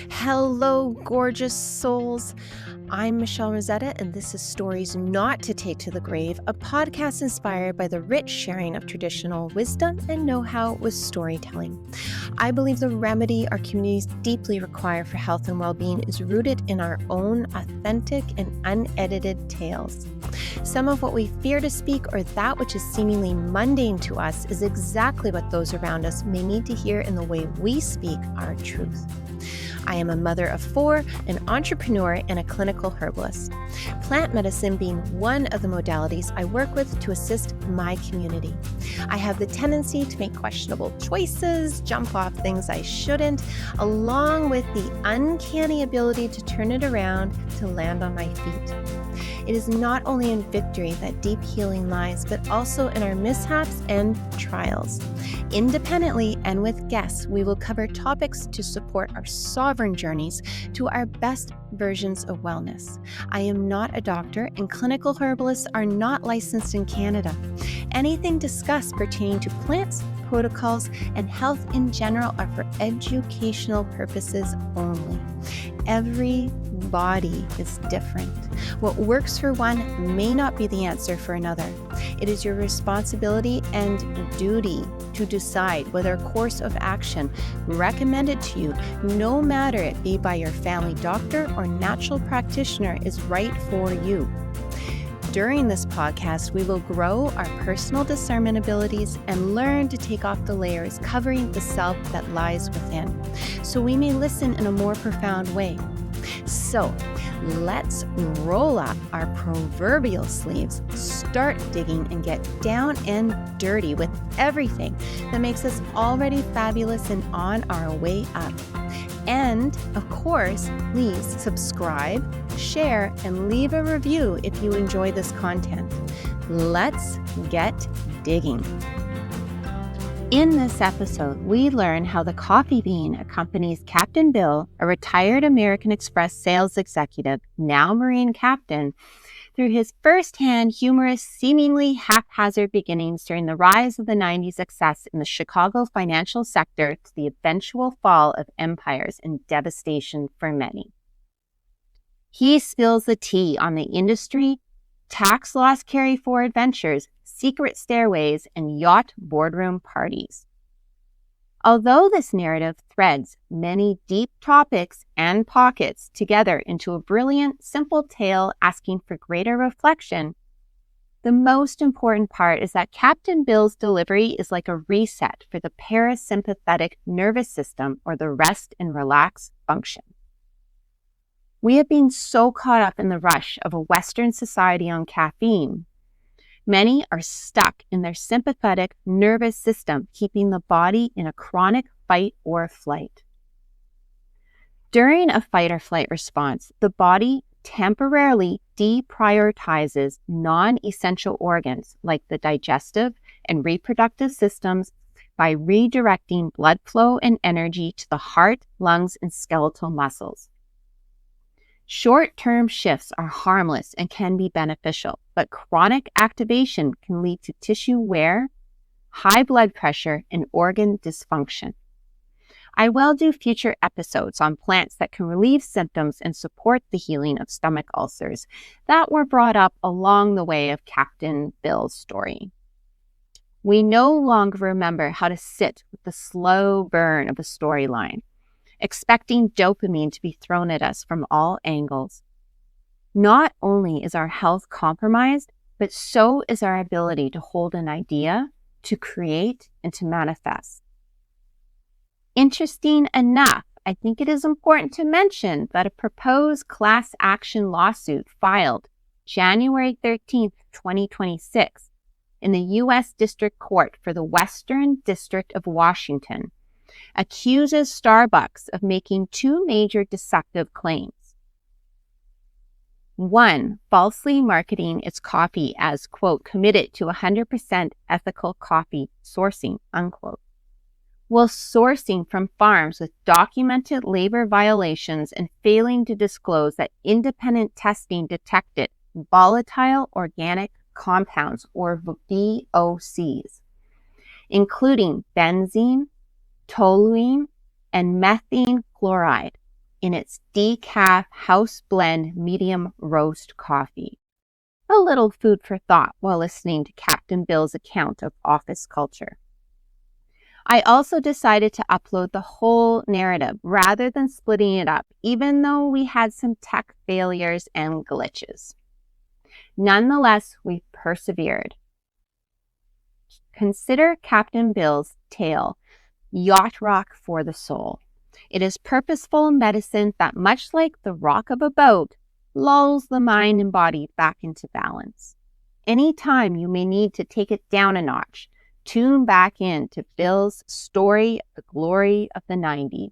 Hello, gorgeous souls. I'm Michelle Rosetta, and this is Stories Not to Take to the Grave, a podcast inspired by the rich sharing of traditional wisdom and know-how with storytelling. I believe the remedy our communities deeply require for health and well-being is rooted in our own authentic and unedited tales. Some of what we fear to speak or that which is seemingly mundane to us is exactly what those around us may need to hear in the way we speak our truth. I am a mother of 4, an entrepreneur, and a clinical herbalist. Plant medicine being one of the modalities I work with to assist my community. I have the tendency to make questionable choices, jump off things I shouldn't, along with the uncanny ability to turn it around to land on my feet. It is not only in victory that deep healing lies, but also in our mishaps and trials. Independently and with guests, we will cover topics to support our sovereign journeys to our best versions of wellness. I am not a doctor, and clinical herbalists are not licensed in Canada. Anything discussed pertaining to plants, protocols, and health in general are for educational purposes only. Every body is different. What works for one may not be the answer for another. It is your responsibility and duty to decide whether a course of action recommended to you, no matter it be by your family doctor or natural practitioner, is right for you. During this podcast, we will grow our personal discernment abilities and learn to take off the layers covering the self that lies within, so we may listen in a more profound way. So, let's roll up our proverbial sleeves, start digging, and get down and dirty with everything that makes us already fabulous and on our way up. And, of course, please subscribe, share, and leave a review if you enjoy this content. Let's get digging. In this episode, we learn how the coffee bean accompanies Captain Bill, a retired American Express sales executive, now Marine captain, through his first-hand humorous, seemingly haphazard beginnings during the rise of the 90s success in the Chicago financial sector to the eventual fall of empires and devastation for many. He spills the tea on the industry, tax loss carry-forward ventures, secret stairways, and yacht boardroom parties. Although this narrative threads many deep topics and pockets together into a brilliant, simple tale asking for greater reflection, the most important part is that Captain Bill's delivery is like a reset for the parasympathetic nervous system, or the rest and relax function. We have been so caught up in the rush of a Western society on caffeine. Many are stuck in their sympathetic nervous system, keeping the body in a chronic fight or flight. During a fight or flight response, the body temporarily deprioritizes non-essential organs like the digestive and reproductive systems by redirecting blood flow and energy to the heart, lungs, and skeletal muscles. Short-term shifts are harmless and can be beneficial, but chronic activation can lead to tissue wear, high blood pressure, and organ dysfunction. I will do future episodes on plants that can relieve symptoms and support the healing of stomach ulcers that were brought up along the way of Captain Bill's story. We no longer remember how to sit with the slow burn of a storyline, expecting dopamine to be thrown at us from all angles. Not only is our health compromised, but so is our ability to hold an idea, to create, and to manifest. Interesting enough, I think it is important to mention that a proposed class action lawsuit filed January 13th, 2026 in the U.S. District Court for the Western District of Washington accuses Starbucks of making 2 major deceptive claims. 1, falsely marketing its coffee as, quote, committed to 100% ethical coffee sourcing, unquote, while sourcing from farms with documented labor violations and failing to disclose that independent testing detected volatile organic compounds, or VOCs, including benzene, toluene, and methane chloride, in its decaf house blend medium roast coffee. A little food for thought while listening to Captain Bill's account of office culture. I also decided to upload the whole narrative rather than splitting it up, even though we had some tech failures and glitches. Nonetheless, we persevered. Consider Captain Bill's tale, Yacht Rock for the Soul. It is purposeful medicine that, much like the rock of a boat, lulls the mind and body back into balance. Anytime you may need to take it down a notch, tune back in to Bill's story of the glory of the 90s.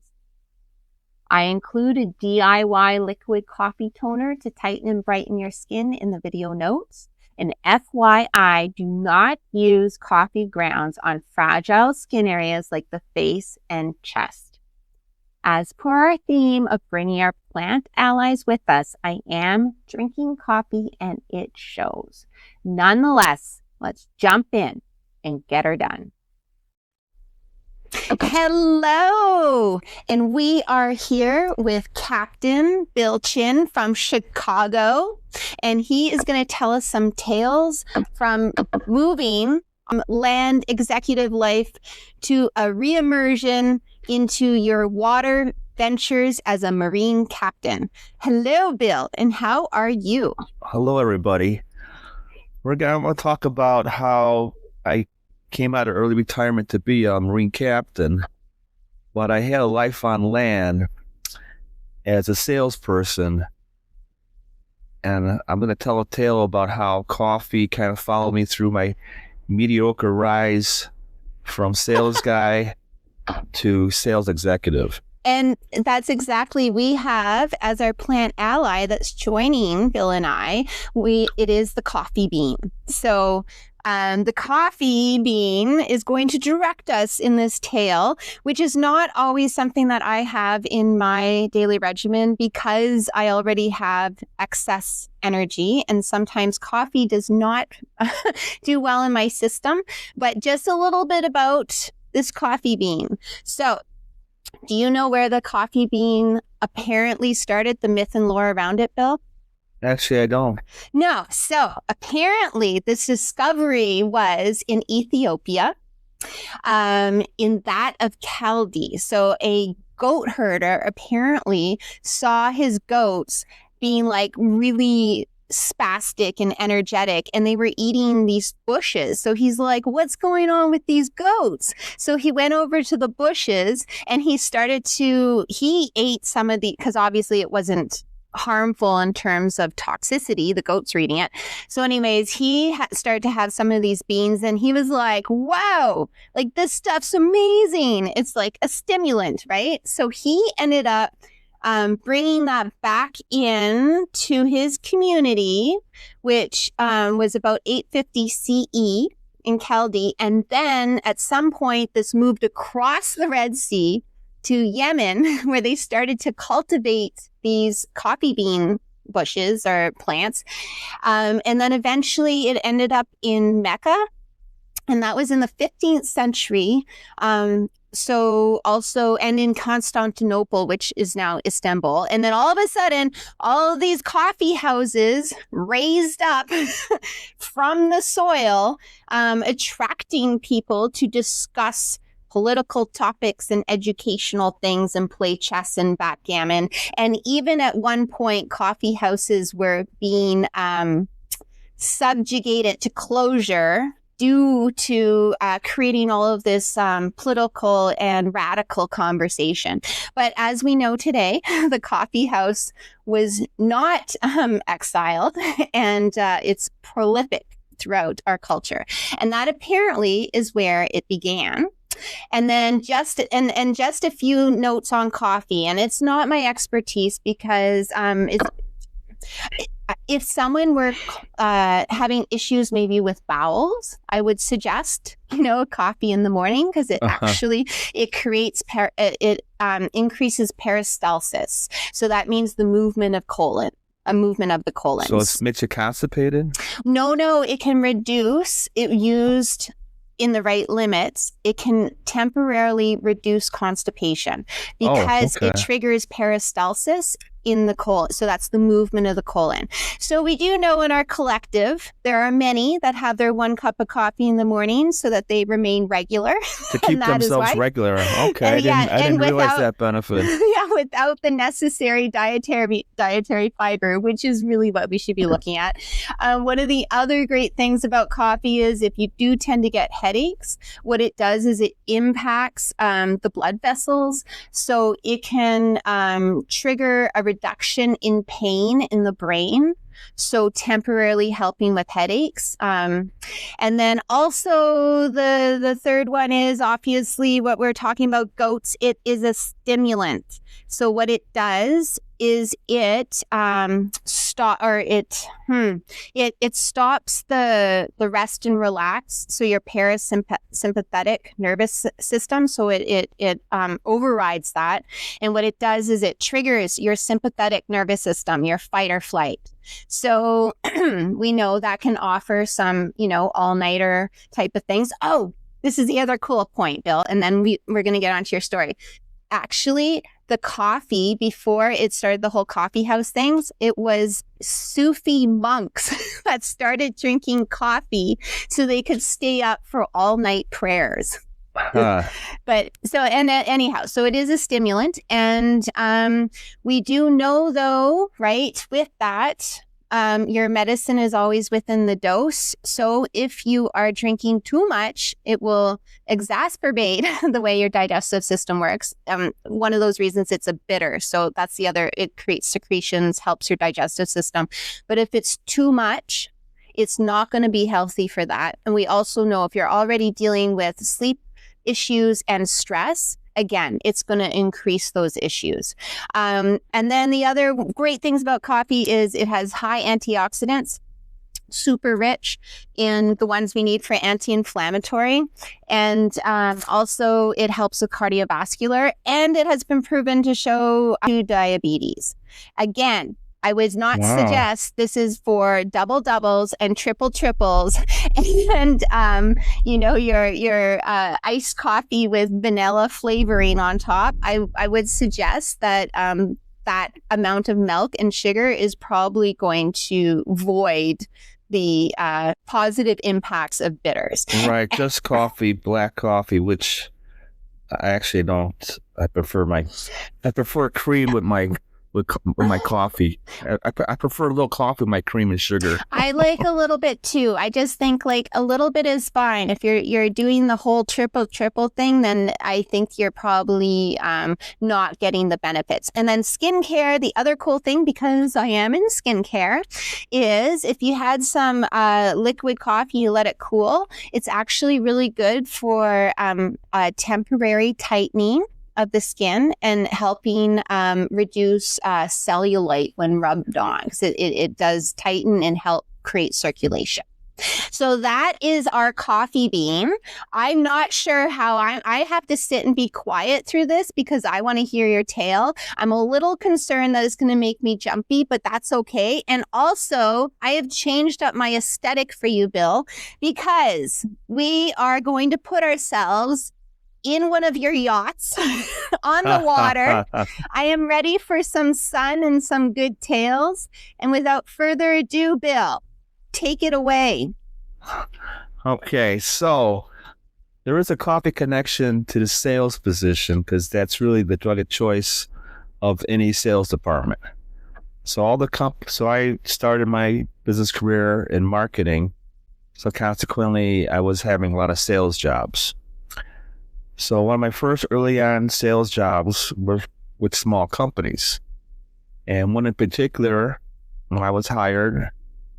I include a DIY liquid coffee toner to tighten and brighten your skin in the video notes. And FYI, do not use coffee grounds on fragile skin areas like the face and chest. As per our theme of bringing our plant allies with us, I am drinking coffee and it shows. Nonetheless, let's jump in and get her done. Hello, and we are here with Captain Bill Chin from Chicago, and he is going to tell us some tales from moving from land executive life to a reimmersion into your water ventures as a Marine captain. Hello, Bill, and how are you? Hello, everybody. We're going to talk about how I came out of early retirement to be a Marine captain, but I had a life on land as a salesperson, and I'm going to tell a tale about how coffee kind of followed me through my mediocre rise from sales guy to sales executive. And that's exactly, we have as our plant ally that's joining Bill and I, it is the coffee bean. So the coffee bean is going to direct us in this tale, which is not always something that I have in my daily regimen because I already have excess energy, and sometimes coffee does not do well in my system. But just a little bit about this coffee bean. So, do you know where the coffee bean apparently started, the myth and lore around it, Bill? Actually, I don't. No. So apparently this discovery was in Ethiopia, in that of Chaldee. So a goat herder apparently saw his goats being like really spastic and energetic, and they were eating these bushes. So he's like, what's going on with these goats? So he went over to the bushes and he ate some of because obviously it wasn't harmful in terms of toxicity. The goats were eating it. So anyways, he started to have some of these beans and he was like, wow, like this stuff's amazing. It's like a stimulant, right? So he ended up bringing that back in to his community, which was about 850 CE in Chaldee. And then at some point, this moved across the Red Sea to Yemen, where they started to cultivate these coffee bean bushes or plants. And then eventually it ended up in Mecca, and that was in the 15th century. So also, and in Constantinople, which is now Istanbul. And then all of a sudden, all of these coffee houses raised up from the soil, attracting people to discuss political topics and educational things and play chess and backgammon. And even at one point, coffee houses were being subjugated to closure due to creating all of this political and radical conversation. But as we know today, the coffee house was not exiled, and it's prolific throughout our culture. And that apparently is where it began. And then just a few notes on coffee, and it's not my expertise because if someone were having issues maybe with bowels, I would suggest coffee in the morning because it actually creates increases peristalsis. So that means the movement of colon. A movement of the colon. So it's makes you constipated? No, it can reduce. It used in the right limits, it can temporarily reduce constipation because it triggers peristalsis in the colon. So that's the movement of the colon. So we do know in our collective, there are many that have their 1 cup of coffee in the morning so that they remain regular. To keep themselves regular. Okay, I didn't realize that benefit. Yeah, without the necessary dietary fiber, which is really what we should be looking at. One of the other great things about coffee is if you do tend to get headaches, what it does is it impacts the blood vessels. So it can trigger a reduction in pain in the brain, so temporarily helping with headaches. And then also the third one is obviously what we're talking about, goats. It is a stimulant. So what it does is it stops the rest and relax. So your parasympathetic nervous system. So it overrides that. And what it does is it triggers your sympathetic nervous system, your fight or flight. So we know that can offer some, all-nighter type of things. Oh, this is the other cool point, Bill. And then we're going to get onto your story. Actually, the coffee, before it started the whole coffee house things, it was Sufi monks that started drinking coffee so they could stay up for all night prayers. But so, and anyhow, so it is a stimulant. And we do know though, right, with that, your medicine is always within the dose. So if you are drinking too much, it will exacerbate the way your digestive system works. One of those reasons, it's a bitter. So that's the other, it creates secretions, helps your digestive system. But if it's too much, it's not going to be healthy for that. And we also know if you're already dealing with sleep issues and stress, again, it's going to increase those issues. And then the other great things about coffee is it has high antioxidants, super rich in the ones we need for anti-inflammatory. And also it helps with cardiovascular, and it has been proven to show to diabetes. Again, I would not suggest this is for doubles and triples and, your iced coffee with vanilla flavoring on top. I would suggest that that amount of milk and sugar is probably going to void the positive impacts of bitters. Right. Just coffee, black coffee, which I actually don't. I prefer cream with my coffee. I prefer a little coffee with my cream and sugar. I like a little bit too. I just think like a little bit is fine. If you're doing the whole triple thing, then I think you're probably not getting the benefits. And then skincare, the other cool thing, because I am in skincare, is if you had some liquid coffee, you let it cool. It's actually really good for temporary tightening of the skin and helping reduce cellulite when rubbed on, because it does tighten and help create circulation. So that is our coffee bean. I'm not sure how I have to sit and be quiet through this because I want to hear your tale. I'm a little concerned that it's going to make me jumpy, but that's okay. And also, I have changed up my aesthetic for you, Bill, because we are going to put ourselves in one of your yachts on the water. I am ready for some sun and some good tales. And without further ado, Bill, take it away. Okay, so there is a coffee connection to the sales position because that's really the drug of choice of any sales department. So I started my business career in marketing. So consequently, I was having a lot of sales jobs. So one of my first early on sales jobs were with small companies. And one in particular, when I was hired,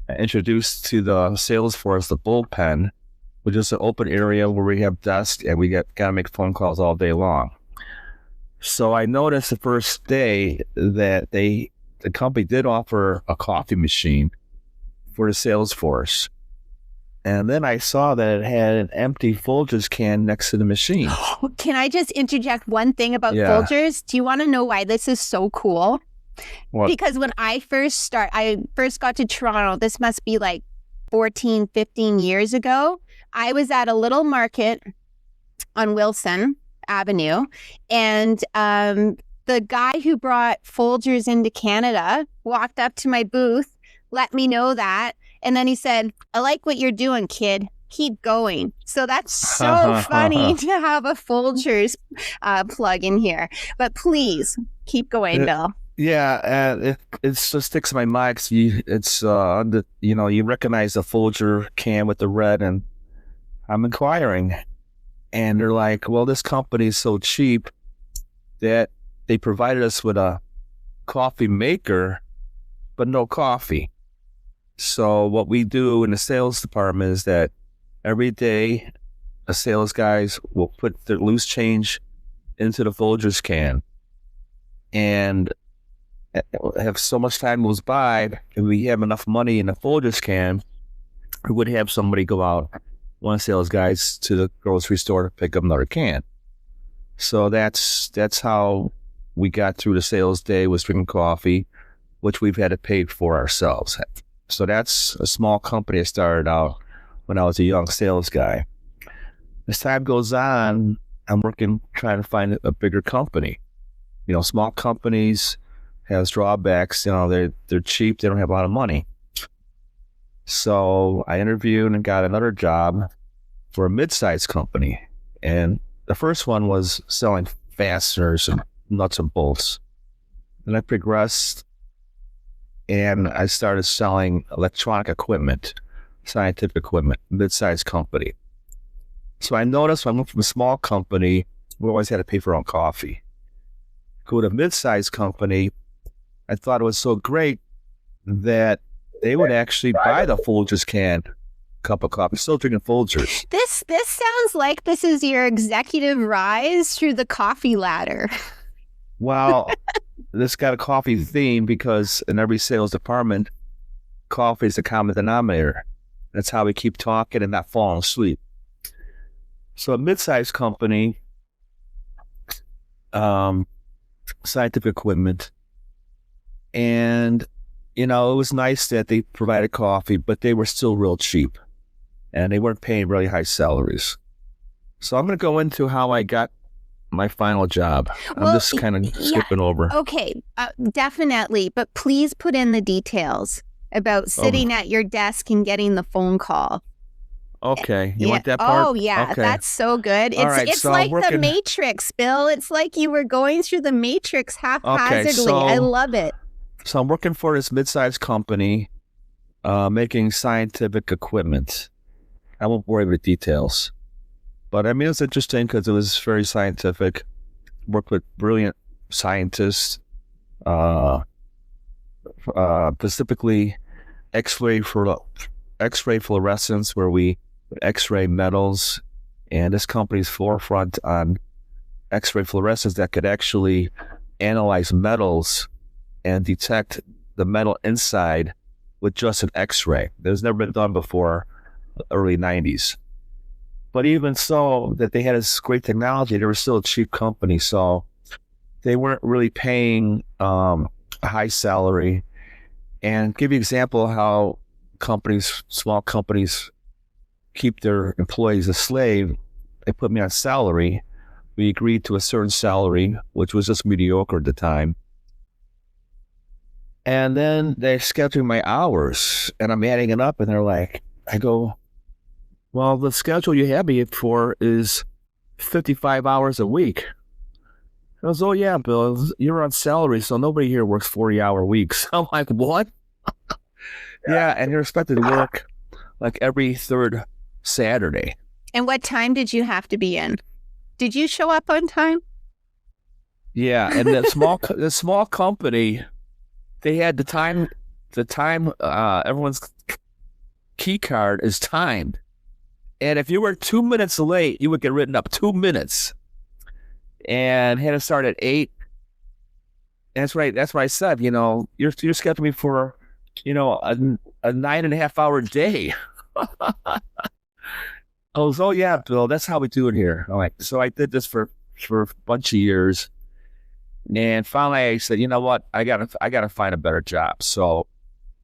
I introduced to the sales force the bullpen, which is an open area where we have desks and we gotta make phone calls all day long. So I noticed the first day that the company did offer a coffee machine for the sales force. And then I saw that it had an empty Folgers can next to the machine. Can I just interject one thing about Folgers? Do you want to know why this is so cool? What? Because when I first got to Toronto, this must be like 14, 15 years ago. I was at a little market on Wilson Avenue, and the guy who brought Folgers into Canada walked up to my booth, let me know that, and then he said, "I like what you're doing, kid. Keep going." So that's so funny to have a Folgers plug in here. But please keep going, Bill. Yeah, it just sticks in my mind. 'Cause you recognize the Folger can with the red, and I'm inquiring, and they're like, "Well, this company is so cheap that they provided us with a coffee maker, but no coffee." So what we do in the sales department is that every day, the sales guys will put their loose change into the Folgers can, and have so much time goes by, and we have enough money in the Folgers can, we would have somebody go out, one of the sales guys, to the grocery store to pick up another can. So that's how we got through the sales day, was drinking coffee, which we've had to pay for ourselves. So that's a small company I started out when I was a young sales guy. As time goes on, I'm trying to find a bigger company. Small companies has drawbacks. They're cheap. They don't have a lot of money. So I interviewed and got another job for a mid-sized company. And the first one was selling fasteners and nuts and bolts. Then I progressed and I started selling electronic equipment, scientific equipment, mid-sized company. So I noticed when I went from a small company, we always had to pay for our own coffee. Go to a mid-sized company, I thought it was so great that they would actually buy the Folgers can cup of coffee. Still drinking Folgers. This sounds like this is your executive rise through the coffee ladder. Well, this got a coffee theme because in every sales department, coffee is the common denominator. That's how we keep talking and not falling asleep. So a mid-sized company, scientific equipment, and it was nice that they provided coffee, but they were still real cheap, and they weren't paying really high salaries. So I'm going to go into how I got my final job. I'm just kind of skipping over. Okay, definitely, but please put in the details about sitting at your desk and getting the phone call. Okay, you want that part? Oh, yeah, okay. That's so good. It's so like the Matrix, Bill. It's like you were going through the Matrix haphazardly. Okay, I love it. So I'm working for this mid-sized company making scientific equipment. I won't worry with the details. But I mean, it's interesting because it was very scientific. Worked with brilliant scientists, specifically X-ray fluorescence, where we X-ray metals, and this company's forefront on X-ray fluorescence that could actually analyze metals and detect the metal inside with just an X-ray. There's never been done before early 90's. But even so, that they had this great technology, they were still a cheap company, so they weren't really paying a high salary. And give you an example of how small companies keep their employees a slave. They put me on salary. We agreed to a certain salary, which was just mediocre at the time. And then they're scheduling my hours, and I'm adding it up, and I go, well, the schedule you have me for is 55 hours a week. I goes, oh yeah, Bill, you're on salary, so nobody here works 40-hour weeks. I'm like, what? Yeah, and you're expected to work like every third Saturday. And what time did you have to be in? Did you show up on time? Yeah, and the small company, they had the time. Everyone's key card is timed, and if you were 2 minutes late, you would get written up 2 minutes, and had to start at 8. And that's right. That's what I said. You're scheduling me for, a 9.5 hour day. I was, oh yeah, Bill, that's how we do it here. All right. So I did this for a bunch of years. And finally I said, you know what? I gotta find a better job. So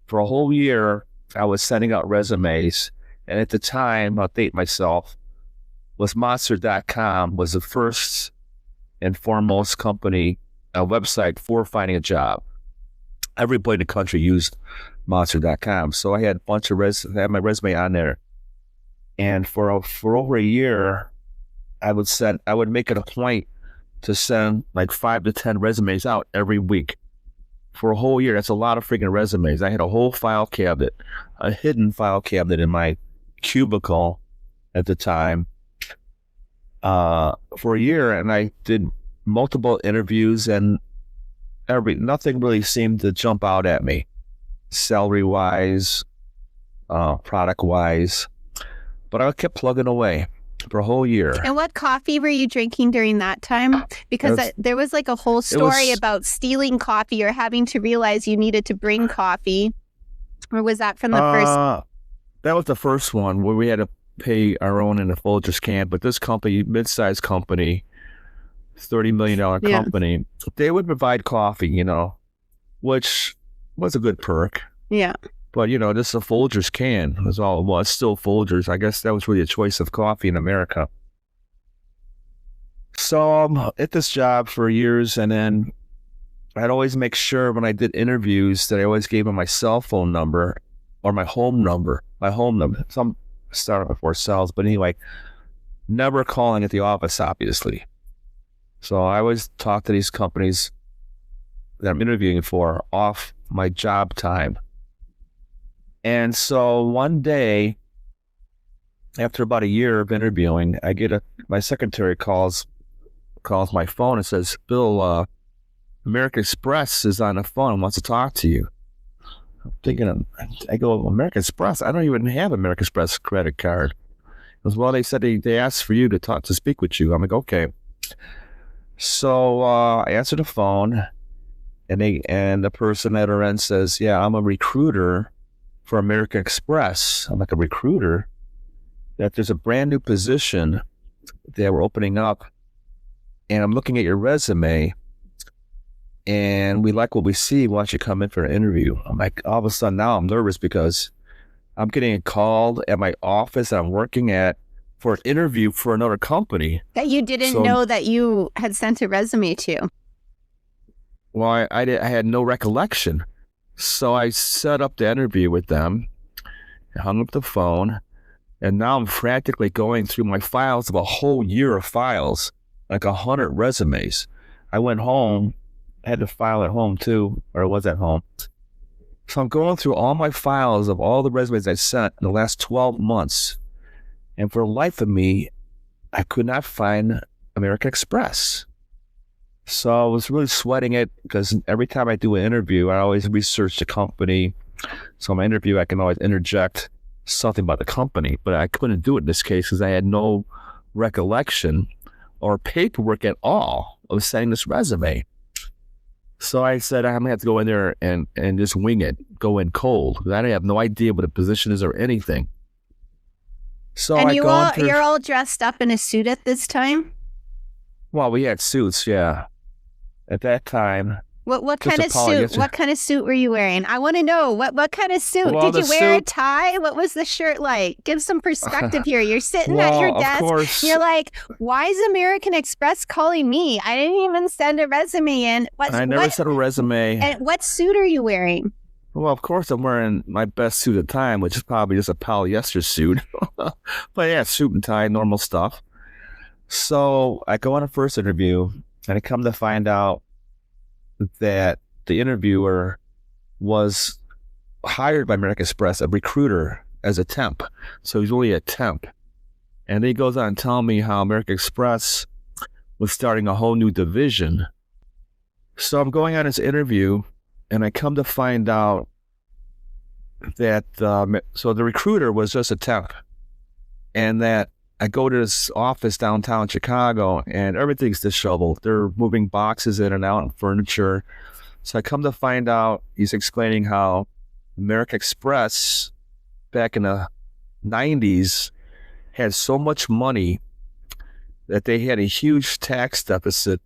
for a whole year, I was sending out resumes And at the time, I'll date myself, was monster.com was the first and foremost company, a website for finding a job. Everybody in the country used monster.com. So I had a bunch of had my resume on there. And for over a year, I would make it a point to send like 5 to 10 resumes out every week. For a whole year, that's a lot of freaking resumes. I had a whole file cabinet, a hidden file cabinet in my cubicle at the time for a year, and I did multiple interviews, and nothing really seemed to jump out at me, salary-wise, product-wise, but I kept plugging away for a whole year. And what coffee were you drinking during that time? Because there was like a whole story about stealing coffee or having to realize you needed to bring coffee. Or was that from the first? That was the first one where we had to pay our own in a Folgers can. But this company, mid-sized company, $30 million company, they would provide coffee, which was a good perk. Yeah. But, this is a Folgers can. That's all it was. Still Folgers. I guess that was really a choice of coffee in America. So I'm at this job for years, and then I'd always make sure when I did interviews that I always gave them my cell phone number or my home number. Some start before cells, but anyway, never calling at the office, obviously. So I always talk to these companies that I'm interviewing for off my job time. And so one day, after about a year of interviewing, I get my secretary calls my phone and says, "Bill, American Express is on the phone and wants to talk to you." I'm thinking, I go, "American Express? I don't even have American Express credit card." He goes, "Well, they said they asked for you to speak with you." I'm like, "Okay." So I answer the phone, and the person at her end says, "Yeah, I'm a recruiter for American Express." I'm like, "A recruiter?" That there's a brand new position that we're opening up, and I'm looking at your resume, and we like what we see. Why don't you come in for an interview? I'm like, all of a sudden now I'm nervous because I'm getting called at my office that I'm working at for an interview for another company. That you didn't know that you had sent a resume to. Well, I had no recollection. So I set up the interview with them, hung up the phone, and now I'm frantically going through my files of a whole year of files, like 100 resumes. I went home, I had to file at home too, or I was at home. So I'm going through all my files of all the resumes I sent in the last 12 months. And for the life of me, I could not find American Express. So I was really sweating it because every time I do an interview, I always research the company. So in my interview, I can always interject something about the company, but I couldn't do it in this case because I had no recollection or paperwork at all of sending this resume. So I said, I'm going to have to go in there and just wing it, go in cold. I have no idea what the position is or anything. So and you're all dressed up in a suit at this time? Well, we had suits, yeah. At that time. What kind of suit? What kind of suit were you wearing? I want to know. What kind of suit? Well, did you wear a tie? What was the shirt like? Give some perspective here. You're sitting at your desk. Of course. You're like, why is American Express calling me? I didn't even send a resume in. I never sent a resume. And what suit are you wearing? Well, of course, I'm wearing my best suit at the time, which is probably just a polyester suit. But yeah, suit and tie, normal stuff. So I go on a first interview, and I come to find out that the interviewer was hired by American Express, a recruiter, as a temp. So he's only a temp. And then he goes on telling me how American Express was starting a whole new division. So I'm going on this interview, and I come to find out that, so the recruiter was just a temp, and that I go to this office downtown Chicago, and everything's disheveled. They're moving boxes in and out and furniture. So I come to find out he's explaining how American Express back in the 90's had so much money that they had a huge tax deficit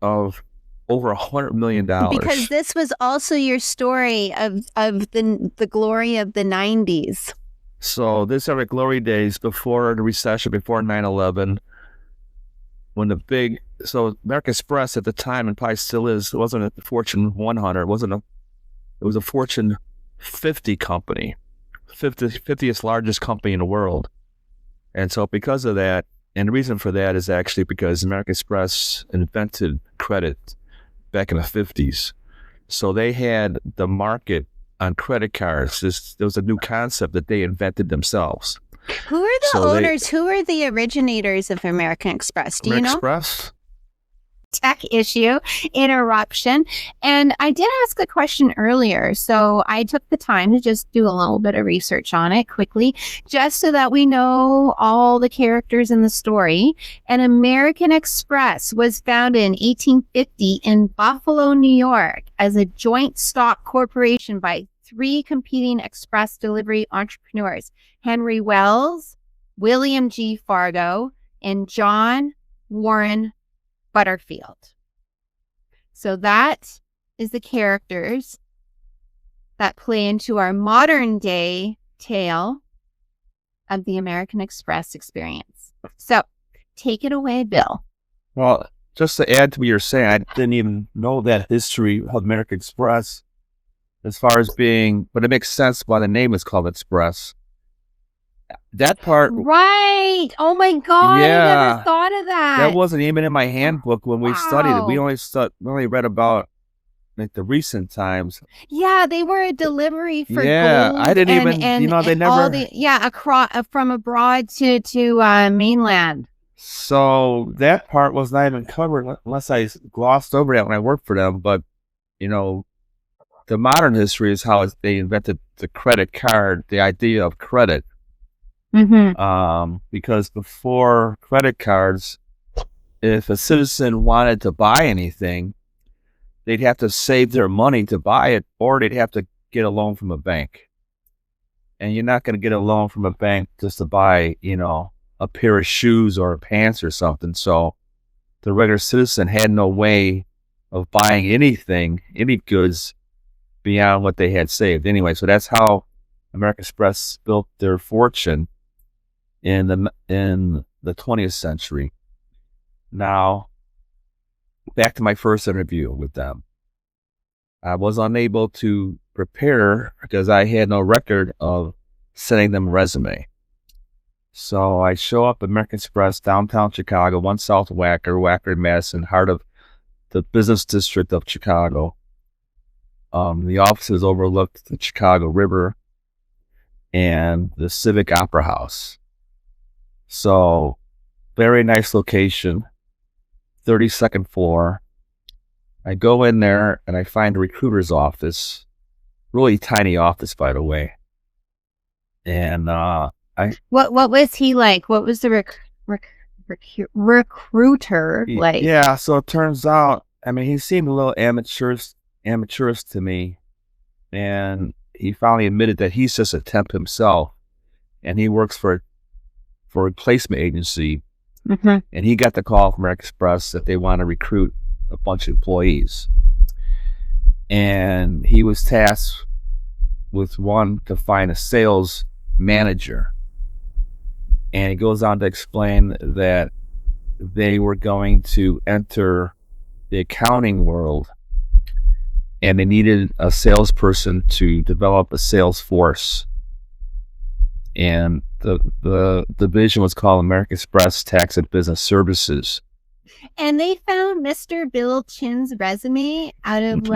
of over $100 million. Because this was also your story of the glory of the 90's. So this are the glory days before the recession, before 9/11, when so American Express at the time, and probably still is, it wasn't a Fortune 100, it was a Fortune 50 company, 50th largest company in the world. And so because of that, and the reason for that is actually because American Express invented credit back in the 50s. So they had the market on credit cards. There was a new concept that they invented themselves. Who are the owners? Who are the originators of American Express? Do you know? Express? Tech issue, interruption. And I did ask a question earlier. So I took the time to just do a little bit of research on it quickly, just so that we know all the characters in the story. And American Express was founded in 1850 in Buffalo, New York, as a joint stock corporation by 3 competing express delivery entrepreneurs: Henry Wells, William G. Fargo, and John Warren Butterfield. So that is the characters that play into our modern day tale of the American Express experience. So take it away, Bill. Well, just to add to what you're saying, I didn't even know that history of American Express as far as being, but it makes sense why the name is called Express. That part, right? Oh my God! Yeah, I never thought of that. That wasn't even in my handbook when we studied it. We only read about like the recent times. Yeah, they were a delivery for gold. I didn't even. They never. Across from abroad to mainland. So that part was not even covered unless I glossed over that when I worked for them. But the modern history is how they invented the credit card, the idea of credit. Mm-hmm. Because before credit cards, if a citizen wanted to buy anything, they'd have to save their money to buy it, or they'd have to get a loan from a bank. And you're not going to get a loan from a bank just to buy, a pair of shoes or pants or something. So the regular citizen had no way of buying anything, any goods beyond what they had saved. Anyway, so that's how American Express built their fortune in the 20th century. Now, back to my first interview with them. I was unable to prepare because I had no record of sending them a resume. So I show up at American Express, downtown Chicago, 1 South Wacker, Madison, heart of the business district of Chicago. The offices overlooked the Chicago River and the Civic Opera House. So, very nice location, 32nd floor. I go in there and I find a recruiter's office, really tiny office, by the way. And what was he like? What was the recruiter like? Yeah, so it turns out, he seemed a little amateurish to me, and he finally admitted that he's just a temp himself, and he works for a replacement agency. Mm-hmm. And he got the call from American Express that they want to recruit a bunch of employees. And he was tasked with to find a sales manager. And he goes on to explain that they were going to enter the accounting world, and they needed a salesperson to develop a sales force. And the division was called American Express Tax and Business Services. And they found Mr. Bill Chin's resume out of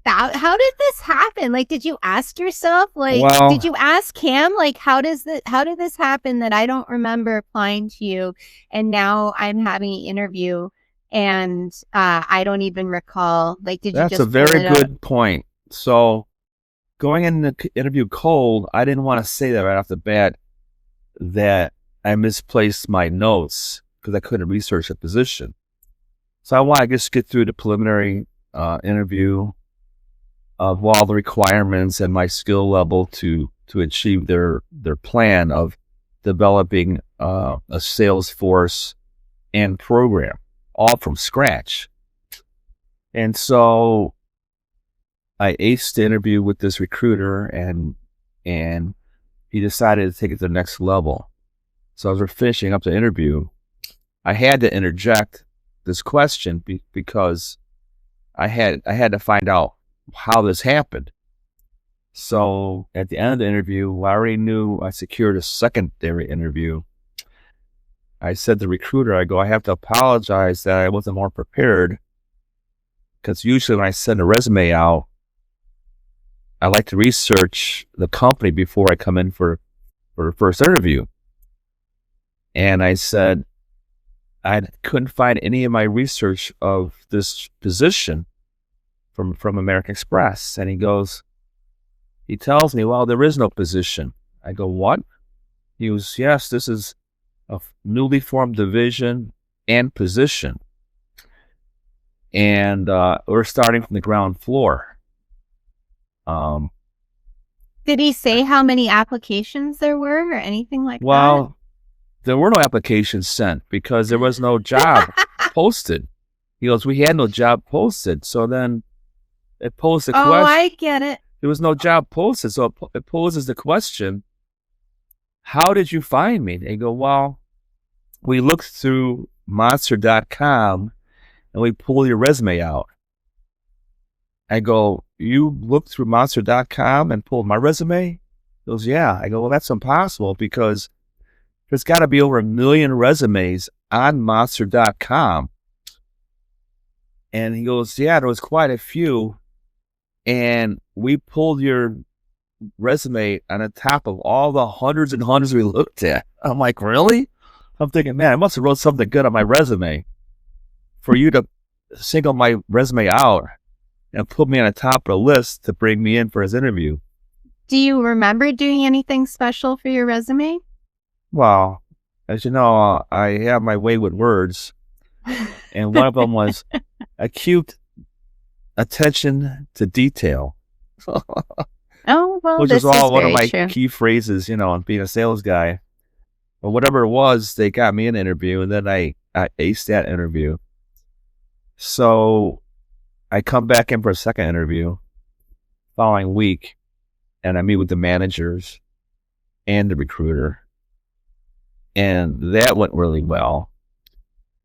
how did this happen? Did you ask yourself? Did you ask him? How did this happen that I don't remember applying to you, and now I'm having an interview and I don't even recall? Did you? That's just a very good point. So, going in the interview cold, I didn't want to say that right off the bat that I misplaced my notes because I couldn't research the position. So I want to just get through the preliminary interview of all the requirements and my skill level to achieve their plan of developing a sales force and program, all from scratch. And so I aced the interview with this recruiter, and he decided to take it to the next level. So as we're finishing up the interview, I had to interject this question because I had to find out how this happened. So at the end of the interview, I already knew I secured a secondary interview. I said to the recruiter, I have to apologize that I wasn't more prepared, because usually when I send a resume out, I like to research the company before I come in for the first interview. And I said, I couldn't find any of my research of this position from American Express. And he tells me, well, there is no position. I go, what? He goes, yes, this is a newly formed division and position. And we're starting from the ground floor. Did he say how many applications there were or anything like that? Well, there were no applications sent because there was no job posted. He goes, we had no job posted. So then it posed the question. Oh, I get it. There was no job posted. So it poses the question, how did you find me? They go, well, we looked through monster.com and we pulled your resume out. I go, you looked through monster.com and pulled my resume? He goes, yeah. I go, well, that's impossible because there's got to be over 1 million resumes on monster.com. And he goes, yeah, there was quite a few. And we pulled your resume on the top of all the hundreds and hundreds we looked at. I'm like, really? I'm thinking, man, I must have wrote something good on my resume for you to single my resume out and put me on the top of the list to bring me in for his interview. Do you remember doing anything special for your resume? Well, as you know, I have my way with words. And one of them was acute attention to detail. Oh, well, which this is all is one of my true. key phrases, on being a sales guy. But whatever it was, they got me an interview, and then I aced that interview. So I come back in for a second interview following week, and I meet with the managers and the recruiter. And that went really well.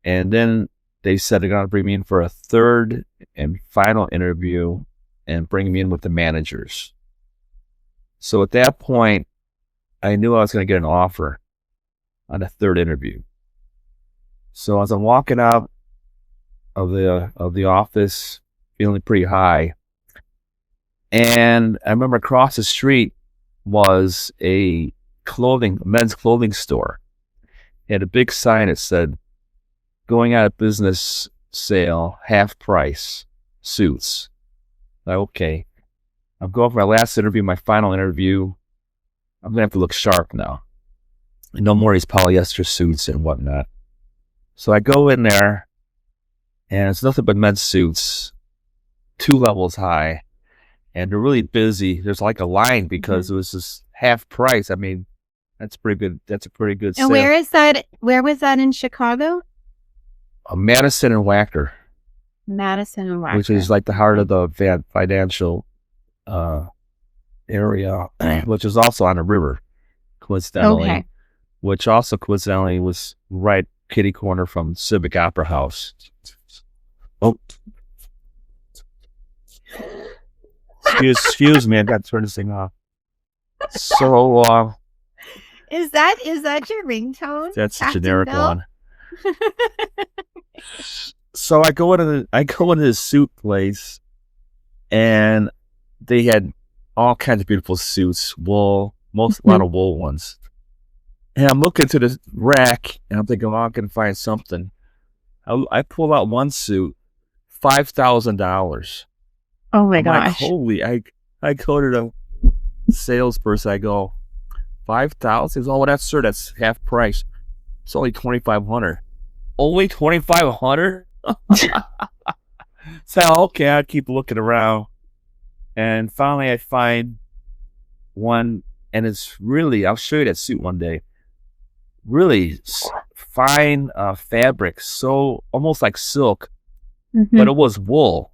And then they said they're going to bring me in for a third and final interview and bring me in with the managers. So at that point, I knew I was going to get an offer on the third interview. So as I'm walking out of the office, feeling pretty high, and I remember across the street was a men's clothing store. It had a big sign that said, "Going out of business sale, half price, suits." Like, okay, I'm going for my last interview, my final interview. I'm going to have to look sharp now. And no more these polyester suits and whatnot. So I go in there, and it's nothing but men's suits, 2 levels high, and they're really busy. There's like a line because it was just half price. I mean, that's pretty good. That's a pretty good sale. And where is that? Where was that in Chicago? Madison and Wacker. Madison and Wacker. Which is like the heart of the financial area, which is also on a river, coincidentally. Okay. Which also coincidentally was right kitty corner from Civic Opera House. Oh, excuse me, I got to turn this thing off. So, is that your ringtone? that's a generic one. So I go into this suit place, and they had all kinds of beautiful suits, wool, a lot of wool ones. And I'm looking to the rack, and I'm thinking, well, I can find something. I pull out one suit, $5,000. Oh my I'm gosh! like, holy! I go to the salesperson. I go, 5,000? Oh, that's sir, that's half price. It's only 2,500. Only 2,500? So okay, I keep looking around, and finally I find one, and it's really, I'll show you that suit one day. Really fine fabric, so almost like silk, but it was wool.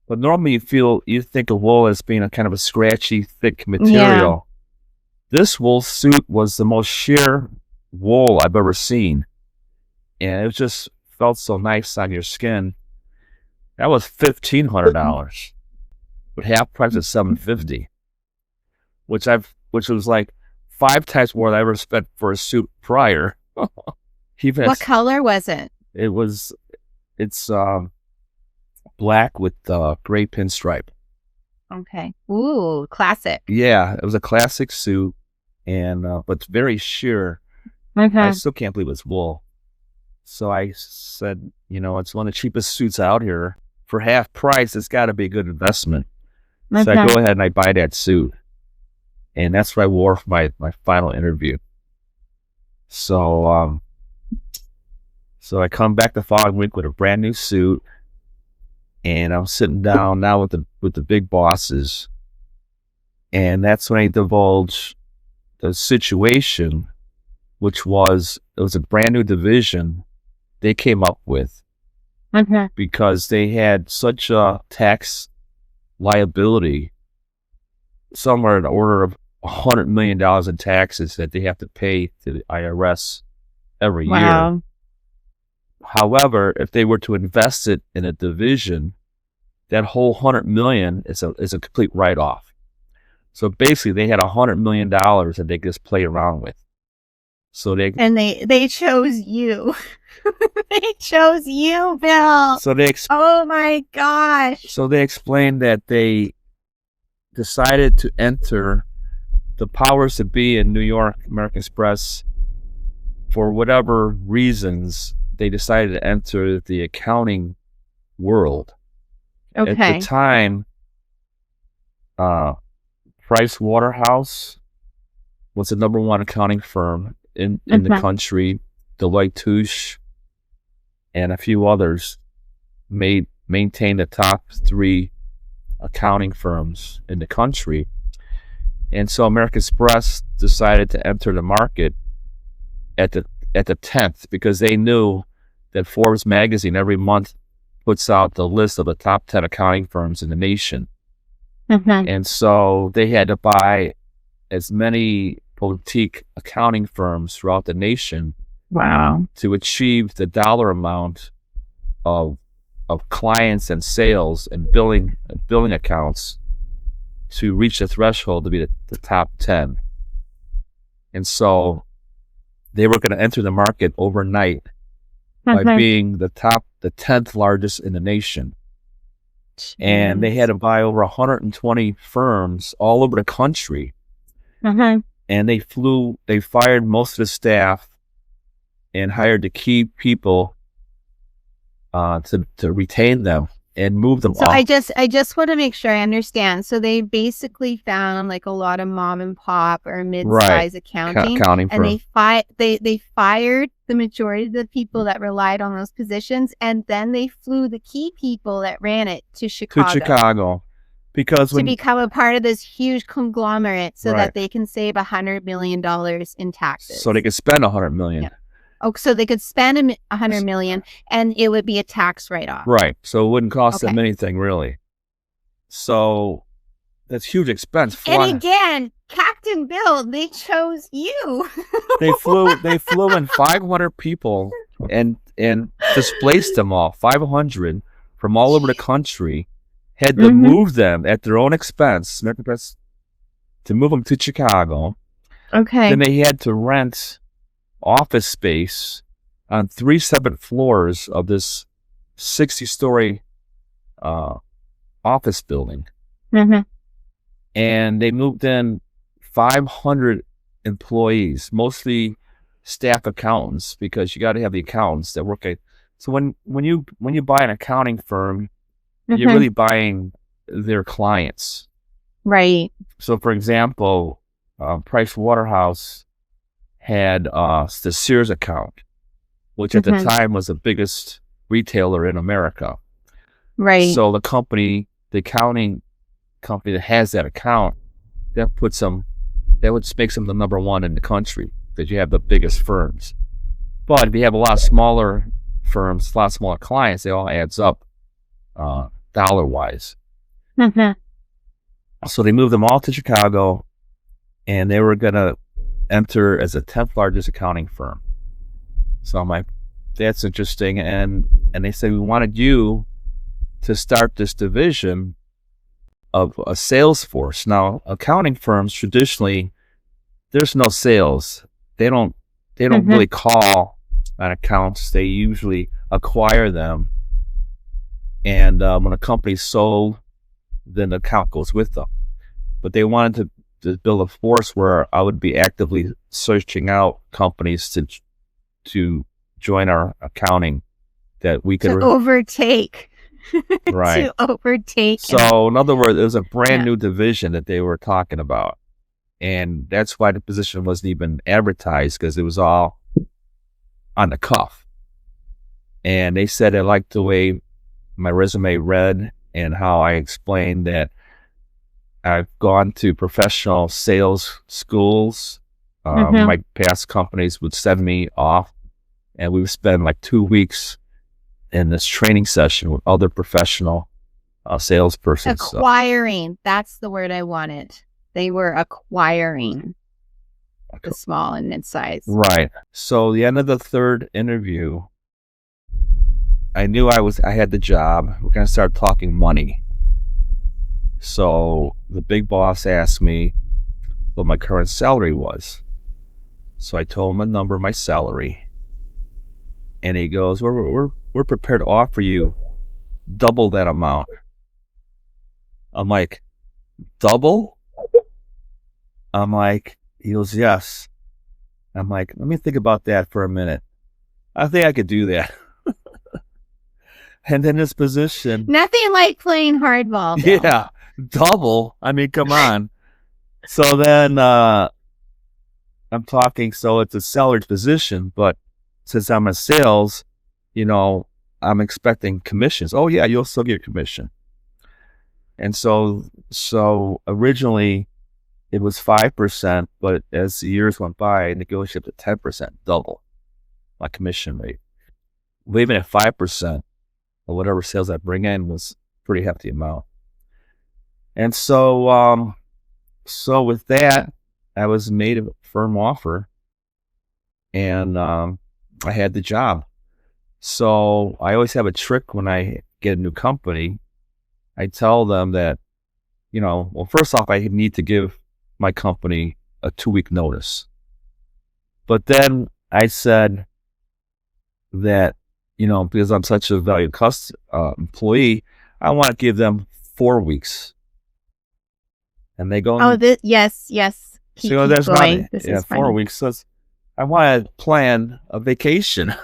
But normally you think of wool as being a kind of a scratchy, thick material. This wool suit was the most sheer wool I've ever seen. And it just felt so nice on your skin. That was $1,500. But half price is $750, which was like 5 times more than I ever spent for a suit prior. What color was it? It's black with gray pinstripe. Okay. Ooh, classic. Yeah, it was a classic suit, and but very sheer. Okay. I still can't believe it's wool. So I said, it's one of the cheapest suits out here. For half price, it's got to be a good investment. Okay. So I go ahead and I buy that suit. And that's what I wore for my final interview. So so I come back the following week with a brand new suit. And I'm sitting down now with the big bosses. And that's when I divulge the situation, which was a brand new division they came up with. Okay. Because they had such a tax liability, somewhere in the order of $100 million in taxes that they have to pay to the IRS every year. However, if they were to invest it in a division, that whole $100 million is a complete write-off. So basically, they had $100 million that they could just play around with. So they chose you. They chose you, Bill. So oh my gosh. So they explained that they decided to enter the powers that be in New York, American Express, for whatever reasons. They decided to enter the accounting world. Okay. At the time, Price Waterhouse was the number one accounting firm in the country. Deloitte Touche and a few others maintained the top 3 accounting firms in the country. And so American Express decided to enter the market at the 10th, because they knew that Forbes magazine every month puts out the list of the top 10 accounting firms in the nation. And so they had to buy as many boutique accounting firms throughout the nation. Wow. To achieve the dollar amount of clients and sales and billing accounts to reach the threshold to be the top 10. And so they were going to enter the market overnight by being the 10th largest in the nation. Jeez. And they had to buy over 120 firms all over the country. And they fired most of the staff and hired the key people to retain them and move them off. I just want to make sure I understand. So they basically found like a lot of mom and pop or mid-size accounting firm. And they fired the majority of the people that relied on those positions, and then they flew the key people that ran it to Chicago. Because to become a part of this huge conglomerate so that they can save $100 million in taxes. So they could spend $100 million. Yeah. Oh, so they could spend $100 million and it would be a tax write-off. Right. So it wouldn't cost them anything, really. So that's huge expense. And again, Captain Bill, they chose you. They flew in 500 people and displaced them all, 500 from all over the country. Had to move them at their own expense, to move them to Chicago. Okay. Then they had to rent office space on 3 separate floors of this 60-story office building. And they moved in 500 employees, mostly staff accountants, because you got to have the accountants that work at. So when you buy an accounting firm, you're really buying their clients. Right. So, for example, Price Waterhouse had the Sears account, which at the time was the biggest retailer in America. Right. So the accounting company that has that account, that makes them the number one in the country, because you have the biggest firms. But if you have a lot of smaller firms, a lot of smaller clients, it all adds up dollar-wise. So they moved them all to Chicago, and they were going to enter as a 10th largest accounting firm. So I'm like, that's interesting. And they said, we wanted you to start this division of a sales force. Now, accounting firms traditionally, there's no sales. They don't really call on accounts. They usually acquire them. And when a company's sold, then the account goes with them. But they wanted to build a force where I would be actively searching out companies to join our accounting that we could overtake. Right. To overtake. So in other words, it was a brand new division that they were talking about. And that's why the position wasn't even advertised, because it was all on the cuff. And they said they liked the way my resume read and how I explained that I've gone to professional sales schools. My past companies would send me off, and we would spend like 2 weeks in this training session with other professional salespersons. Acquiring. That's the word I wanted. They were acquiring the small and mid-size. Right. So the end of the third interview, I knew I had the job. We're going to start talking money. So the big boss asked me what my current salary was. So I told him a number, my salary. And he goes, we're prepared to offer you double that amount. I'm like, double? I'm like, he goes, yes. I'm like, let me think about that for a minute. I think I could do that. And then this position. Nothing like playing hardball. Bill. Yeah, double. I mean, come on. So then I'm talking, so it's a salaried position, but since I'm in sales, I'm expecting commissions. Oh yeah, you'll still get commission. And so originally it was 5%, but as the years went by, I negotiated to 10%, double my commission rate. But even at 5%, or whatever sales I bring in was a pretty hefty amount. And so with that, I was made a firm offer, and I had the job. So I always have a trick when I get a new company. I tell them that, well, first off, I need to give my company a 2-week notice. But then I said that, because I'm such a valued employee, I want to give them 4 weeks. And they go, yes. So there's not, 4 weeks. So I want to plan a vacation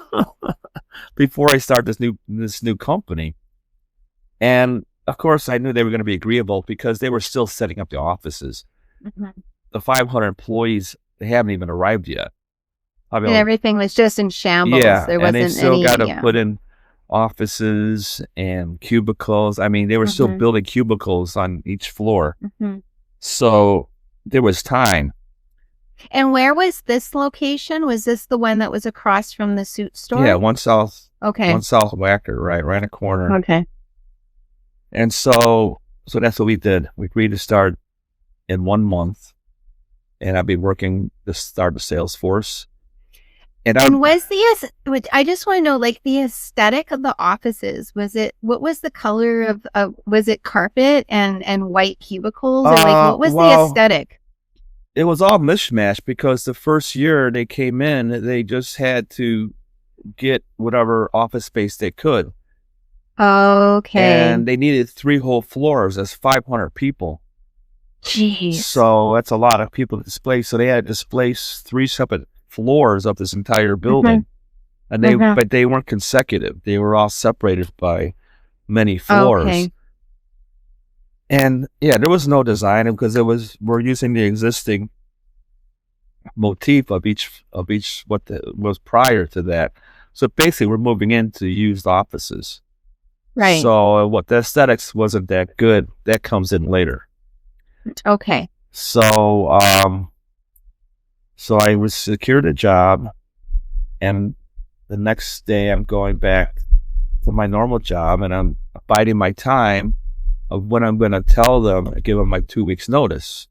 before I start this new company. And of course, I knew they were going to be agreeable because they were still setting up the offices. The 500 employees, they haven't even arrived yet. And everything was just in shambles. Yeah, there wasn't and they still got to yeah. put in offices and cubicles. I mean, they were still building cubicles on each floor. So there was time. And where was this location? Was this the one that was across from the suit store? Yeah, one south Wacker, right in a corner. Okay. And so that's what we did. We agreed to start in 1 month, and I'd be working to start the sales force. And I just want to know, like, the aesthetic of the offices. What was the color of was it carpet and white cubicles, or what was the aesthetic? It was all mishmash, because the first year they came in, they just had to get whatever office space they could. Okay. And they needed 3 whole floors. That's 500 people. Jeez. So that's a lot of people to displace. So they had to displace 3 separate floors of this entire building. And but they weren't consecutive. They were all separated by many floors. Okay. And yeah, there was no design, because we're using the existing motif of each what was prior to that. So basically we're moving into used offices. Right. So what the aesthetics wasn't that good, that comes in later. Okay. So I was secured a job, and the next day I'm going back to my normal job, and I'm biding my time of when I'm going to tell them, give them my 2 weeks notice.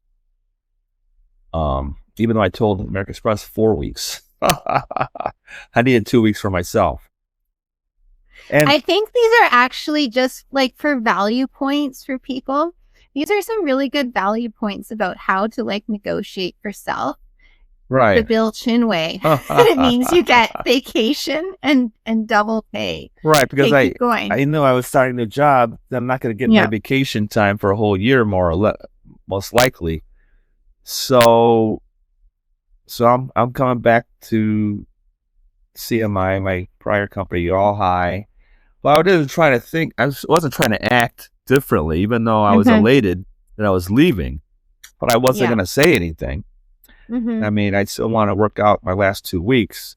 Even though I told American Express 4 weeks. I needed 2 weeks for myself. And I think these are actually just like for value points for people. These are some really good value points about how to like negotiate for self. The right. Bill Chin way. It means you get vacation and double pay. Right, because Okay, keep going. I knew I was starting a job that I'm not going to get my vacation time for a whole year, more or less, most likely. So I'm coming back to CMI, my prior company, all high. But I wasn't trying to think. I wasn't trying to act differently, even though I was elated that I was leaving. But I wasn't going to say anything. I mean, I still want to work out my last 2 weeks.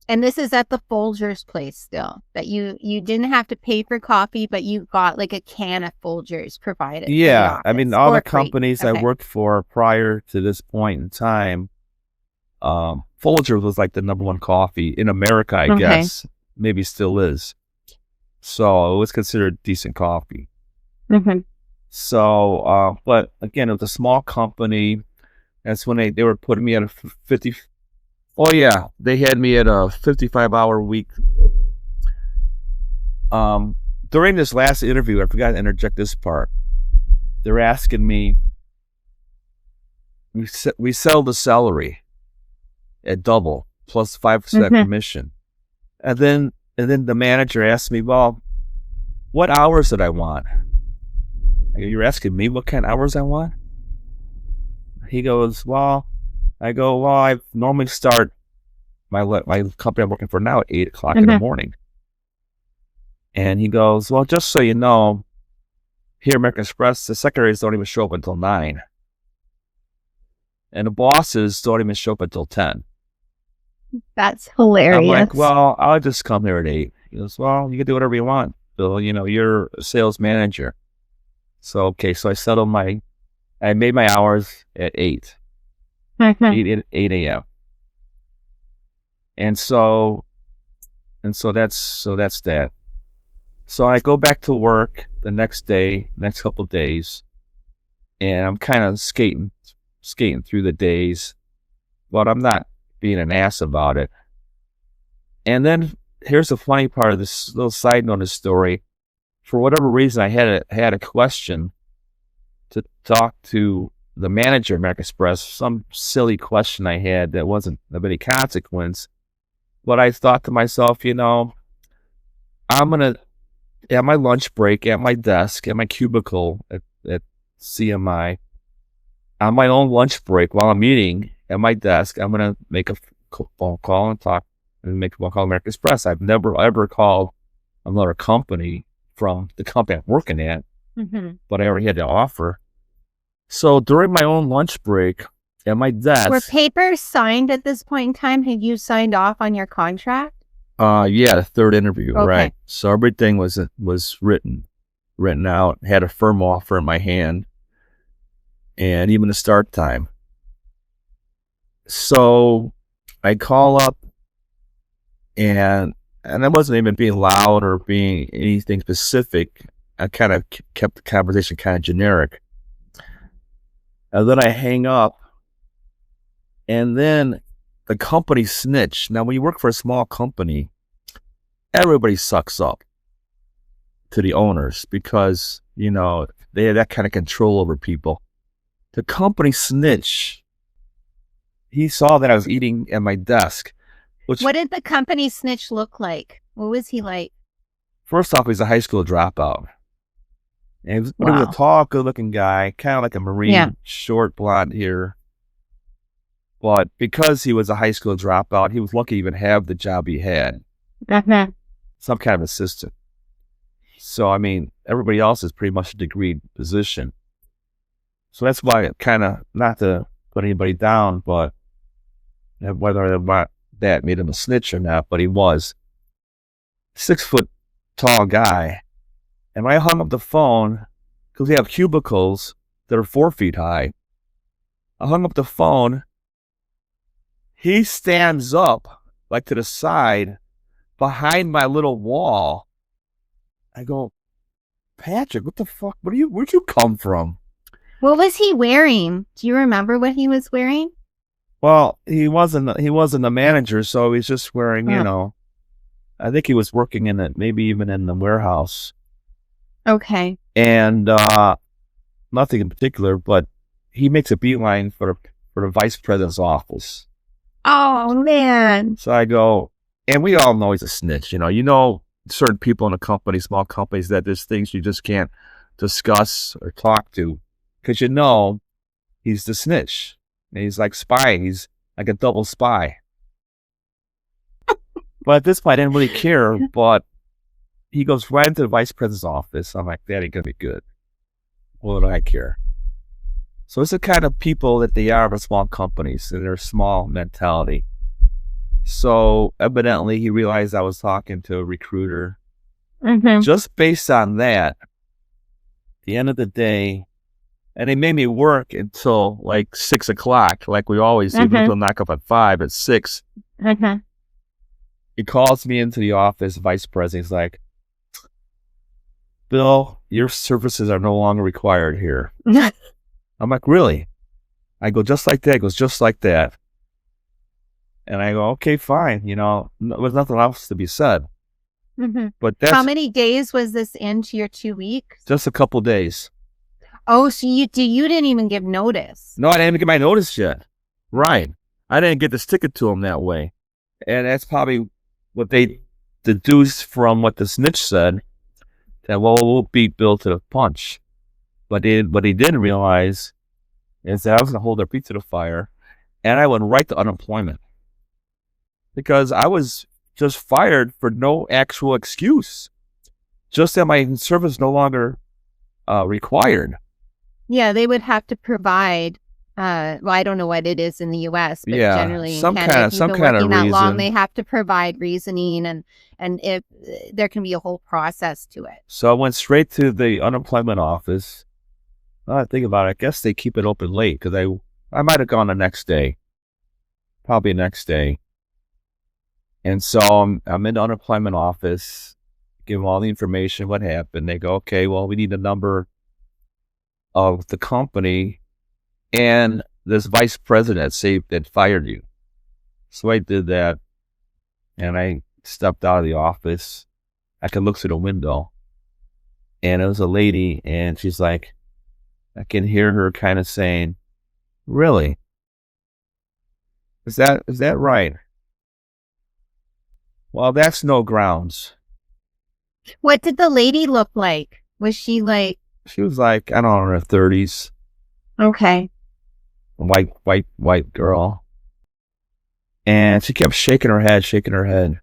And this is at the Folgers place still, that you didn't have to pay for coffee, but you got like a can of Folgers provided. Yeah, I mean, all the companies I worked for prior to this point in time, Folgers was like the number one coffee in America, I guess. Maybe still is. So it was considered decent coffee. So, but again, it was a small company. That's when they were putting me at a 50. Oh yeah, they had me at a 55-hour week. During this last interview, I forgot to interject this part. They're asking me, we sell the celery at double plus 5% commission, and then the manager asked me, well, what hours did I want? You're asking me what kind of hours I want? He goes, well, I go, well, I normally start my company I'm working for now at 8 o'clock in the morning. And he goes, well, just so you know, here at American Express, the secretaries don't even show up until 9. And the bosses don't even show up until 10. That's hilarious. I'm like, well, I'll just come here at 8. He goes, well, you can do whatever you want, Bill. You know, you're a sales manager. So, okay, so I made my hours at 8. 8 a.m. And so that's that. So I go back to work the next couple of days, and I'm kind of skating through the days, but I'm not being an ass about it. And then here's the funny part of this little side note of the story. For whatever reason, I had a question to talk to the manager of American Express, some silly question I had that wasn't of any consequence. But I thought to myself, you know, I'm going to, at my lunch break, at my desk, at my cubicle at CMI, on my own lunch break while I'm eating at my desk, I'm going to make a phone call and make a phone call to American Express. I've never ever called another company from the company I'm working at, but I already had to offer. So during my own lunch break at my desk. Were papers signed at this point in time? Had you signed off on your contract? Yeah, the third interview, Okay. right. So everything was written out, had a firm offer in my hand, and even the start time. So I call up, and I wasn't even being loud or being anything specific. I kind of kept the conversation kind of generic. And then I hang up, and then the company snitched. Now, when you work for a small company, everybody sucks up to the owners because, you know, they have that kind of control over people. The company snitch, he saw that I was eating at my desk. What did the company snitch look like? What was he like? First off, he's a high school dropout. And he was a tall, good-looking guy, kind of like a Marine, short, blonde hair. But because he was a high school dropout, he was lucky to even have the job he had. Some kind of assistant. So, I mean, everybody else is pretty much a degreed position. So that's why it kind of, not to put anybody down, but whether that made him a snitch or not, but he was. 6 foot tall guy. And when I hung up the phone, because we have cubicles that are 4 feet high, I hung up the phone. He stands up, like to the side, behind my little wall. I go, Patrick, what the fuck? Where'd you come from? What was he wearing? Do you remember what he was wearing? Well, he wasn't a manager, so he's just wearing, I think he was working in it, maybe even in the warehouse. Okay. And nothing in particular, but he makes a beeline for the vice president's office. Oh, man. So I go, and we all know he's a snitch. You know certain people in a company, small companies, that there's things you just can't discuss or talk to because he's the snitch. And he's like spying. He's like a double spy. But at this point, I didn't really care. But he goes right into the vice president's office. I'm like, that ain't going to be good. What do I care? So it's the kind of people that they are with small companies, and their small mentality. So evidently he realized I was talking to a recruiter. Mm-hmm. Just based on that, at the end of the day, and they made me work until like 6 o'clock, like we always do. People knock up at 5, at 6. Mm-hmm. He calls me into the office, vice president. He's like, Bill, your services are no longer required here. I'm like, really? I go, just like that. He goes, just like that. And I go, okay, fine. There's nothing else to be said. Mm-hmm. But that's how many days was this into your 2 weeks? Just a couple days. Oh, so you didn't even give notice? No, I didn't even get my notice yet. Right. I didn't get this ticket to him that way. And that's probably what they deduced from what the snitch said, that, well, we'll beat Bill to the punch. But what he didn't realize is that I was going to hold their feet to the fire, and I went right to unemployment. Because I was just fired for no actual excuse. Just that my service no longer required. Yeah, they would have to provide. I don't know what it is in the U.S., but generally in Canada, if you've been working that long, they have to provide reasoning, and if there can be a whole process to it. So I went straight to the unemployment office. I think about it. I guess they keep it open late because I might have gone the next day, probably next day. And so I'm in the unemployment office, give them all the information, what happened. They go, okay, well, we need the number of the company and this vice president that fired you. So I did that, and I stepped out of the office. I could look through the window, and it was a lady, and she's like, I can hear her kind of saying, really? Is that right? Well, that's no grounds. What did the lady look like? Was she like? She was like, I don't know, in her 30s. Okay. White girl. And she kept shaking her head.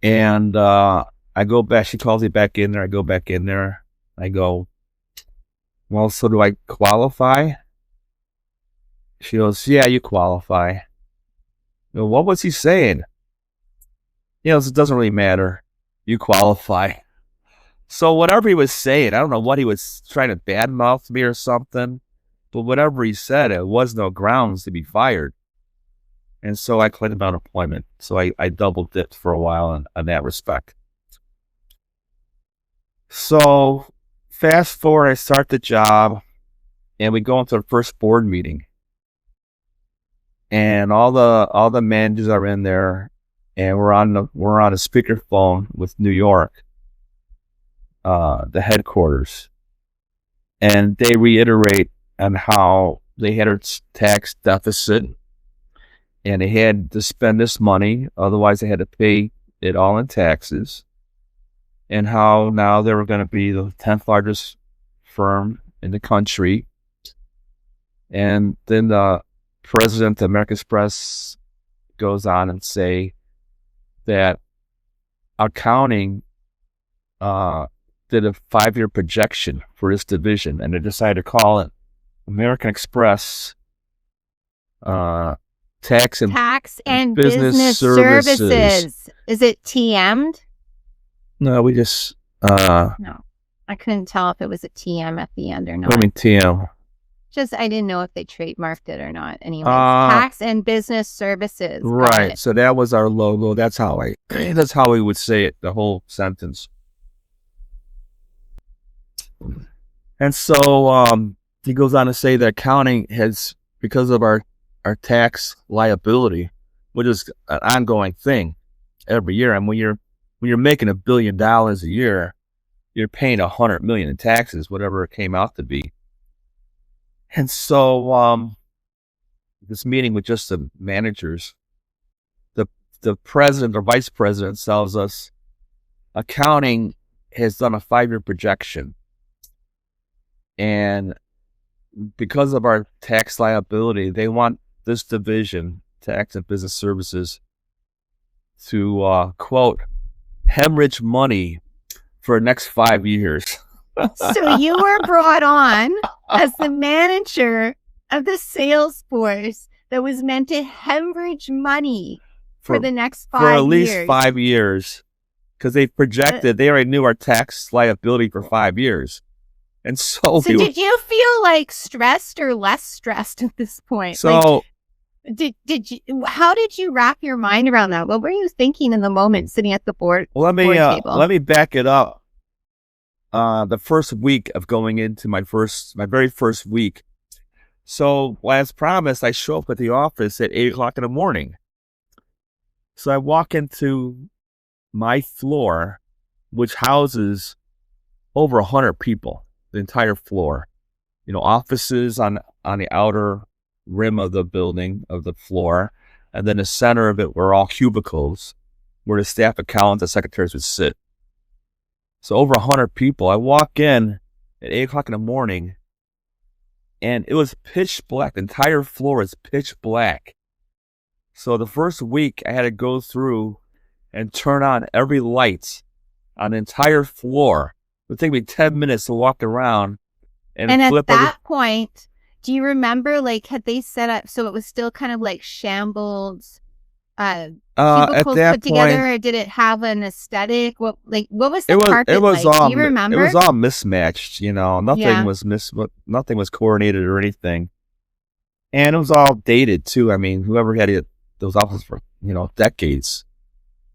And I go back, she calls me back in there. I go back in there. I go, well, so do I qualify? She goes, yeah, you qualify. Well, what was he saying? It doesn't really matter. You qualify. So whatever he was saying, I don't know what he was trying to badmouth me or something, but whatever he said, it was no grounds to be fired. And so I claimed unemployment. So I double dipped for a while in that respect. So fast forward, I start the job, and we go into the first board meeting. And all the managers are in there, and we're on a speakerphone with New York, the headquarters, and they reiterate on how they had a tax deficit, and they had to spend this money, otherwise they had to pay it all in taxes, and how now they were going to be the 10th largest firm in the country. And then the president of American Express goes on and say that accounting did a 5-year projection for this division, and they decided to call it American Express Tax and Business Services. Is it TM'd? No, we just no. I couldn't tell if it was a TM at the end or not. What do you mean TM? I didn't know if they trademarked it or not. Anyways, Tax and Business Services. Right. So that was our logo. That's how we would say it, the whole sentence. And so he goes on to say that accounting has, because of our our tax liability, which is an ongoing thing every year. And when you're making $1 billion a year, you're paying $100 million in taxes, whatever it came out to be. And so this meeting with just the managers, the president or vice president tells us accounting has done a 5-year projection. And because of our tax liability, they want this division, tax and business services, to quote, hemorrhage money for the next 5 years. So you were brought on as the manager of the sales force that was meant to hemorrhage money for the next 5 years. For at least 5 years. Because they projected, they already knew our tax liability for 5 years. And so did you feel like stressed or less stressed at this point? So did you? How did you wrap your mind around that? What were you thinking in the moment sitting at the board table? Let me back it up. The first week of going into my very first week. So as promised, I show up at the office at 8:00 in the morning. So I walk into my floor, which houses over 100 people, the entire floor. Offices on the outer rim of the building, of the floor, and then the center of it were all cubicles where the staff accountants and secretaries would sit. So over 100 people. I walk in at 8:00 in the morning, and it was pitch black. The entire floor is pitch black. So the first week, I had to go through and turn on every light on the entire floor. It would take me 10 minutes to walk around and flip. And at that point, do you remember, had they set up so it was still kind of like shambled cubicles put together, or did it have an aesthetic? What was the carpet like? Do you remember? It was all mismatched. Nothing was coordinated or anything, and it was all dated too. I mean, whoever had those offices for decades,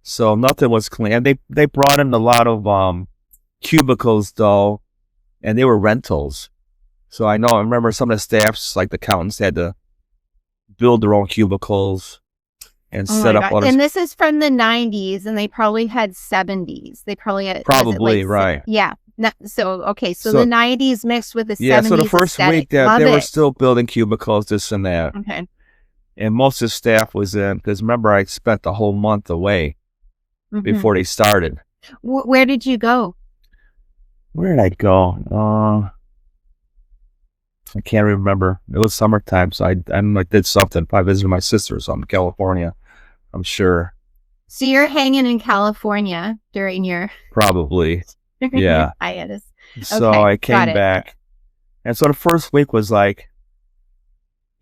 so nothing was clean. And they brought in a lot of cubicles though, and they were rentals. So I remember some of the staffs, like the accountants, had to build their own cubicles and set up. And this is from the 90s, and they probably had 70s. They probably had right. Yeah. So the 90s mixed with the 70s. Yeah. So the first week they were still building cubicles, this and that. Okay. And most of the staff was in, because remember I spent the whole month away before they started. Where did you go? Where did I go? I can't remember. It was summertime, so I did something. Probably visited my sister or something in California, I'm sure. So you're hanging in California during your... Probably, yeah. hiatus. So I came back. And so the first week was like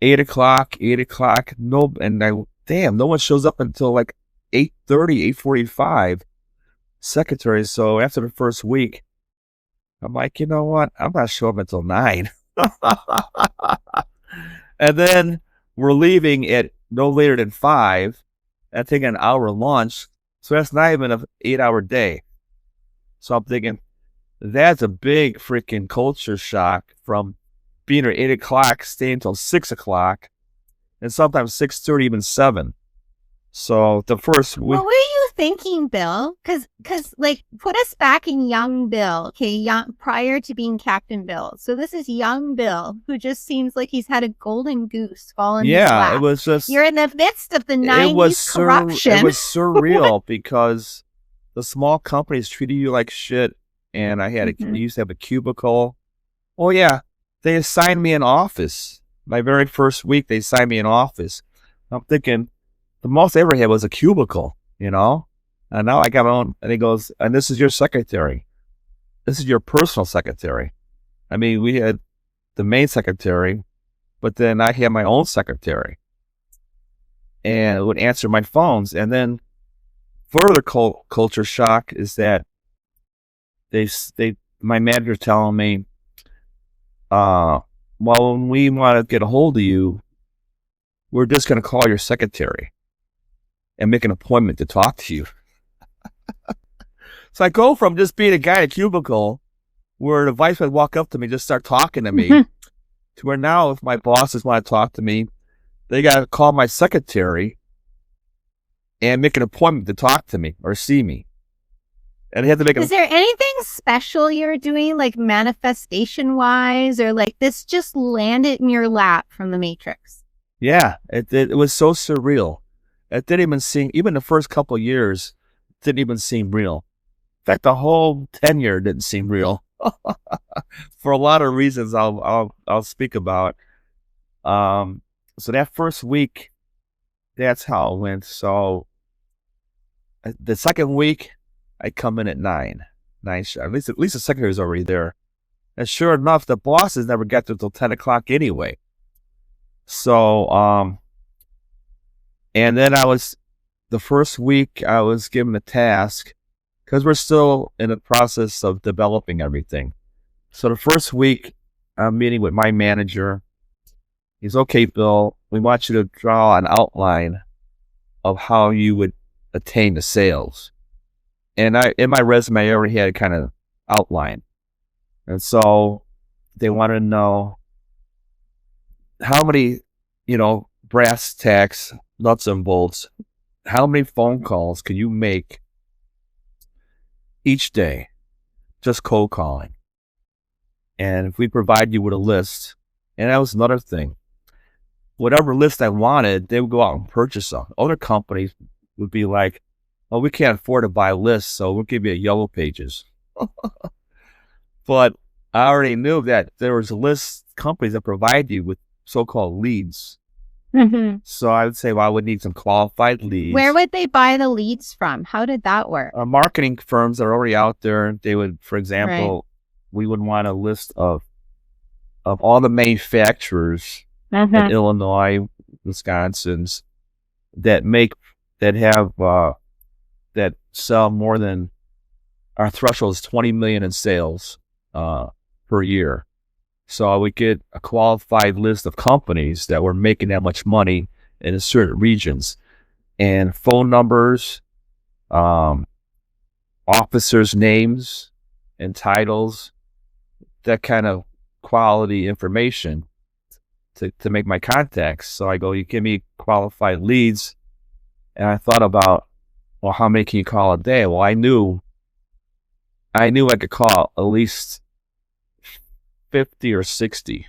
8 o'clock. No one shows up until like 8:30, 8:45. Secretaries. So after the first week, I'm like, you know what? I'm not showing up until 9. And then we're leaving at no later than 5 and taking an hour lunch. So that's not even an 8-hour day. So I'm thinking that's a big freaking culture shock from being at 8 o'clock, staying until 6 o'clock, and sometimes 6:30, even 7. So the first week. What were you thinking, Bill? Because put us back in young Bill, prior to being Captain Bill. So this is young Bill, who just seems like he's had a golden goose fall in his lap. It was just... You're in the midst of the 90s corruption. It was surreal because the small companies treated you like shit, and I used to have a cubicle. Oh yeah, they assigned me an office. My very first week, they assigned me an office. I'm thinking, the most I ever had was a cubicle, and now I got my own. And he goes, and this is your secretary. This is your personal secretary. I mean, we had the main secretary, but then I had my own secretary, and would answer my phones. And then further culture shock is that my manager telling me, well, when we want to get a hold of you, we're just going to call your secretary and make an appointment to talk to you. So I go from just being a guy in a cubicle where the vice would walk up to me, just start talking to me, to where now if my bosses want to talk to me, they got to call my secretary and make an appointment to talk to me or see me. And they had to make Is there anything special you're doing, like manifestation wise, or like this just landed in your lap from the Matrix? Yeah, it was so surreal. It didn't even seem, even the first couple of years, it didn't even seem real. In fact, the whole tenure didn't seem real for a lot of reasons I'll speak about. So that first week, that's how it went. So the second week, I come in at 9 sharp. At least the secretary's already there. And sure enough, the bosses never got there till 10 o'clock anyway. So, and then the first week I was given a task because we're still in the process of developing everything. So the first week I'm meeting with my manager. He's, okay, Bill, we want you to draw an outline of how you would attain the sales. And in my resume, I already had a kind of outline. And so they wanted to know how many, brass tacks, nuts and bolts, how many phone calls can you make each day, just cold calling? And if we provide you with a list, and that was another thing, whatever list I wanted, they would go out and purchase them. Other companies would be like, oh, we can't afford to buy lists, so we'll give you a Yellow Pages. But I already knew that there was list companies that provide you with so-called leads. Mm-hmm. So I would say, well, I would need some qualified leads. Where would they buy the leads from? How did that work? Marketing firms that are already out there, they would, for example, we would want a list of all the manufacturers in Illinois, Wisconsin's that sell more than, our threshold is 20 million in sales per year. So I would get a qualified list of companies that were making that much money in certain regions, and phone numbers, officers' names and titles, that kind of quality information to make my contacts. So I go, you give me qualified leads. And I thought about, well, how many can you call a day? Well, I knew I could call at least 50 or 60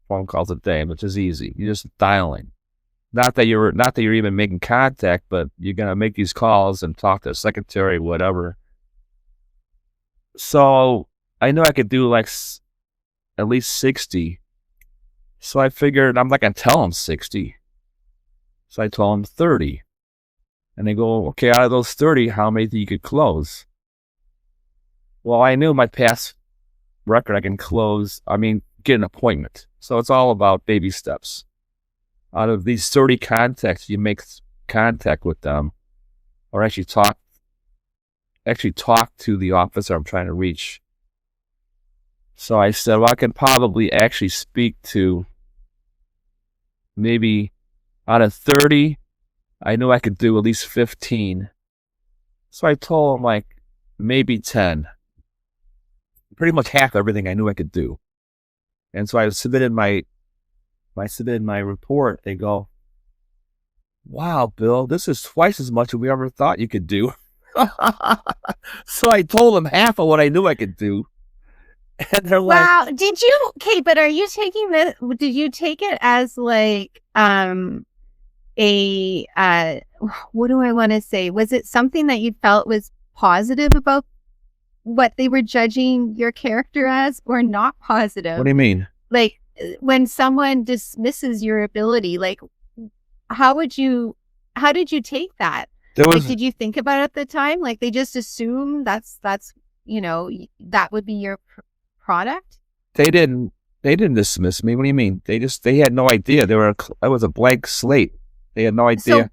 phone calls a day, which is easy. You're just dialing. Not that you're even making contact, but you're gonna make these calls and talk to a secretary, whatever. So I knew I could do like at least 60. So I figured I'm not gonna tell them 60. So I told them 30. And they go, okay, out of those 30, how many do you could close? Well, I knew my past record, I can get an appointment. So it's all about baby steps. Out of these 30 contacts, you make contact with them, or actually talk to the officer I'm trying to reach. So I said, well, I can probably actually speak to maybe out of 30, I knew I could do at least 15. So I told him like maybe 10. Pretty much half everything I knew I could do. And so I submitted my report. They go, wow, Bill, this is twice as much as we ever thought you could do. So I told them half of what I knew I could do. And they're like, wow, but are you taking did you take it as like, what do I want to say? Was it something that you felt was positive about what they were judging your character as, or not positive? What do you mean? Like when someone dismisses your ability, like how did you take that? Did you think about it at the time? Like they just assume that's that would be your product? They didn't dismiss me. What do you mean? They had no idea. I was a blank slate. They had no idea.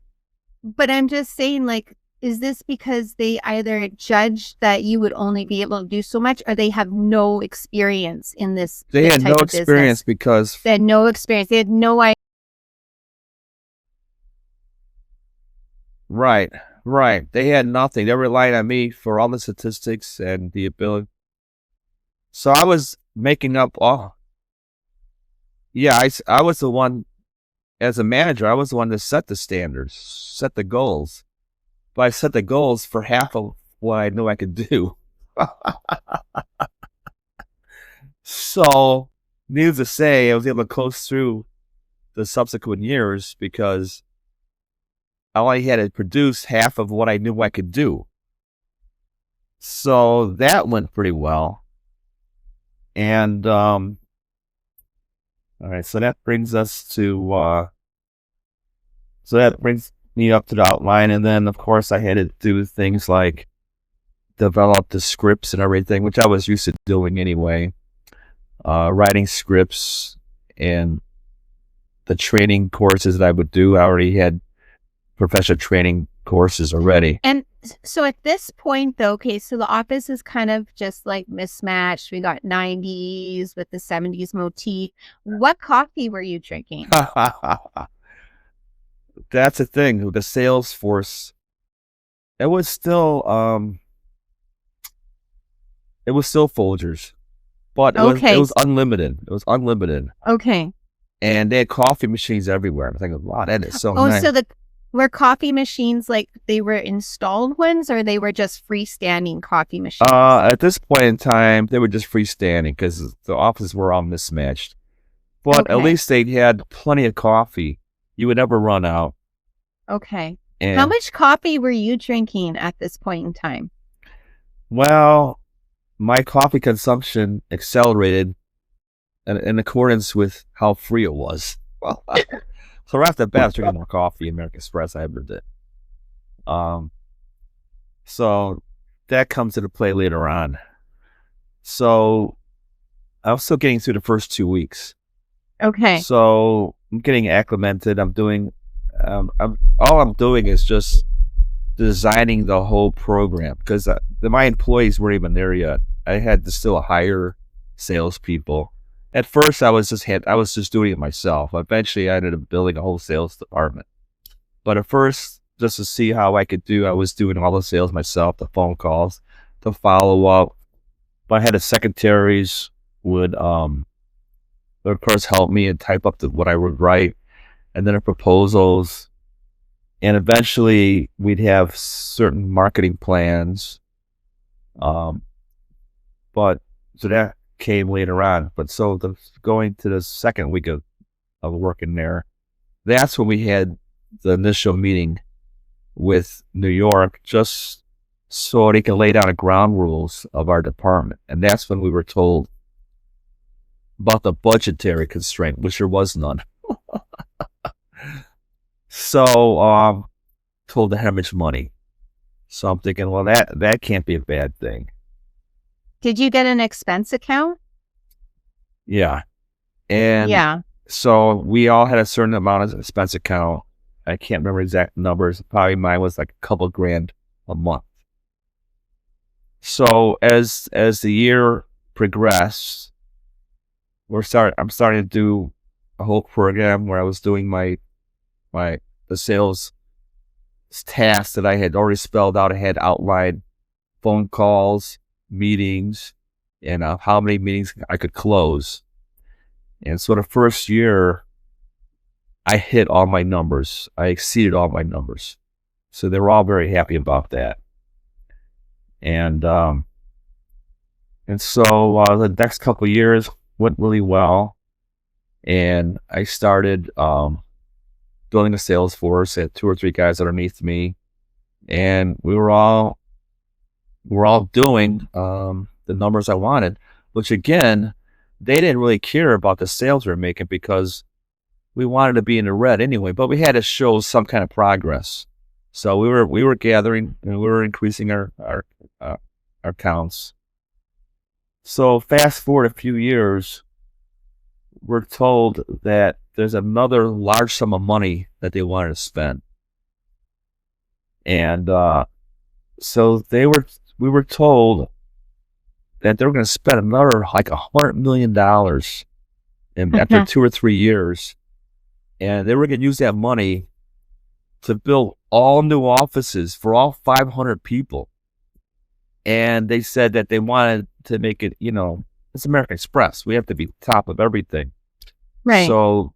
But I'm just saying, like, is this because they either judged that you would only be able to do so much, or they have no experience in this? They had no experience because they had no experience. They had no idea. Right. They had nothing. They relied on me for all the statistics and the ability. So I was making up all. Yeah, I was the one as a manager, I was the one that set the standards, set the goals. But I set the goals for half of what I knew I could do. So, needless to say, I was able to coast through the subsequent years because I only had to produce half of what I knew I could do. So that went pretty well. And all right, so that brings us to so that brings me up to the outline, and then of course I had to do things like develop the scripts and everything, which I was used to doing anyway. Writing scripts and the training courses that I would do. I already had professional training courses already. And so at this point, though, okay, so the office is kind of just like mismatched. We got 90s with the 70s motif. What coffee were you drinking? That's the thing with the sales force. It was still Folgers, but it was unlimited. It was unlimited. Okay. And they had coffee machines everywhere. I'm thinking, wow, that is so nice. So were coffee machines like they were installed ones, or they were just freestanding coffee machines? At this point in time, they were just freestanding because the offices were all mismatched. But at least they had plenty of coffee. You would never run out. Okay. And how much coffee were you drinking at this point in time? Well, my coffee consumption accelerated in accordance with how free it was. Well, so right off the bat, I was drinking more coffee American Express I ever did. So that comes into play later on. So I was still getting through the first 2 weeks. Okay. So I'm getting acclimated. I'm doing, all I'm doing is just designing the whole program because my employees weren't even there yet. I had to still hire salespeople. At first, I was just doing it myself. Eventually, I ended up building a whole sales department. But at first, just to see how I could do, I was doing all the sales myself, the phone calls, the follow up. But I had the secretaries would of course help me and type up what I would write, and then the proposals. And eventually, we'd have certain marketing plans. But so that came later on. But so going to the second week of working there, that's when we had the initial meeting with New York, just so they can lay down the ground rules of our department. And that's when we were told about the budgetary constraint, which there was none. So told to hemorrhage money. So I'm thinking, well, that can't be a bad thing. Did you get an expense account? Yeah. And so we all had a certain amount of expense account. I can't remember exact numbers. Probably mine was like a couple grand a month. So as the year progressed, I'm starting to do a whole program where I was doing the sales tasks that I had already spelled out. I had outlined phone calls, meetings, and how many meetings I could close. And so the first year, I hit all my numbers. I exceeded all my numbers. So they were all very happy about that. And so the next couple of years went really well. And I started building a sales force. I had 2 or 3 guys underneath me. And we were all doing the numbers I wanted, which again, they didn't really care about the sales we were making because we wanted to be in the red anyway, but we had to show some kind of progress. So we were gathering and we were increasing our counts. So fast forward a few years, we're told that there's another large sum of money that they wanted to spend. And so we were told that they were going to spend another like $100 million after 2 or 3 years. And they were going to use that money to build all new offices for all 500 people. And they said that they wanted to make it, it's American Express. We have to be top of everything. Right. So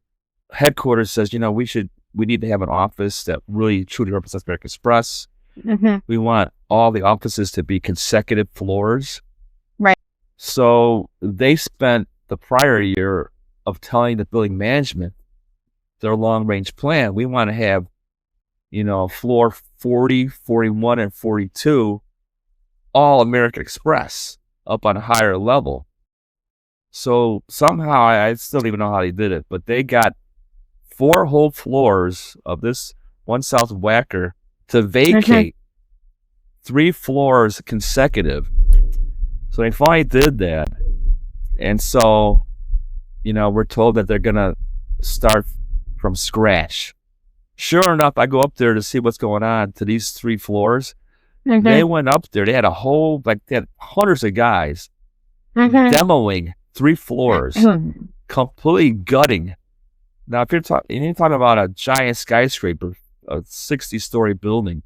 headquarters says, we need to have an office that really truly represents American Express. We want all the offices to be consecutive floors. Right. So they spent the prior year of telling the building management their long range plan. We want to have, floor 40, 41, and 42, all American Express up on a higher level. So somehow, I still don't even know how they did it, but they got 4 whole floors of this One South Whacker to vacate 3 floors consecutive. So they finally did that. And so, we're told that they're going to start from scratch. Sure enough, I go up there to see what's going on to these 3 floors. They went up there. They had they had hundreds of guys demoing 3 floors, completely gutting. Now, if you're talking about a giant skyscraper, a 60-story building.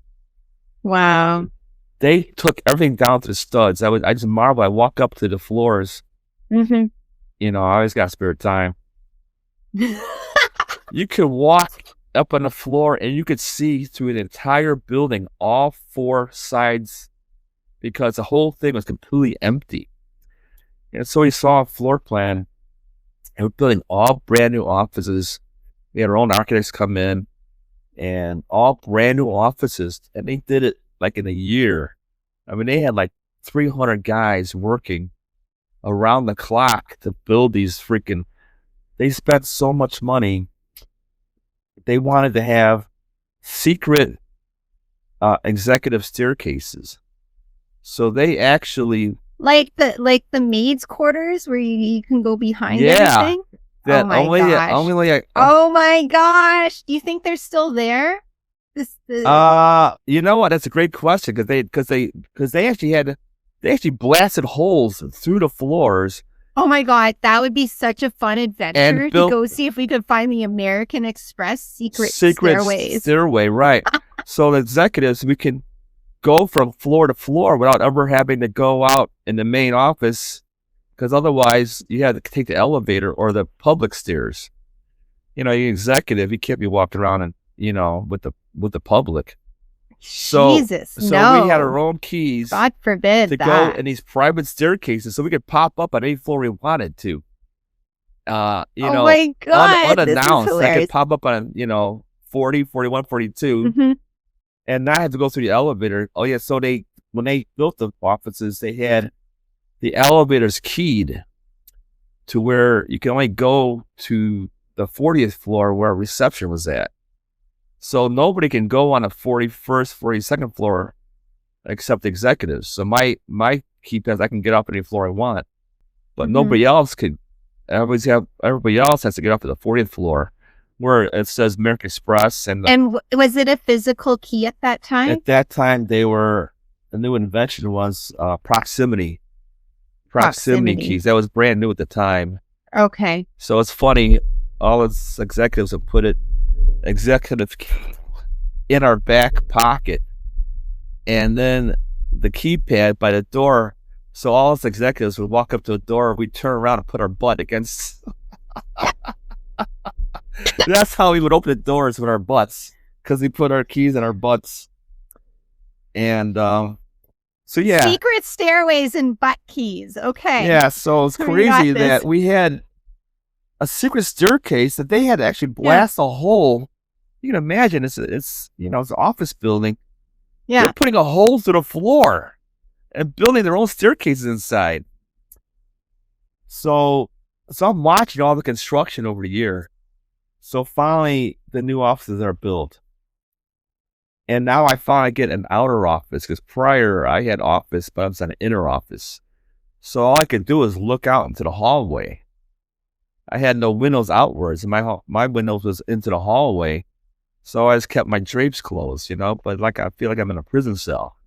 Wow. They took everything down to the studs. I just marvel. I walk up to the floors. I always got spare time. You could walk up on the floor and you could see through the entire building, all 4 sides, because the whole thing was completely empty. And so we saw a floor plan, and we're building all brand new offices. We had our own architects come in, and all brand new offices, and they did it like in a year. I mean, they had like 300 guys working around the clock to build these they spent so much money. They wanted to have secret executive staircases. So they actually like the maids' quarters where you can go behind everything. That oh my gosh! Oh my gosh! Do you think they're still there? You know what? That's a great question because they actually blasted holes through the floors. Oh my God, that would be such a fun adventure to go see if we could find the American Express secret stairway, right? So the executives, we can go from floor to floor without ever having to go out in the main office, because otherwise you have to take the elevator or the public stairs. You executive, you can't be walking around and with the public. So we had our own keys. God forbid to go in these private staircases, so we could pop up on any floor we wanted to. Oh my God, unannounced. I could pop up on 40, 41, 42, and not have to go through the elevator. Oh yeah, so when they built the offices, they had the elevators keyed to where you can only go to the 40th floor where reception was at. So nobody can go on a 41st, 42nd floor except executives. So my key pass, I can get up any floor I want, but nobody else could. Everybody else has to get up to the 40th floor where it says American Express. And was it a physical key at that time? At that time, the new invention was proximity keys. That was brand new at the time. Okay. So it's funny, all its executives have put executive key in our back pocket, and then the keypad by the door. So all us executives would walk up to the door, we'd turn around and put our butt against. That's how we would open the doors, with our butts, because we put our keys in our butts. And so yeah, secret stairways and butt keys. Okay. Yeah, so it's crazy that we had a secret staircase that they had to actually blast a hole. You can imagine it's an office building. Yeah. They're putting a hole through the floor and building their own staircases inside. So I'm watching all the construction over the year. So finally, the new offices are built. And now I finally get an outer office, because prior I had office, but I was in an inner office. So all I could do is look out into the hallway. I had no windows outwards, and my windows was into the hallway. So I just kept my drapes closed, but I feel like I'm in a prison cell.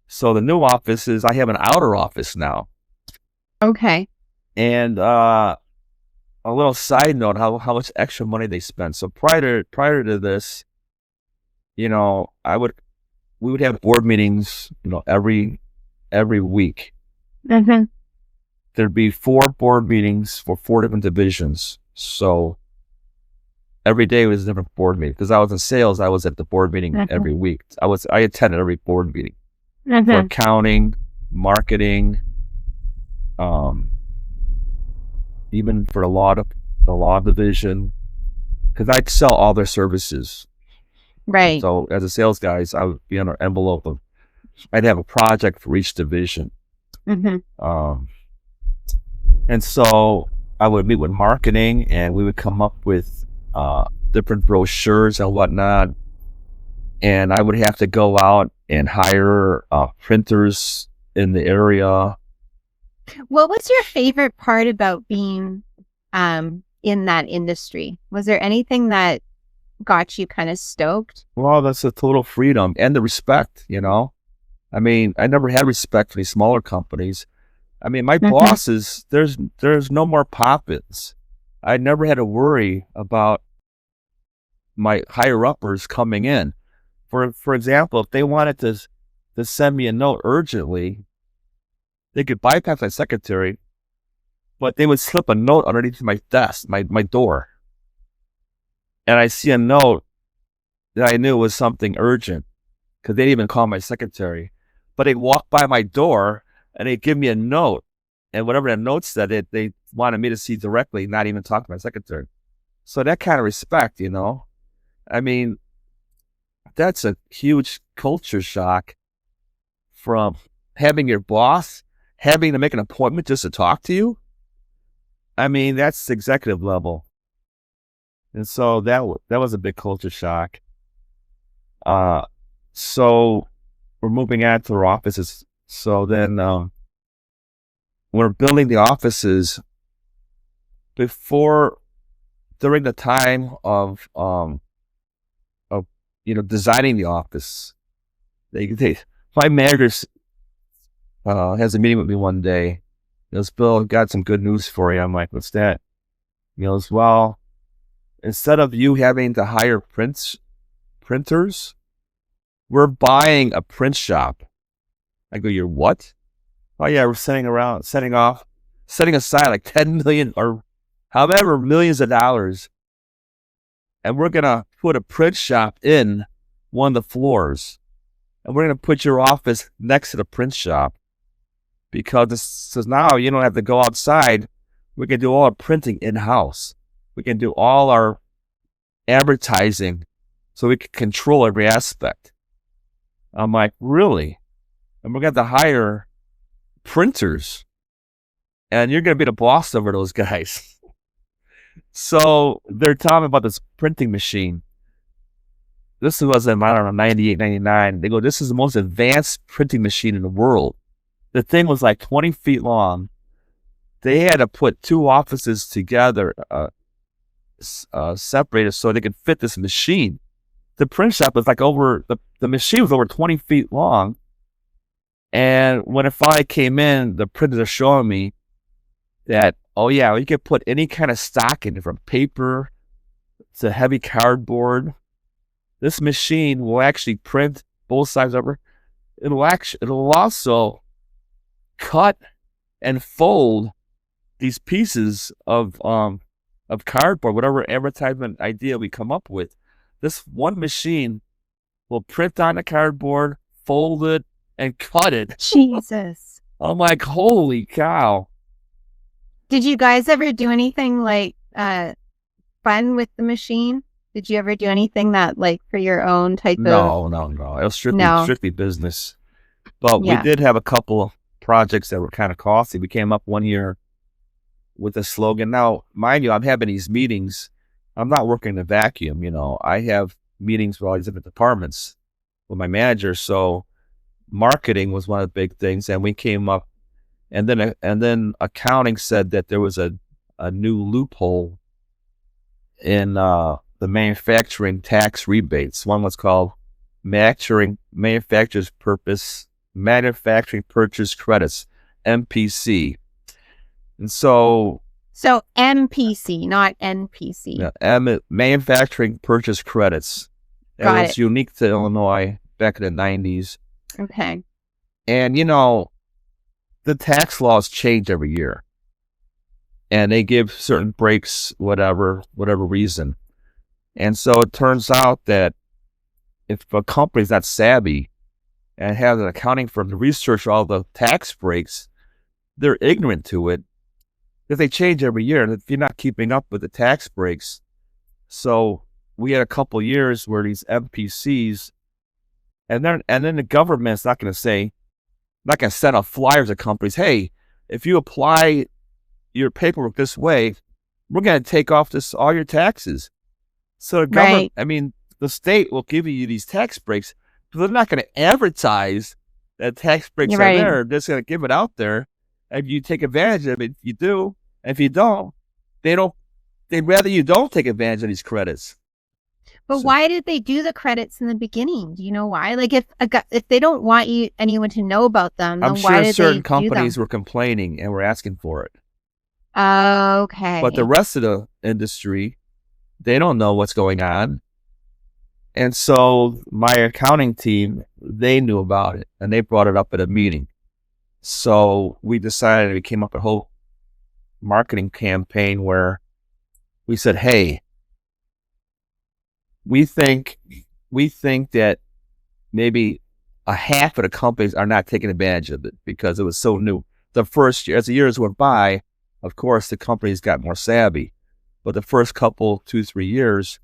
So the new office I have an outer office now. Okay. And a little side note, how much extra money they spent. So prior to this, we would have board meetings, every week. There'd be 4 board meetings for 4 different divisions. So every day was a different board meeting. Because I was in sales, I was at the board meeting every week. I attended every board meeting for accounting, marketing, even for the law division, because I'd sell all their services. Right. So as a sales guy, I would be on an envelope of, I'd have a project for each division. And so I would meet with marketing, and we would come up with different brochures and whatnot. And I would have to go out and hire printers in the area. What was your favorite part about being in that industry? Was there anything that got you kind of stoked? Well, that's the total freedom and the respect, you know? I mean, I never had respect for these smaller companies. I mean, my bosses, there's no more pop-ins. I never had to worry about my higher-uppers coming in. For example, if they wanted to send me a note urgently, they could bypass my secretary, but they would slip a note underneath my desk, my door. And I see a note that I knew was something urgent, because they didn't even call my secretary. But they'd walk by my door and they'd give me a note. And whatever that note said, they wanted me to see directly, not even talk to my secretary. So that kind of respect, you know? I mean, that's a huge culture shock from having your boss having to make an appointment just to talk to you. I mean, that's executive level. And so that was a big culture shock. So we're moving out to our offices. So then we're building the offices during the time of designing the office. My manager has a meeting with me one day. He goes, "Bill, I've got some good news for you." I'm like, "What's that?" He goes, "Well, instead of you having to hire printers, we're buying a print shop." I go, "You're what?" "Oh yeah, we're setting aside like 10 million or however millions of dollars, and we're gonna put a print shop in one of the floors, and we're gonna put your office next to the print shop, because now you don't have to go outside. We can do all our printing in-house. We can do all our advertising, so we can control every aspect." I'm like, "Really?" "And we're going to hire printers, and you're going to be the boss over those guys." So they're telling me about this printing machine. This was in, I don't know, 98, 99. They go, "This is the most advanced printing machine in the world." The thing was like 20 feet long. They had to put two offices together, separated, so they could fit this machine. The print shop was like the machine was over 20 feet long. And when it finally came in, the printers are showing me that, oh yeah, you can put any kind of stock in it, from paper to heavy cardboard. This machine will actually print both sides over. It'll also cut and fold these pieces of cardboard, whatever advertisement idea we come up with. This one machine will print on the cardboard, fold it, and cut it. Jesus. I'm like, holy cow. Did you guys ever do anything like fun with the machine? Did you ever do anything that, like, for your own type of... No. It was strictly business. But we did have a couple of projects that were kind of costly. We came up one year with a slogan. Now, mind you, I'm having these meetings. I'm not working in a vacuum, you know. I have meetings with all these different departments with my manager. So marketing was one of the big things, and we came up, and then accounting said that there was a new loophole in the manufacturing tax rebates. One was called manufacturing purchase credits, MPC. And so MPC, not NPC. Yeah, manufacturing purchase credits. It was unique to Illinois back in the 90s. Okay. And, you know, the tax laws change every year. And they give certain breaks, whatever reason. And so it turns out that if a company's not savvy and has an accounting firm to research all the tax breaks, they're ignorant to it because they change every year. And if you're not keeping up with the tax breaks, so we had a couple of years where these MPCs, and then the government's not going to send out flyers to companies. Hey, if you apply your paperwork this way, we're going to take off all your taxes. So the government, the state will give you these tax breaks, but they're not going to advertise that tax breaks are there. They're just going to give it out there. If you take advantage of it, you do. And if you don't, they'd rather you don't take advantage of these credits. But why did they do the credits in the beginning? Do you know why? Like if they don't want anyone to know about them, then why did certain companies were complaining and were asking for it. Okay. But the rest of the industry, they don't know what's going on. And so my accounting team, they knew about it and they brought it up at a meeting. So we came up with a whole marketing campaign where we said, hey, we think that maybe a half of the companies are not taking advantage of it because it was so new. The first year, as the years went by, of course, the companies got more savvy. But the first couple, 2-3 years,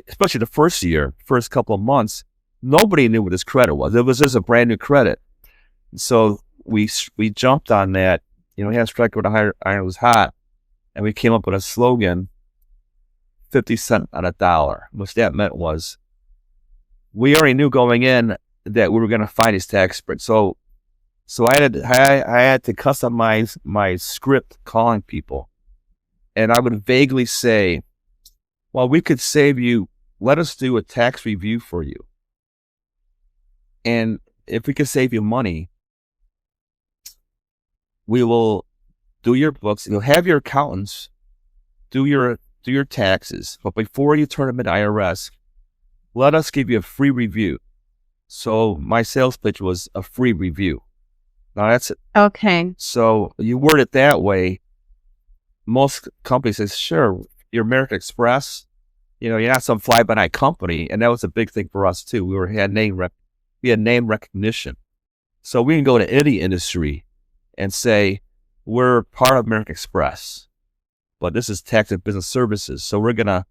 especially the first couple of months, nobody knew what this credit was. It was just a brand new credit. So we jumped on that. We had to strike where the iron was hot. And we came up with a slogan, 50 cents on a dollar. What that meant was we already knew going in that we were going to find these tax breaks. So I had to customize my script calling people. And I would vaguely say, well, we could save you. Let us do a tax review for you. And if we could save you money, we will do your books. You'll have your accountants do your taxes. But before you turn them into IRS, let us give you a free review. So my sales pitch was a free review. Now that's it. Okay. So you word it that way. Most companies say, sure, you're American Express. You're not some fly-by-night company. And that was a big thing for us too. We had name recognition. So we can go to any industry and say, we're part of American Express, but this is tax and business services. So we're gonna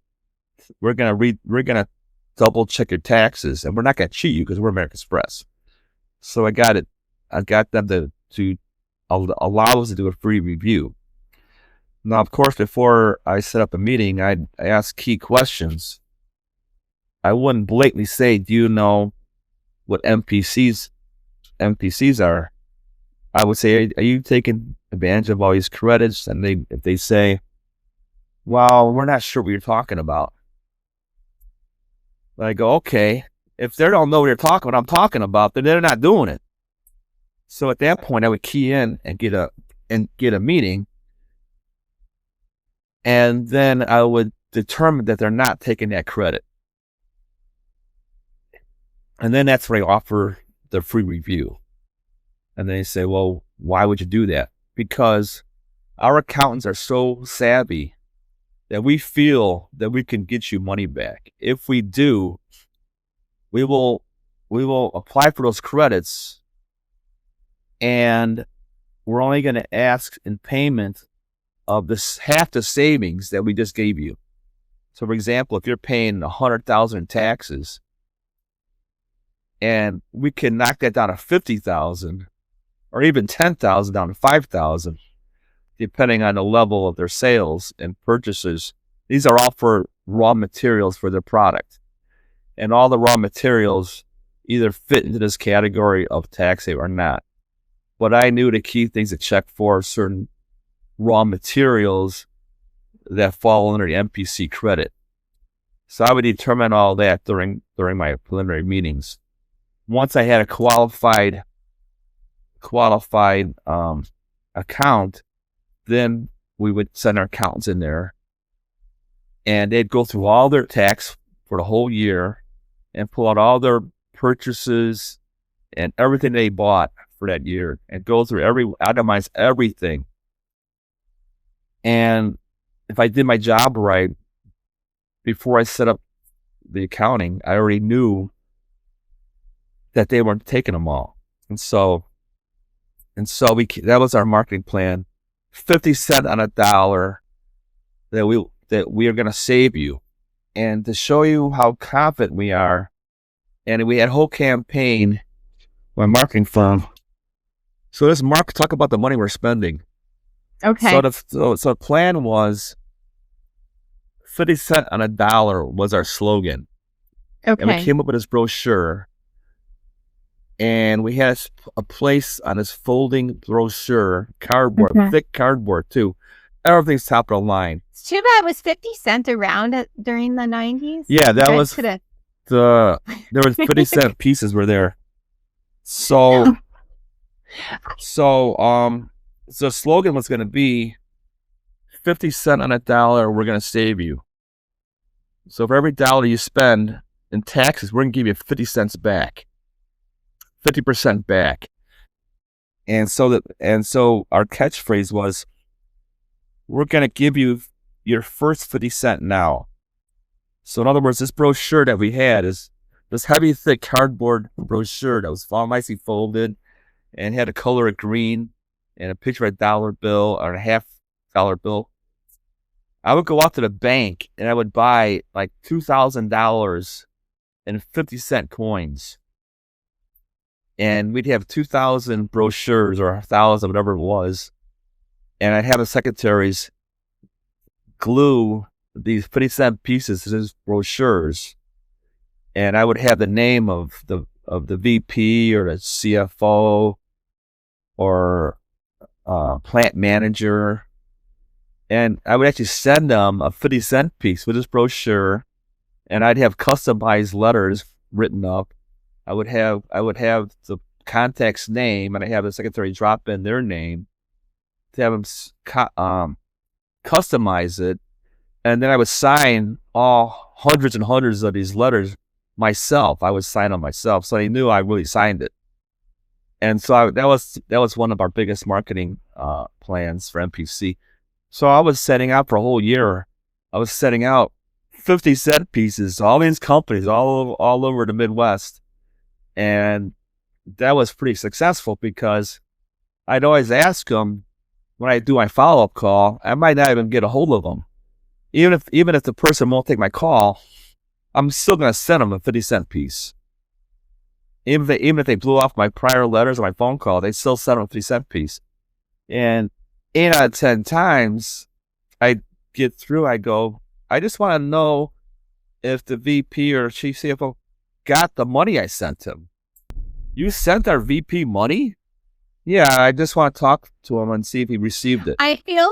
double check your taxes, and we're not gonna cheat you because we're American Express. So I got them to allow us to do a free review. Now, of course, before I set up a meeting, I ask key questions. I wouldn't blatantly say, do you know what MPCs are? I would say, are you taking advantage of all these credits? And if they say, well, we're not sure what you're talking about. I go, okay, if they don't know what I'm talking about, then they're not doing it. So at that point, I would key in and get a meeting. And then I would determine that they're not taking that credit. And then that's when I offer the free review. And they say, well, why would you do that? Because our accountants are so savvy that we feel that we can get you money back. If we do, we will apply for those credits, and we're only going to ask in payment of this half the savings that we just gave you. So for example, if you're paying $100,000 in taxes and we can knock that down to $50,000 or even $10,000 down to $5,000, depending on the level of their sales and purchases. These are all for raw materials for their product. And all the raw materials either fit into this category of tax save or not. But I knew the key things to check for certain raw materials that fall under the MPC credit. So I would determine all that during my preliminary meetings. Once I had a qualified account, then we would send our accountants in there and they'd go through all their tax for the whole year and pull out all their purchases and everything they bought for that year and go through itemize everything. And if I did my job right, before I set up the accounting, I already knew that they weren't taking them all. And so that was our marketing plan. 50 cents on a dollar that we are going to save you. And to show you how confident we are, and we had a whole campaign, my marketing firm. So this talk about the money we're spending. Okay. So the plan was 50 cents on a dollar was our slogan. Okay. And we came up with this brochure, and we had a place on this folding brochure, cardboard, thick cardboard too. Everything's top of the line. It's too bad. Was 50 cents around during the 90s? Yeah, that was there was 50 cent pieces were there. So the slogan was going to be 50 cents on a dollar, we're going to save you. So for every dollar you spend in taxes, we're going to give you 50 cents back, 50% back. And so our catchphrase was, we're going to give you your first 50 cents now. So in other words, this brochure that we had is this heavy, thick cardboard brochure that was nicely folded and had a color of green and a picture of a dollar bill or a $half bill. I would go out to the bank and I would buy like $2,000 in 50-cent coins. And we'd have 2,000 brochures or 1,000, whatever it was. And I'd have the secretaries glue these 50-cent pieces to these brochures. And I would have the name of the VP or the CFO or plant manager. And I would actually send them a 50-cent piece with this brochure, and I'd have customized letters written up. I would have the contact's name, and I have the secretary drop in their name to have them customize it, and then I would sign all hundreds and hundreds of these letters myself. I would sign them myself, so they knew I really signed it. And so that was one of our biggest marketing plans for MPC. So I was setting out for a whole year. I was setting out 50-cent pieces to all these companies all over the Midwest. And that was pretty successful because I'd always ask them when I do my follow-up call, I might not even get a hold of them. Even if the person won't take my call, I'm still going to send them a 50-cent piece. Even if they blew off my prior letters or my phone call, they still send them a 50-cent piece. And 8 out of 10 times, I get through, I go, I just want to know if the VP or chief CFO got the money I sent him. You sent our VP money? Yeah, I just want to talk to him and see if he received it. I feel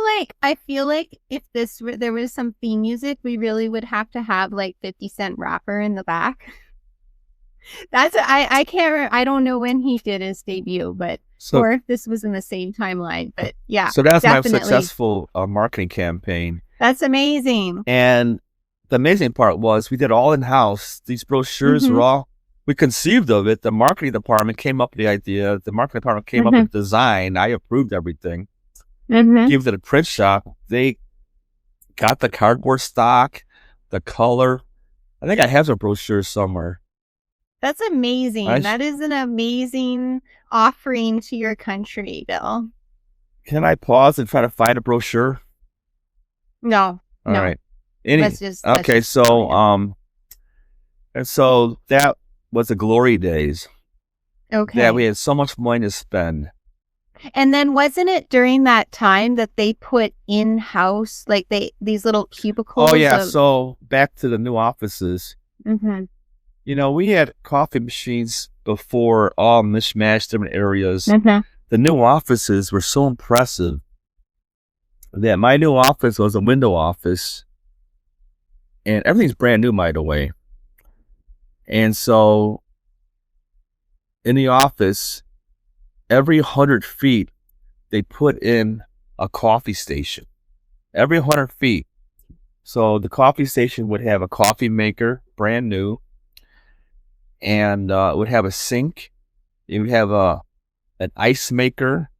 like if there was some theme music, we really would have to have like 50-cent rapper in the back. I don't know when he did his debut, but or if this was in the same timeline, but yeah. So that's definitely my successful marketing campaign. That's amazing. And the amazing part was we did all in-house. These brochures were we conceived of it. The marketing department came up with the idea. The marketing department came up with the design. I approved everything. Gave it to the print shop. They got the cardboard stock, the color. I think I have the brochure somewhere. That's amazing. That is an amazing offering to your country, Bill. Can I pause and try to find a brochure? No. All right. So that was the glory days. Okay. That we had so much money to spend. And then wasn't it during that time that they put in-house, like these little cubicles? Oh, yeah. So back to the new offices. You know, we had coffee machines before, all mishmashed different areas. The new offices were so impressive that my new office was a window office. And everything's brand new, by the way. And so in the office, every 100 feet, they put in a coffee station. Every 100 feet. So the coffee station would have a coffee maker, brand new. And it would have a sink. It would have an ice maker.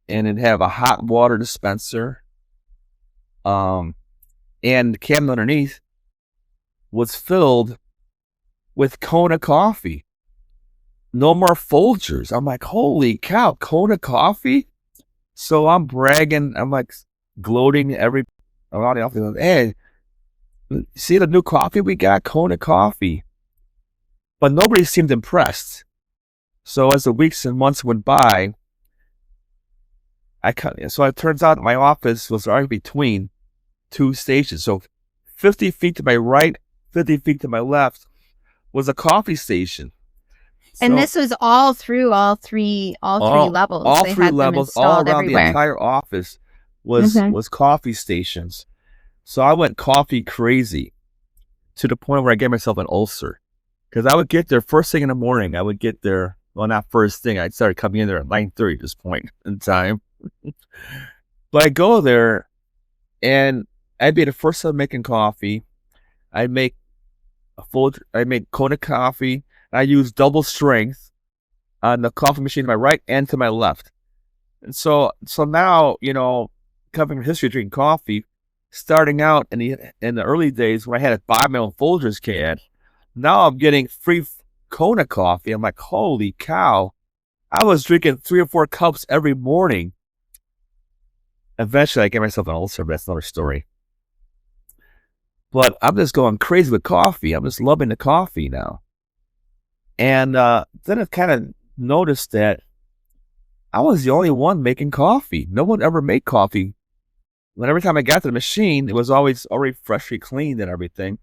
And it'd have a hot water dispenser. And the cabinet underneath was filled with Kona coffee. No more Folgers. I'm like, holy cow, Kona coffee? So I'm bragging. I'm like gloating around the office. Hey, see the new coffee we got? Kona coffee. But nobody seemed impressed. So as the weeks and months went by, so it turns out my office was right between two stations. So 50 feet to my right, 50 feet to my left was a coffee station. And this was all through all three levels. All they three had levels, them all around everywhere. the entire office was coffee stations. So I went coffee crazy to the point where I gave myself an ulcer. Because I would get there first thing in the morning. I would get there, well, not first thing. I started coming in there at 9:30 at this point in time. But I go there, and I'd be the first one making coffee. I'd make Kona coffee. I use double strength on the coffee machine to my right and to my left. And so now, coming from history of drinking coffee, starting out in the early days when I had to buy my own Folgers can, now I'm getting free Kona coffee. I'm like, holy cow. I was drinking 3 or 4 cups every morning. Eventually, I gave myself an ulcer, but that's another story. But I'm just going crazy with coffee. I'm just loving the coffee now. And then I kind of noticed that I was the only one making coffee. No one ever made coffee. When every time I got to the machine, it was always already freshly cleaned and everything.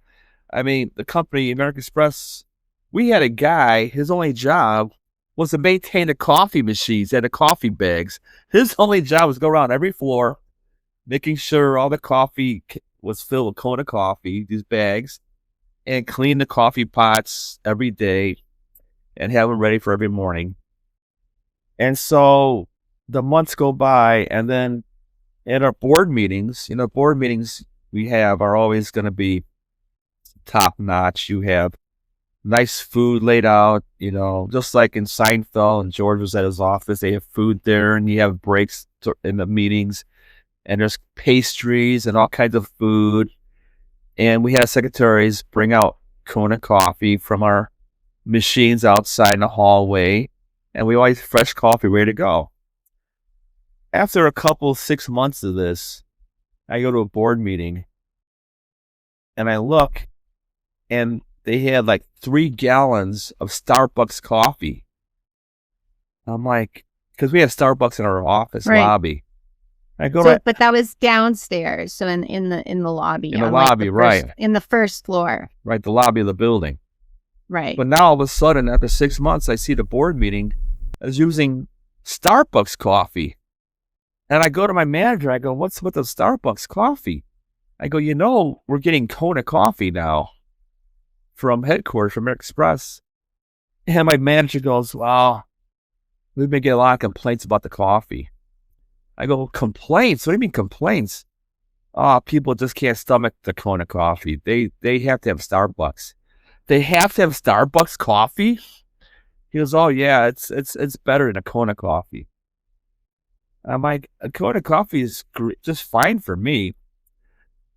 I mean, the company, American Express, we had a guy, his only job was to maintain the coffee machines and the coffee bags. His only job was to go around every floor, making sure all the coffee was filled with Kona coffee, these bags, and clean the coffee pots every day and have them ready for every morning. And so the months go by, and then at our board meetings, we have are always going to be top notch. You have nice food laid out, just like in Seinfeld, and George was at his office. They have food there, and you have breaks in the meetings, and there's pastries and all kinds of food. And we had secretaries bring out Kona coffee from our machines outside in the hallway, and we always fresh coffee ready to go. After a couple 6 months of this, I go to a board meeting, and I look, and they had like 3 gallons of Starbucks coffee. I'm like, because we have Starbucks in our office lobby. I go but that was downstairs, so in the lobby. In the lobby, right. In the first floor. Right, the lobby of the building. Right. But now all of a sudden, after 6 months, I see the board meeting is using Starbucks coffee. And I go to my manager, I go, what's with the Starbucks coffee? I go, we're getting Kona coffee now from headquarters, from Express. And my manager goes, well, we've been getting a lot of complaints about the coffee. I go, complaints? What do you mean complaints? People just can't stomach the Kona coffee. They have to have Starbucks. They have to have Starbucks coffee? He goes, oh yeah, it's better than a Kona coffee. I'm like, a Kona coffee is just fine for me.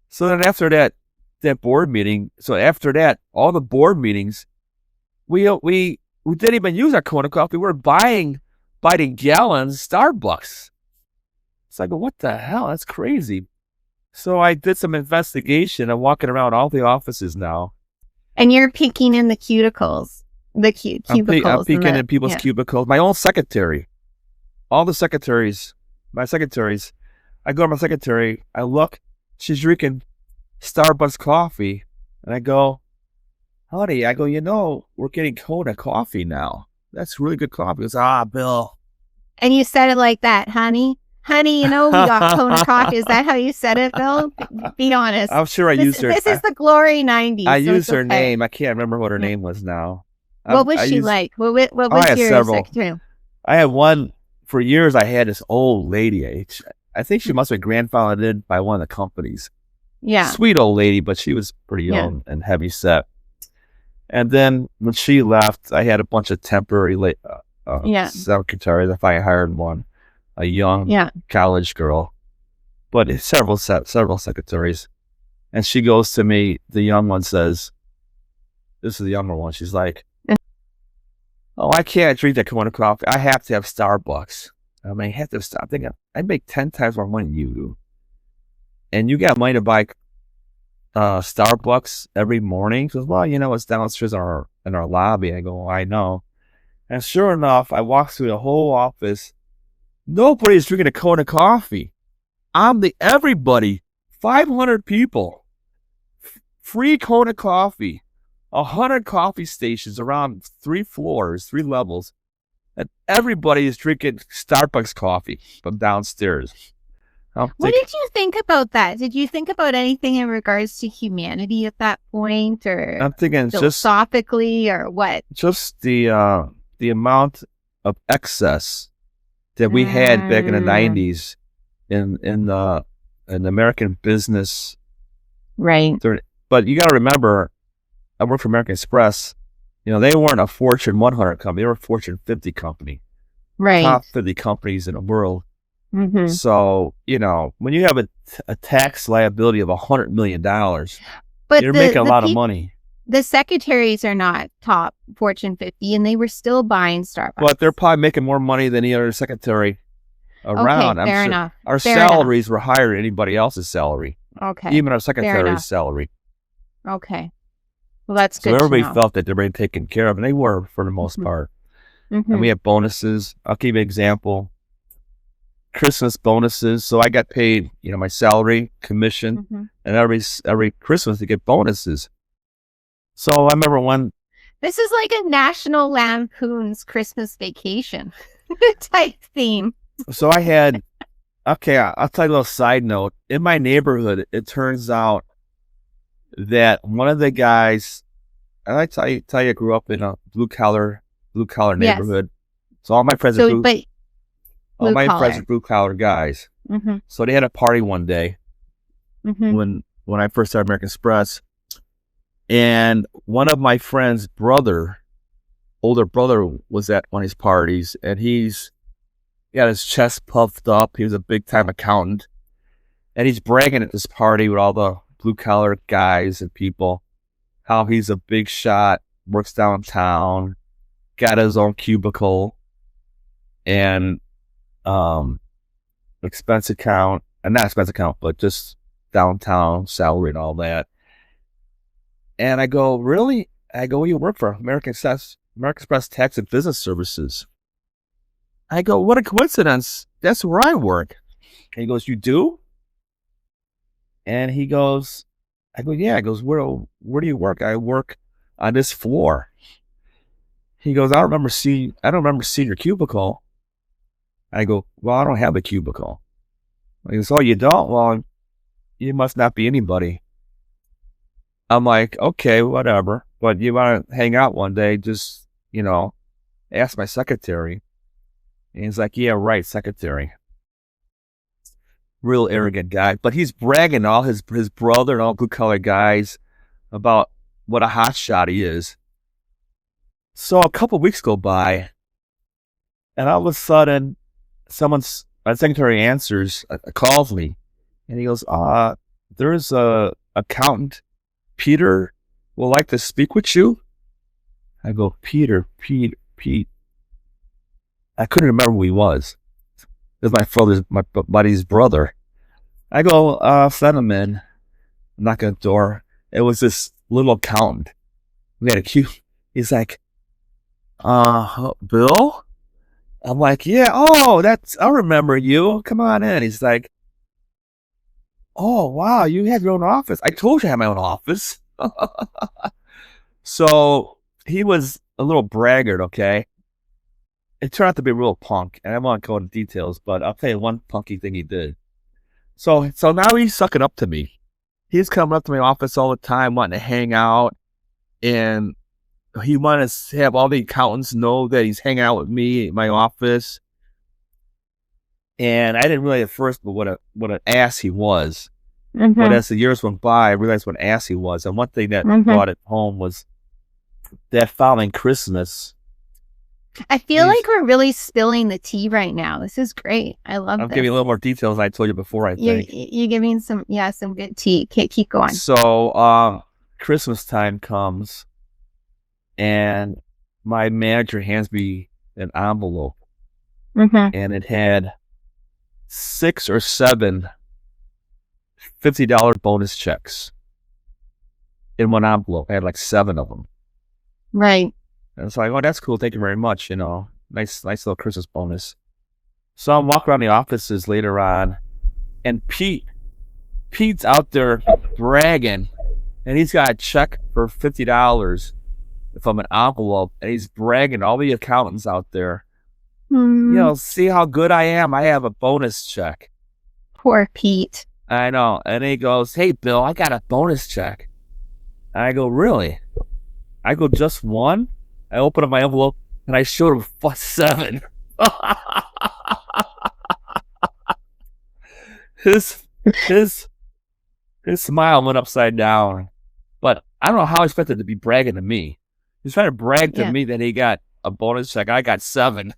So then after that board meeting, all the board meetings, we didn't even use our Kona coffee. We were buying gallons Starbucks. So I go, what the hell? That's crazy. So I did some investigation. I'm walking around all the offices now. And you're peeking in the cuticles. The cubicles. I'm peeking in people's cubicles. My own secretary. All the secretaries. My secretaries. I go to my secretary. I look. She's drinking Starbucks coffee. And I go, honey, we're getting Kona coffee now. That's really good coffee. He goes, Bill. And you said it like that, honey. Honey, we got Kona coffee. Is that how you said it, Bill? Be honest. I'm sure I used her. This is the glory 90s. I used her name. I can't remember what her name was now. What was she like? What was your secretary? I had one for years. I had this old lady. I think she must have been grandfathered by one of the companies. Yeah. Sweet old lady, but she was pretty old and heavy set. And then when she left, I had a bunch of temporary secretaries. If I hired one, a young college girl, but several secretaries. And she goes to me, the young one says, This is the younger one. She's like, oh, I can't drink that Kona coffee. I have to have Starbucks. I mean, I have to stop thinking. I make 10 times more money than you do. And you got money to buy Starbucks every morning? She goes, well, it's downstairs in our lobby. I go, well, I know. And sure enough, I walk through the whole office. Nobody's drinking a Kona coffee. I'm the everybody. 500 people. Free Kona coffee. 100 coffee stations around 3 floors, 3 levels. And everybody is drinking Starbucks coffee from downstairs. What did you think about that? Did you think about anything in regards to humanity at that point, or I'm thinking philosophically, or what? Just the amount of excess that we had back in the 90s in the American business. Right. But you got to remember, I worked for American Express. They weren't a Fortune 100 company. They were a Fortune 50 company. Right. Top 50 companies in the world. Mm-hmm. So, when you have a tax liability of $100 million, but you're making a lot of money. The secretaries are not top Fortune 50, and they were still buying Starbucks. But they're probably making more money than any other secretary around. Okay, fair enough. Our salaries were higher than anybody else's salary. Okay. Even our secretary's salary. Okay. Well, that's good. So everybody felt that they were being taken care of, and they were for the most part. Mm-hmm. And we have bonuses. I'll give you an example. Christmas bonuses. So I got paid, my salary, commission, and every Christmas to get bonuses. So I remember one. This is like a National Lampoon's Christmas Vacation type theme. So I had, I'll tell you a little side note. In my neighborhood, it turns out that one of the guys, and I tell you, I grew up in a blue collar neighborhood. So all my friends are blue collar guys. Mm-hmm. So they had a party one day when I first started American Express, and one of my friend's older brother, was at one of his parties, and he got his chest puffed up. He was a big time accountant, and he's bragging at this party with all the blue collar guys and people how he's a big shot, works downtown, got his own cubicle, and expense account, and not expense account, but just downtown salary and all that. And I go, really? I go, well, you work for American Express Tax and Business Services. I go, what a coincidence. That's where I work. And he goes, you do? And he goes, I go, yeah. He goes, where do you work? I work on this floor. He goes, I don't remember seeing your cubicle. I go, well, I don't have a cubicle. He goes, oh, you don't? Well, you must not be anybody. I'm like, okay, whatever. But you want to hang out one day, just, ask my secretary. And he's like, yeah, right, secretary. Real arrogant guy. But he's bragging to all his brother and all blue collar guys about what a hotshot he is. So a couple weeks go by, and all of a sudden, my secretary calls me, and he goes, there's a accountant, Peter, would like to speak with you. I go, Pete. I couldn't remember who he was. It was my buddy's brother. I go, send him in. Knock on the door. It was this little accountant. We had a queue. He's like, Bill? I'm like, yeah, I remember you. Come on in. He's like, oh, wow, you have your own office. I told you I had my own office. So he was a little braggart, okay? It turned out to be a real punk, and I won't go into details, but I'll tell you one punky thing he did. So now he's sucking up to me. He's coming up to my office all the time, wanting to hang out, and he wanted to have all the accountants know that he's hanging out with me in my office. And I didn't really at first, but what an ass he was. Mm-hmm. But as the years went by, I realized what an ass he was. And one thing that brought it home was that following Christmas. I feel like we're really spilling the tea right now. This is great. I love this. I'll give you a little more details than I told you before, I think. You're giving some good tea. Keep going. So Christmas time comes, and my manager hands me an envelope, and it had 6 or 7 $50 bonus checks in one envelope. I had like 7 of them. Right. And so I go, oh, that's cool. Thank you very much. Nice little Christmas bonus. So I'm walking around the offices later on, and Pete's out there bragging, and he's got a check for $50 from an envelope, and he's bragging to all the accountants out there. See how good I am. I have a bonus check. Poor Pete. I know. And he goes, hey, Bill, I got a bonus check. And I go, really? I go, just one? I open up my envelope, and I showed him 7. His smile went upside down. But I don't know how he expected to be bragging to me. He's trying to brag to me that he got a bonus check. I got 7.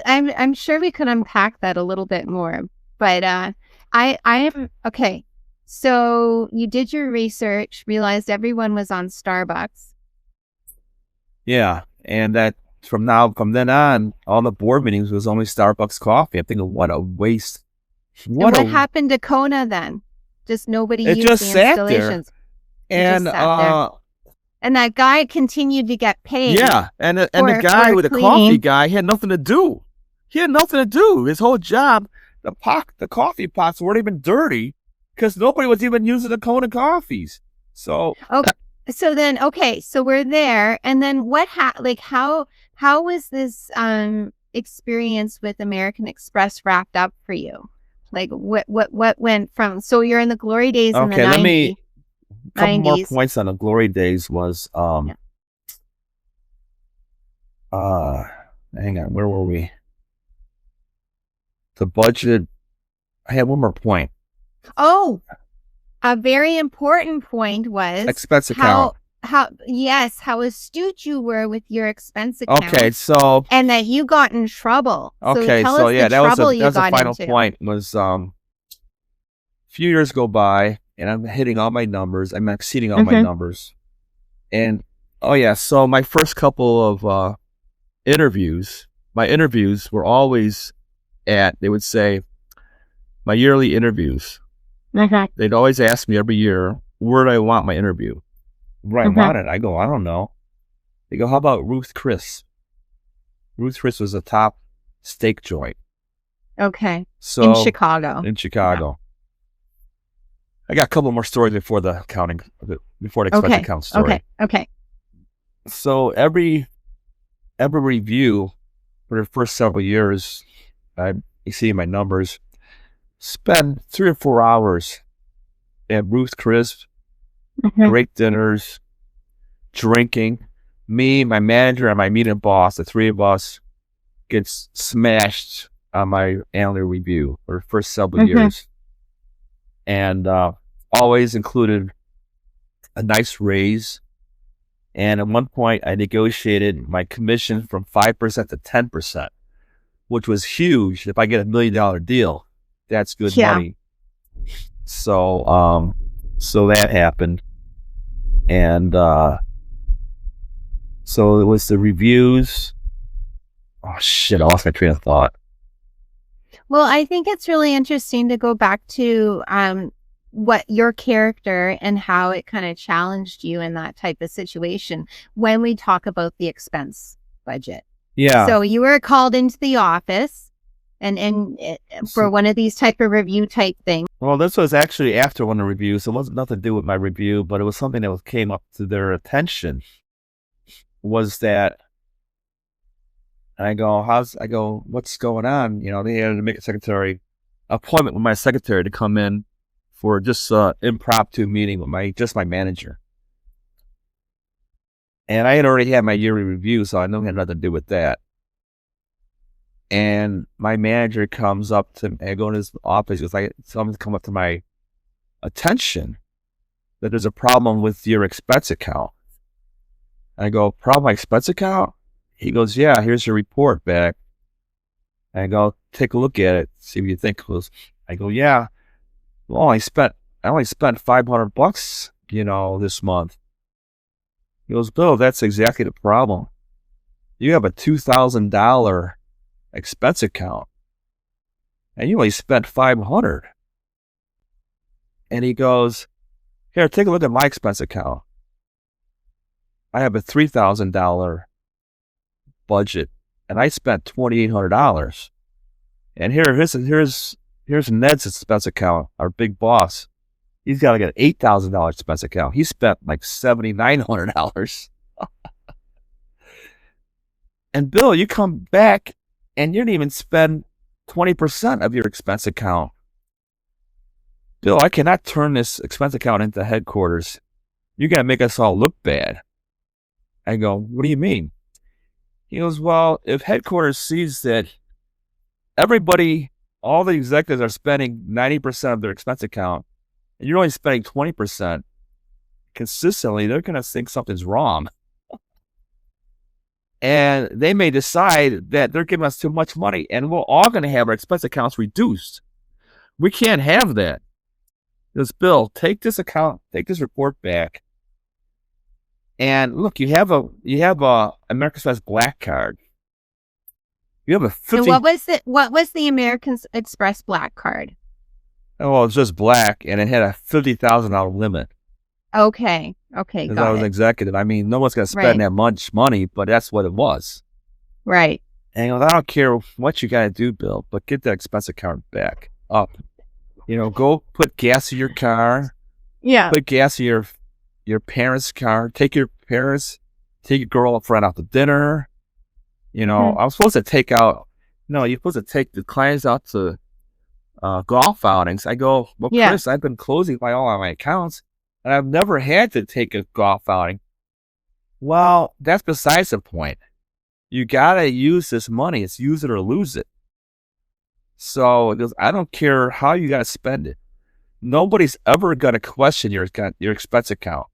I'm sure we could unpack that a little bit more. But I am okay. So you did your research, realized everyone was on Starbucks. Yeah, and that from then on, all the board meetings was only Starbucks coffee. I'm thinking, what a waste. What happened to Kona then? Just nobody used just the sat installations. There. And that guy continued to get paid. Yeah, and the guy with the coffee guy had nothing to do. He had nothing to do. His whole job, the coffee pots weren't even dirty because nobody was even using the Kona coffees. So so we're there, and then how was this experience with American Express wrapped up for you? Like what went from, so you're in the glory days in the 90s. A couple more points on the glory days was hang on, where were we? The budget. I had one more point. Oh, a very important point was expense account. How astute you were with your expense account. Okay, so and that you got in trouble. Okay, so yeah, that was the final point. Was a few years go by, and I'm hitting all my numbers. I'm exceeding all my numbers, and so my first couple of interviews, my interviews were always they would say, my yearly interviews. They'd always ask me every year, where do I want my interview? Where I want it. I go, I don't know. They go, how about Ruth Chris? Ruth Chris was a top steak joint. Okay. So in Chicago. Yeah. I got a couple more stories before the expense account story. Okay. So every review for the first several years, I exceeded my numbers. Spend 3 or 4 hours at Ruth Chris, great dinners, drinking. Me, my manager, and my meeting boss, the 3 of us, gets smashed on my annual review for the first several years. And always included a nice raise. And at one point, I negotiated my commission from 5% to 10%, which was huge. If I get $1 million deal, that's good money. So, so that happened. And so it was the reviews. Oh shit, I lost my train of thought. Well, I think it's really interesting to go back to what your character and how it kind of challenged you in that type of situation when we talk about the expense budget. Yeah. So you were called into the office and for one of these type of review type things. Well, this was actually after one of the reviews. It wasn't nothing to do with my review, but it was something that came up to their attention. Was that I go, what's going on? They had to make a appointment with my secretary to come in for just an impromptu meeting with my manager. And I had already had my yearly review, so I knew it had nothing to do with that. And my manager comes up to me, I go in his office, he goes, something's come up to my attention that there's a problem with your expense account. I go, problem with my expense account? He goes, yeah, here's your report back. I go, take a look at it, see what you think. I go, yeah. Well, I only spent $500, this month. He goes, Bill, that's exactly the problem. You have a $2,000 expense account and you only spent $500. And he goes, here, take a look at my expense account. I have a $3,000 budget and I spent $2,800. And here's Ned's expense account, our big boss. He's got like an $8,000 expense account. He spent like $7,900. And Bill, you come back and you didn't even spend 20% of your expense account. Bill, I cannot turn this expense account into headquarters. You're going to make us all look bad. I go, what do you mean? He goes, well, if headquarters sees that everybody, all the executives are spending 90% of their expense account, and you're only spending 20% consistently, they're going to think something's wrong. And they may decide that they're giving us too much money, and we're all going to have our expense accounts reduced. We can't have that. He goes, Bill, take this report back. And look, you have a American Express Black card. You have a 50. So what was the American Express Black card? Oh, well, it's just black, and it had a $50,000 limit. Okay, because I was an executive. I mean, no one's going to spend that much money, but that's what it was. Right. And he goes, I don't care what you got to do, Bill, but get that expense account back up. Go put gas in your car. Yeah. Put gas in your parents' car. Take your girlfriend out to dinner. I'm supposed to take out. No, you're supposed to take the clients out to golf outings. I go, well, Chris, I've been closing all of my accounts, and I've never had to take a golf outing. Well, that's besides the point. You got to use this money. It's use it or lose it. So it goes, I don't care how you got to spend it. Nobody's ever going to question your expense account.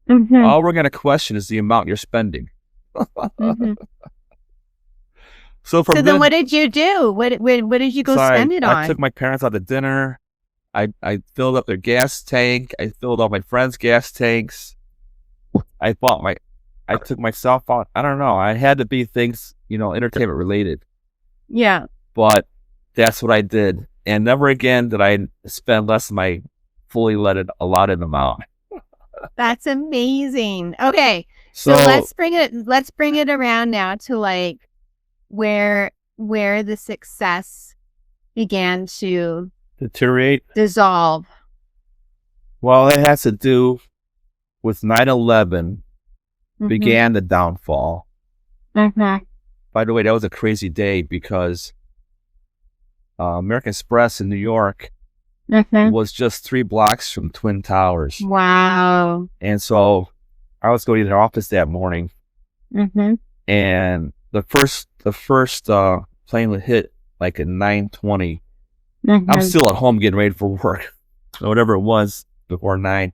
Mm-hmm. All we're going to question is the amount you're spending. Mm-hmm. So then what did you do? What did you go spend it on? I took my parents out to dinner. I filled up their gas tank. I filled up my friends' gas tanks. I took myself out. I don't know. I had to be things, entertainment related. Yeah. But that's what I did. And never again did I spend less than my fully allotted amount. That's amazing. Okay. So let's bring it around now to like where the success began to deteriorate, dissolve. Well, it has to do with 9/11 began the downfall. Mm-hmm. By the way, that was a crazy day because American Express in New York was just 3 blocks from Twin Towers. Wow. And so I was going to the office that morning, and the first plane would hit like at 9:20. I'm still at home getting ready for work, or whatever it was before 9.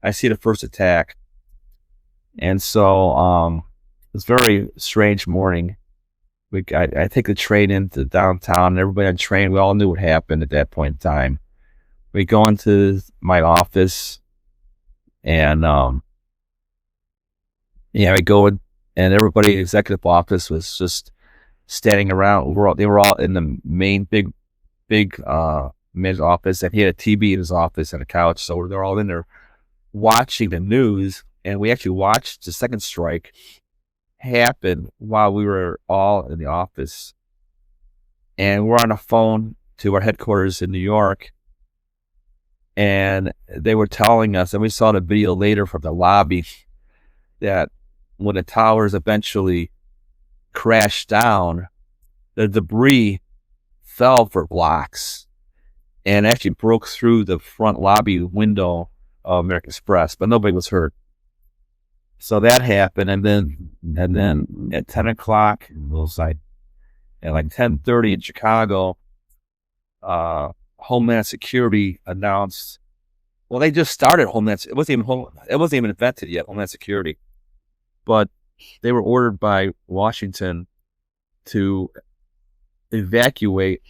I see the first attack, and so it's a very strange morning. I take the train into downtown, and everybody on the train, we all knew what happened at that point in time. We go into my office, and we go in, and everybody in the executive office was just standing around. They were all in the main big man's office, and he had a TV in his office and a couch, so they're all in there watching the news. And we actually watched the second strike happen while we were all in the office, and we're on the phone to our headquarters in New York, and they were telling us, and we saw the video later from the lobby, that when the towers eventually crashed down, the debris fell for blocks and actually broke through the front lobby window of American Express, but nobody was hurt. So that happened, and then at 10 o'clock, it was like at like 10:30 in Chicago, Homeland Security announced. Well, they just started Homeland. It wasn't even invented yet, Homeland Security, but they were ordered by Washington to evacuate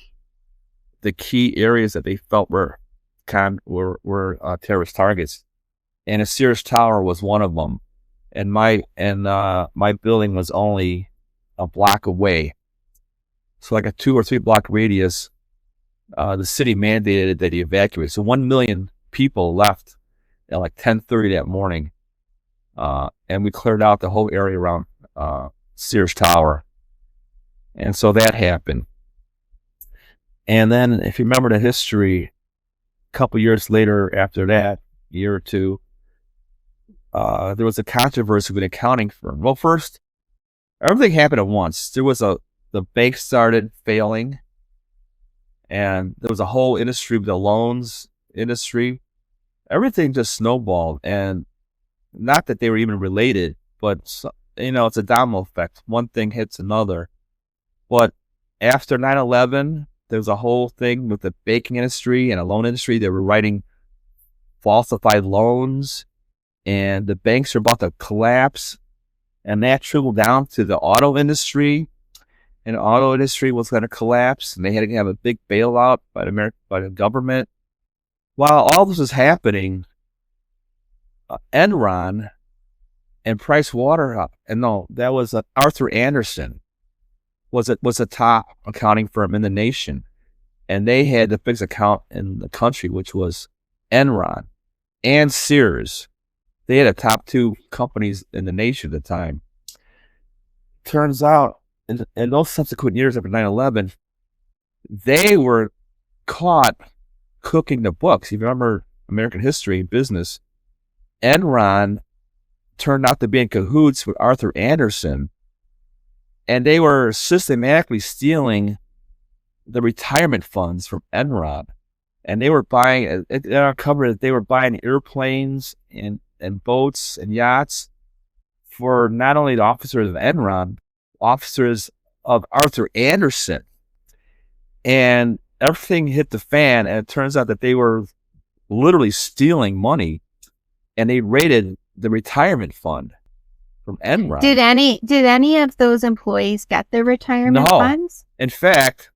the key areas that they felt were terrorist targets, and a Sears Tower was one of them. and my building was only a block away. So like a 2 or 3 block radius, the city mandated that you evacuate. So 1 million people left at like 10:30 that morning, and we cleared out the whole area around Sears Tower. And so that happened. And then if you remember the history, a couple years later after that, a year or two, there was a controversy with an accounting firm. Well, first, everything happened at once. The bank started failing, and there was a whole industry with the loans industry. Everything just snowballed, and not that they were even related, but it's a domino effect. One thing hits another. But after 9/11, there was a whole thing with the banking industry and a loan industry. They were writing falsified loans, and the banks are about to collapse. And that trickled down to the auto industry, and the auto industry was going to collapse, and they had to have a big bailout by the government. While all this was happening, Enron and Price Waterhouse, and no, that was Arthur Andersen was a top accounting firm in the nation, and they had the biggest account in the country, which was Enron and Sears. They had the top 2 companies in the nation at the time. Turns out, in those subsequent years after 9/11, they were caught cooking the books. If you remember American history and business, Enron turned out to be in cahoots with Arthur Andersen, and they were systematically stealing the retirement funds from Enron. And they were buying, it uncovered that they were buying airplanes and boats and yachts for not only the officers of Enron, officers of Arthur Andersen. And everything hit the fan, and it turns out that they were literally stealing money, and they raided the retirement fund from Enron. Did any of those employees get their retirement funds? In fact,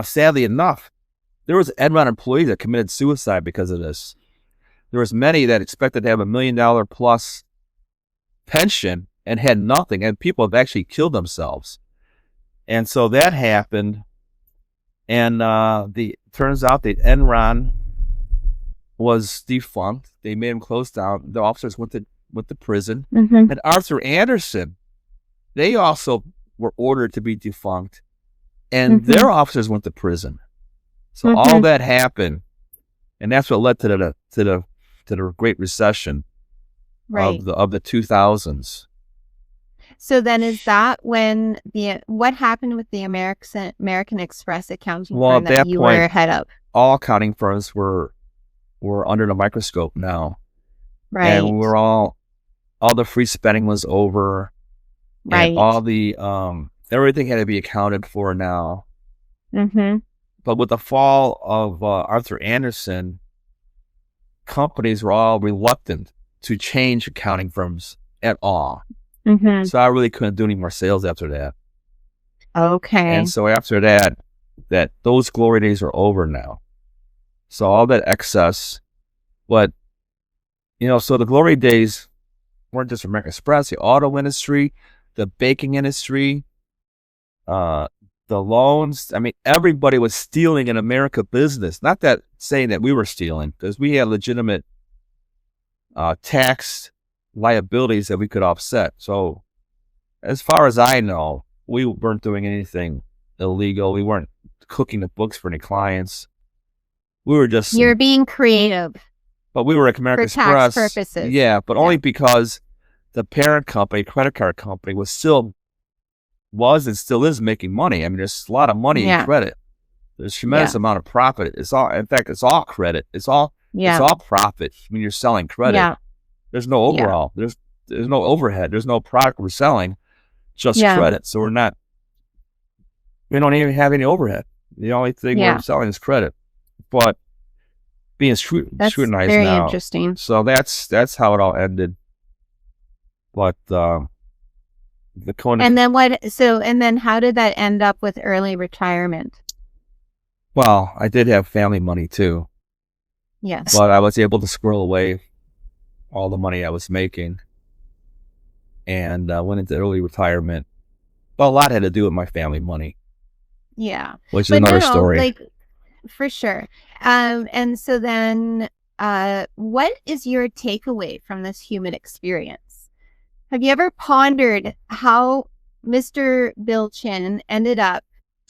sadly enough, there was Enron employees that committed suicide because of this. There was many that expected to have $1 million plus pension and had nothing, and people have actually killed themselves. And so that happened, and turns out that Enron was defunct. They made him close down. The officers went to prison. Mm-hmm. And Arthur Andersen, they also were ordered to be defunct, and their officers went to prison. So all that happened, and that's what led to the Great Recession of the 2000s. So then, is that when what happened with the American Express accounting firm that you were head of? All accounting firms were under the microscope now, right? And we're all the free spending was over, right? And all the everything had to be accounted for now. Mm-hmm. But with the fall of Arthur Andersen, companies were all reluctant to change accounting firms at all. Mm-hmm. So I really couldn't do any more sales after that. Okay. And so after that those glory days are over now. So all that excess, but so the glory days weren't just for American Express, the auto industry, the baking industry, the loans. I mean, everybody was stealing in America business. Not that saying that we were stealing, because we had legitimate tax liabilities that we could offset. So as far as I know, we weren't doing anything illegal. We weren't cooking the books for any clients. We were just... You're being creative. But we were at American Express. For tax purposes. Yeah, but only because the parent company, credit card company, was and still is making money. I mean, there's a lot of money in credit. There's a tremendous amount of profit. It's all credit. It's all profit when you're selling credit. Yeah. There's no overall. There's no overhead. There's no product we're selling, just credit. So we don't even have any overhead. The only thing we're selling is credit. But being scrutinized very now. Interesting. So that's how it all ended. But the Kona. And then what? So and then how did that end up with early retirement? Well, I did have family money too. Yes. But I was able to squirrel away all the money I was making. and went into early retirement. Well, a lot had to do with my family money. Yeah. Which is But another no, story. like, for sure. And so then, what is your takeaway from this human experience? Have you ever pondered how Mr. Bill Chin ended up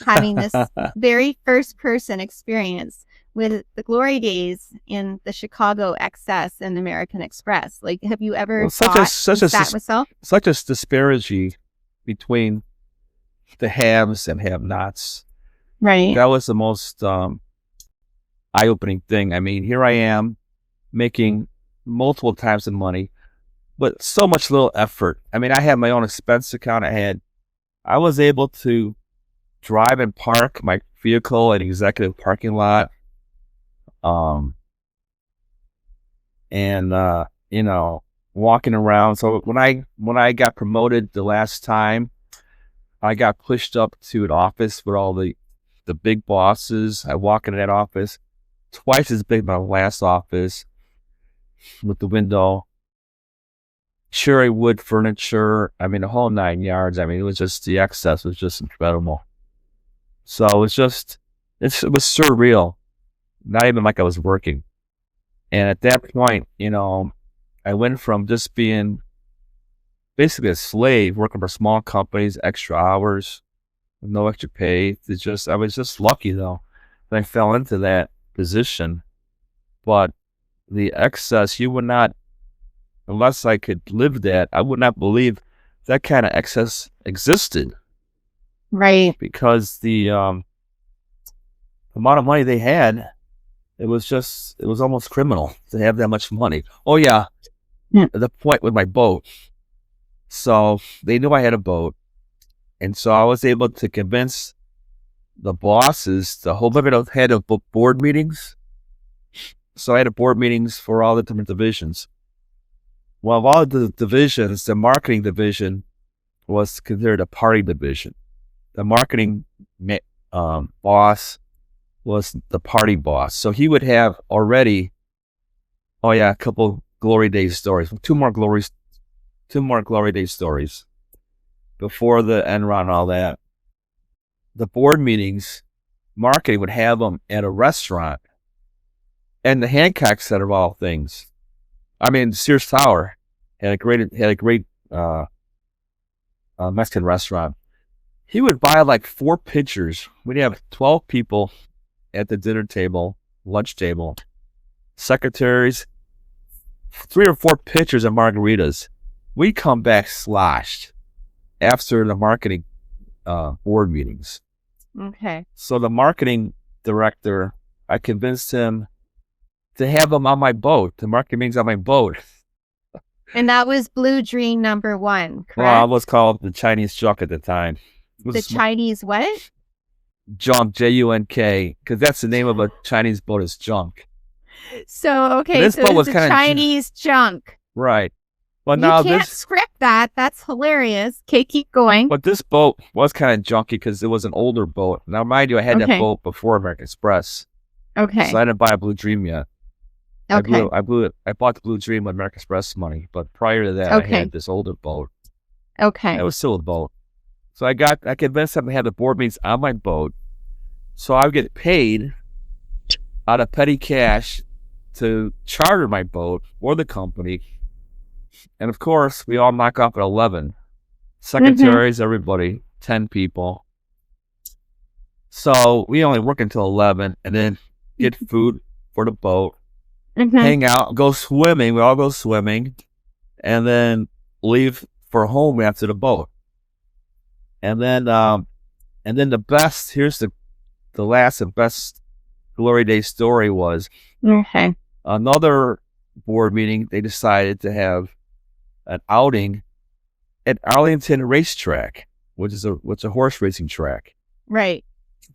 having this very first person experience with the glory days in the Chicago Excess and American Express? Like, have you ever sat with self? Such a disparity between the haves and have-nots. Right. That was the most eye-opening thing. I mean, here I am making multiple times the money, but so much little effort. I mean, I had my own expense account. I was able to drive and park my vehicle at executive parking lot. You know, walking around. So when I got promoted the last time, I got pushed up to an office with all the big bosses. I walk into that office, twice as big as my last office, with the window, cherry wood furniture. I mean, the whole 9 yards. I mean, it was just, the excess was just incredible. So it was surreal. Not even like I was working. And at that point, you know, I went from just being basically a slave, working for small companies, extra hours, with no extra pay. I was just lucky though that I fell into that position. But the excess, you would not, unless I could live that, I would not believe that kind of excess existed. Right. Because the amount of money they had, it was almost criminal to have that much money. Oh yeah. The point with my boat. So they knew I had a boat. And so I was able to convince the bosses to hold had board meetings. So I had board meetings for all the different divisions. Well, of all the divisions, the marketing division was considered a party division. The marketing boss was the party boss. So he would have already, a couple glory days stories, two more glory days stories before the Enron and all that. The board meetings, marketing would have them at a restaurant, and the Hancock Center of all things. I mean, Sears Tower had a great Mexican restaurant. He would buy like 4 pitchers. We'd have 12 people at the dinner table, lunch table, secretaries, 3 or 4 pitchers of margaritas. We'd come back sloshed after the marketing board meetings. Okay. So the marketing director, I convinced him to have them on my boat. The marketing meetings on my boat. And that was Blue Dream number 1, correct? Well, it was called the Chinese Junk at the time. The Chinese what? Junk, Junk, because that's the name of a Chinese boat, is Junk. So, okay, this boat was the Chinese Junk. Right. Well, you can't script that. That's hilarious. Okay, keep going. But this boat was kind of junky because it was an older boat. Now, mind you, I had that boat before American Express. Okay. So I didn't buy a Blue Dream yet. Okay. I bought the Blue Dream with American Express money, but prior to that, I had this older boat. Okay. It was still a boat. So I convinced them to have the board meetings on my boat, so I would get paid out of petty cash to charter my boat for the company. And of course, we all knock off at 11. Secretaries, everybody, 10 people. So we only work until 11 and then get food for the boat, hang out, go swimming. We all go swimming, and then leave for home after the boat. And then the best, here's the last and best glory day story was another board meeting. They decided to have an outing at Arlington Racetrack, which is a horse racing track. Right.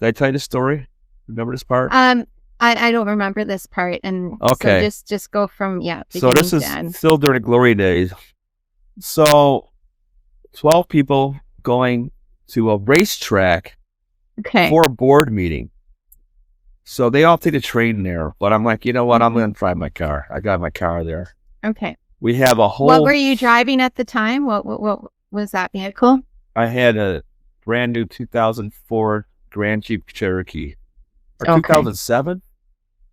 Did I tell you the story? Remember this part? I don't remember this part, and so just go from So this is still during the glory days. So 12 people going to a racetrack for a board meeting. So they all take the train there, but I'm like, you know what? I'm going to drive my car. I got my car there. Okay. We have a What were whole. you driving at the time? What was that vehicle? I had a brand new 2004 Grand Jeep Cherokee, or Okay. 2007,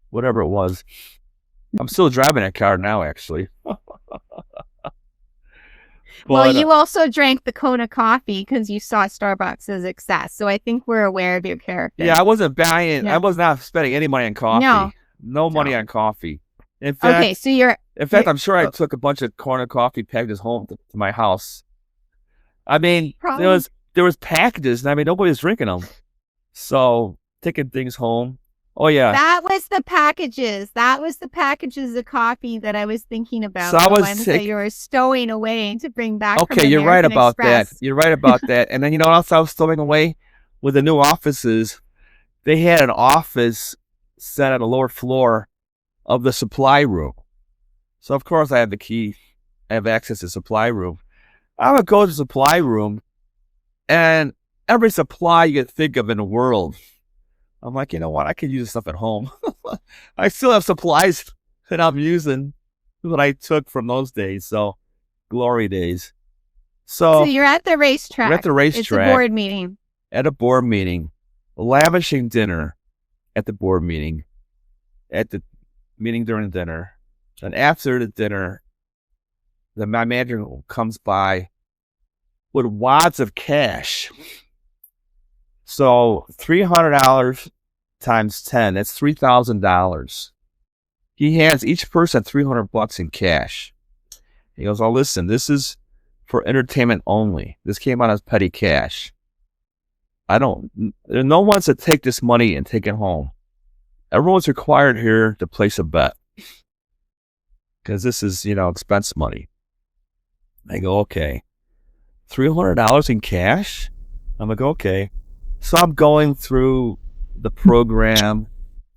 whatever it was. I'm still driving that car now, actually. Well, But you also drank the Kona coffee because you saw Starbucks as success. So I think we're aware of your character. yeah, I wasn't buying. Yeah. I was not spending any money on coffee. No. No money No. on coffee. In fact, Okay, so you're I'm sure I took a bunch of Kona coffee packages home to my house. I mean, probably there was packages, and I mean, nobody was drinking them. So taking things home. Oh yeah. that was the packages. That was the packages of coffee that I was thinking about. So I the was ones sick. that you were stowing away to bring back. From Okay, you're right American about Express. that. You're right about that. And then you know what else I was stowing away with the new offices? They had an office set on the lower floor of the supply room. So of course I have the key. I have access to the supply room. I would go to the supply room, and every supply you could think of in the world, I'm like, you know what? I could use this stuff at home. I still have supplies that I'm using that I took from those days. So, glory days. So you're at the racetrack. We're at the racetrack. It's a board meeting. At a board meeting, lavishing dinner at the board meeting, at the meeting during dinner. And after the dinner, my manager comes by with wads of cash. So $300 times 10, that's $3,000. He hands each person $300 in cash. He goes, "Oh, listen, this is for entertainment only. This came out as petty cash. No one's to take this money and take it home. Everyone's required here to place a bet. Because this is, expense money." I go, "Okay. $300 in cash?" I'm like, "Okay." So I'm going through the program.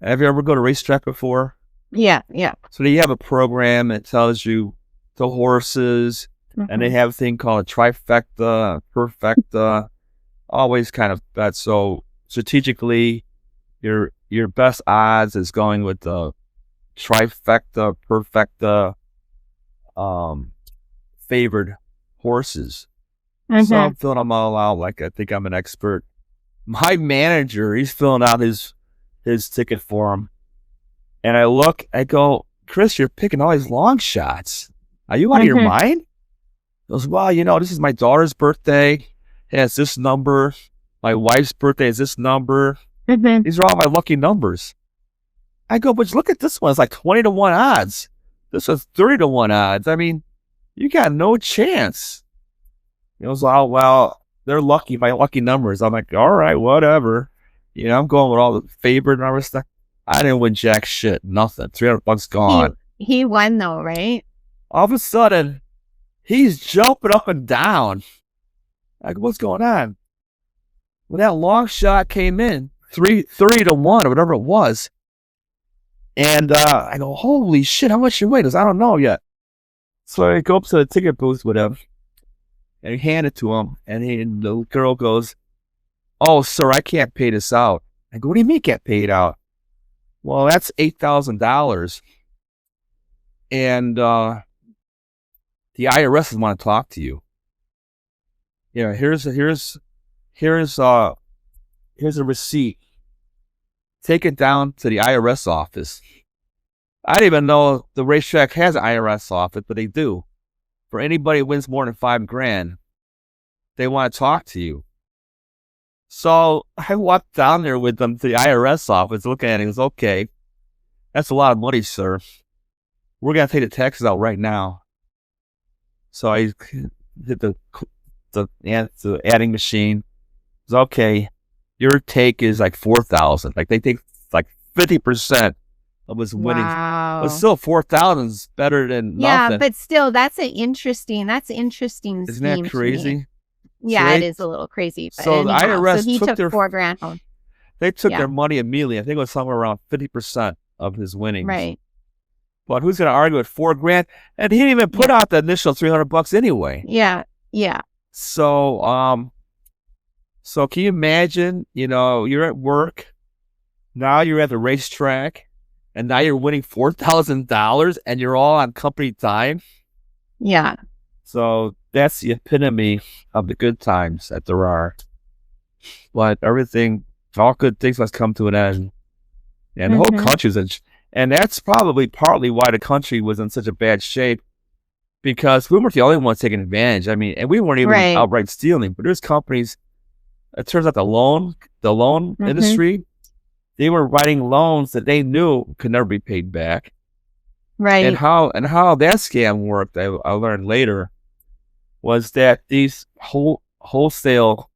Have you ever go to racetrack before? Yeah. So you have a program that tells you the horses, and they have a thing called a trifecta, perfecta, always kind of bet. So strategically, your best odds is going with the trifecta, perfecta, favored horses. So I'm filling them all out like I think I'm an expert. My manager, he's filling out his ticket for him. And I go, "Chris, you're picking all these long shots. Are you out of your mind?" He goes, "Well, this is my daughter's birthday. It has this number. My wife's birthday is this number. These are all my lucky numbers." I go, "But look at this one. It's like 20-1 odds. This is 30-1 odds. I mean, you got no chance." He goes, "Oh, well, they're lucky, my lucky numbers." I'm like, "All right, whatever." I'm going with all the favorite numbers stuff. I didn't win jack shit, nothing. $300 gone. He won though, right? All of a sudden, he's jumping up and down. I go, "What's going on?" Well, that long shot came in, 30-1 or whatever it was. And I go, "Holy shit, how much you weigh?" He goes, "I don't know yet." So I go up to the ticket booth with him, and I hand it to him, and the girl goes, "Oh, sir, I can't pay this out." I go, "What do you mean can't pay it out?" "Well, that's $8,000. And the IRS want to talk to you. Here's a receipt. Take it down to the IRS office." I didn't even know the racetrack has an IRS office, but they do. For anybody who wins more than $5,000, they want to talk to you. So I walked down there with them to the IRS office, looking at it. He goes, "Okay, that's a lot of money, sir. We're going to take the taxes out right now." So I hit the adding machine. It was, "Okay, your take is like 4,000. Like they take like 50% of his winnings. Wow. But still, 4,000 is better than nothing. Yeah, but still, that's interesting. Isn't that crazy? Yeah, it is a little crazy. But So the IRS he took took their $4,000 home. They took their money immediately. I think it was somewhere around 50% of his winnings. Right. But who's going to argue with $4,000? And he didn't even put out the initial $300 anyway. Yeah. So, so can you imagine? You're at work. Now you're at the racetrack, and now you're winning $4,000, and you're all on company time. Yeah. So that's the epitome of the good times that there are. But all good things must come to an end. And the whole Mm-hmm. country's and that's probably partly why the country was in such a bad shape, because we weren't the only ones taking advantage. I mean, and we weren't even Right. outright stealing, but there's companies. It turns out the loan Mm-hmm. industry, they were writing loans that they knew could never be paid back. And Right. how that scam worked, I learned later, was that these wholesale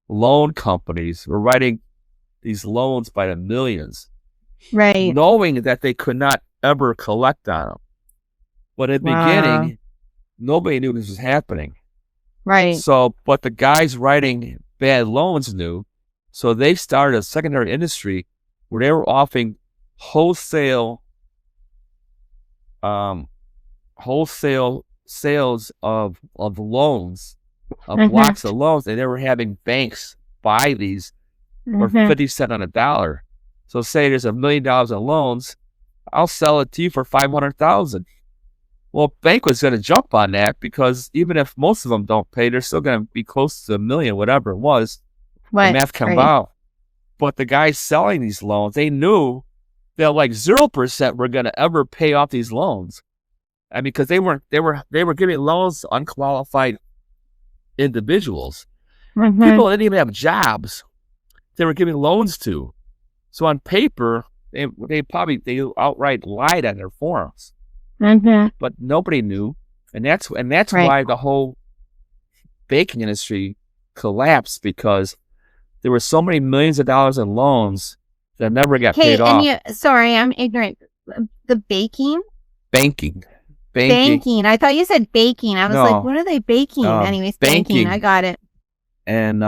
loan companies were writing these loans by the millions, Right. knowing that they could not ever collect on them. But in the Wow. beginning, nobody knew this was happening. Right. So, but the guys writing bad loans knew. So they started a secondary industry where they were offering wholesale, um, wholesale sales of loans, of Mm-hmm. blocks of loans, and they were having banks buy these for Mm-hmm. 50 cents on a dollar. So say there's $1 million in loans, I'll sell it to you for 500,000. Well, bank was going to jump on that, because even if most of them don't pay, they're still going to be close to $1 million, whatever it was. The What? math come Right. out. But the guys selling these loans, they knew that like 0% were going to ever pay off these loans. I mean, because they were giving loans to unqualified individuals, Mm-hmm. people that didn't even have jobs. They were giving loans to. So on paper, they outright lied on their forms, Mm-hmm. but nobody knew, and that's Right. why the whole banking industry collapsed, because there were so many millions of dollars in loans that never got paid Hey, and off. sorry, I'm ignorant. The baking? Banking. Banking. I thought you said baking. I was like, No, what are they baking? Anyways, banking. I banking got it. and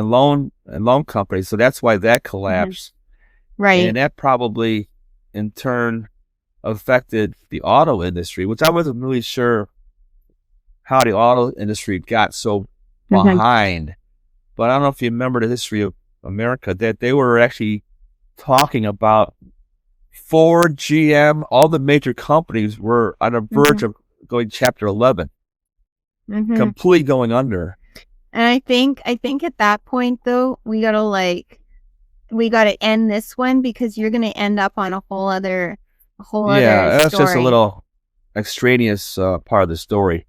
loan companies. So that's why that Mm-hmm. collapsed, Right. and that probably in turn affected the auto industry, which I wasn't really sure how the auto industry got so Mm-hmm. behind. But I don't know if you remember the history of America, that they were actually talking about Ford, GM, all the major companies were on the Mm-hmm. verge of going Chapter 11, Mm-hmm. completely going under. And I think at that point though, we gotta end this one because you're gonna end up on a whole other Yeah, that's just a story. little extraneous part of the story,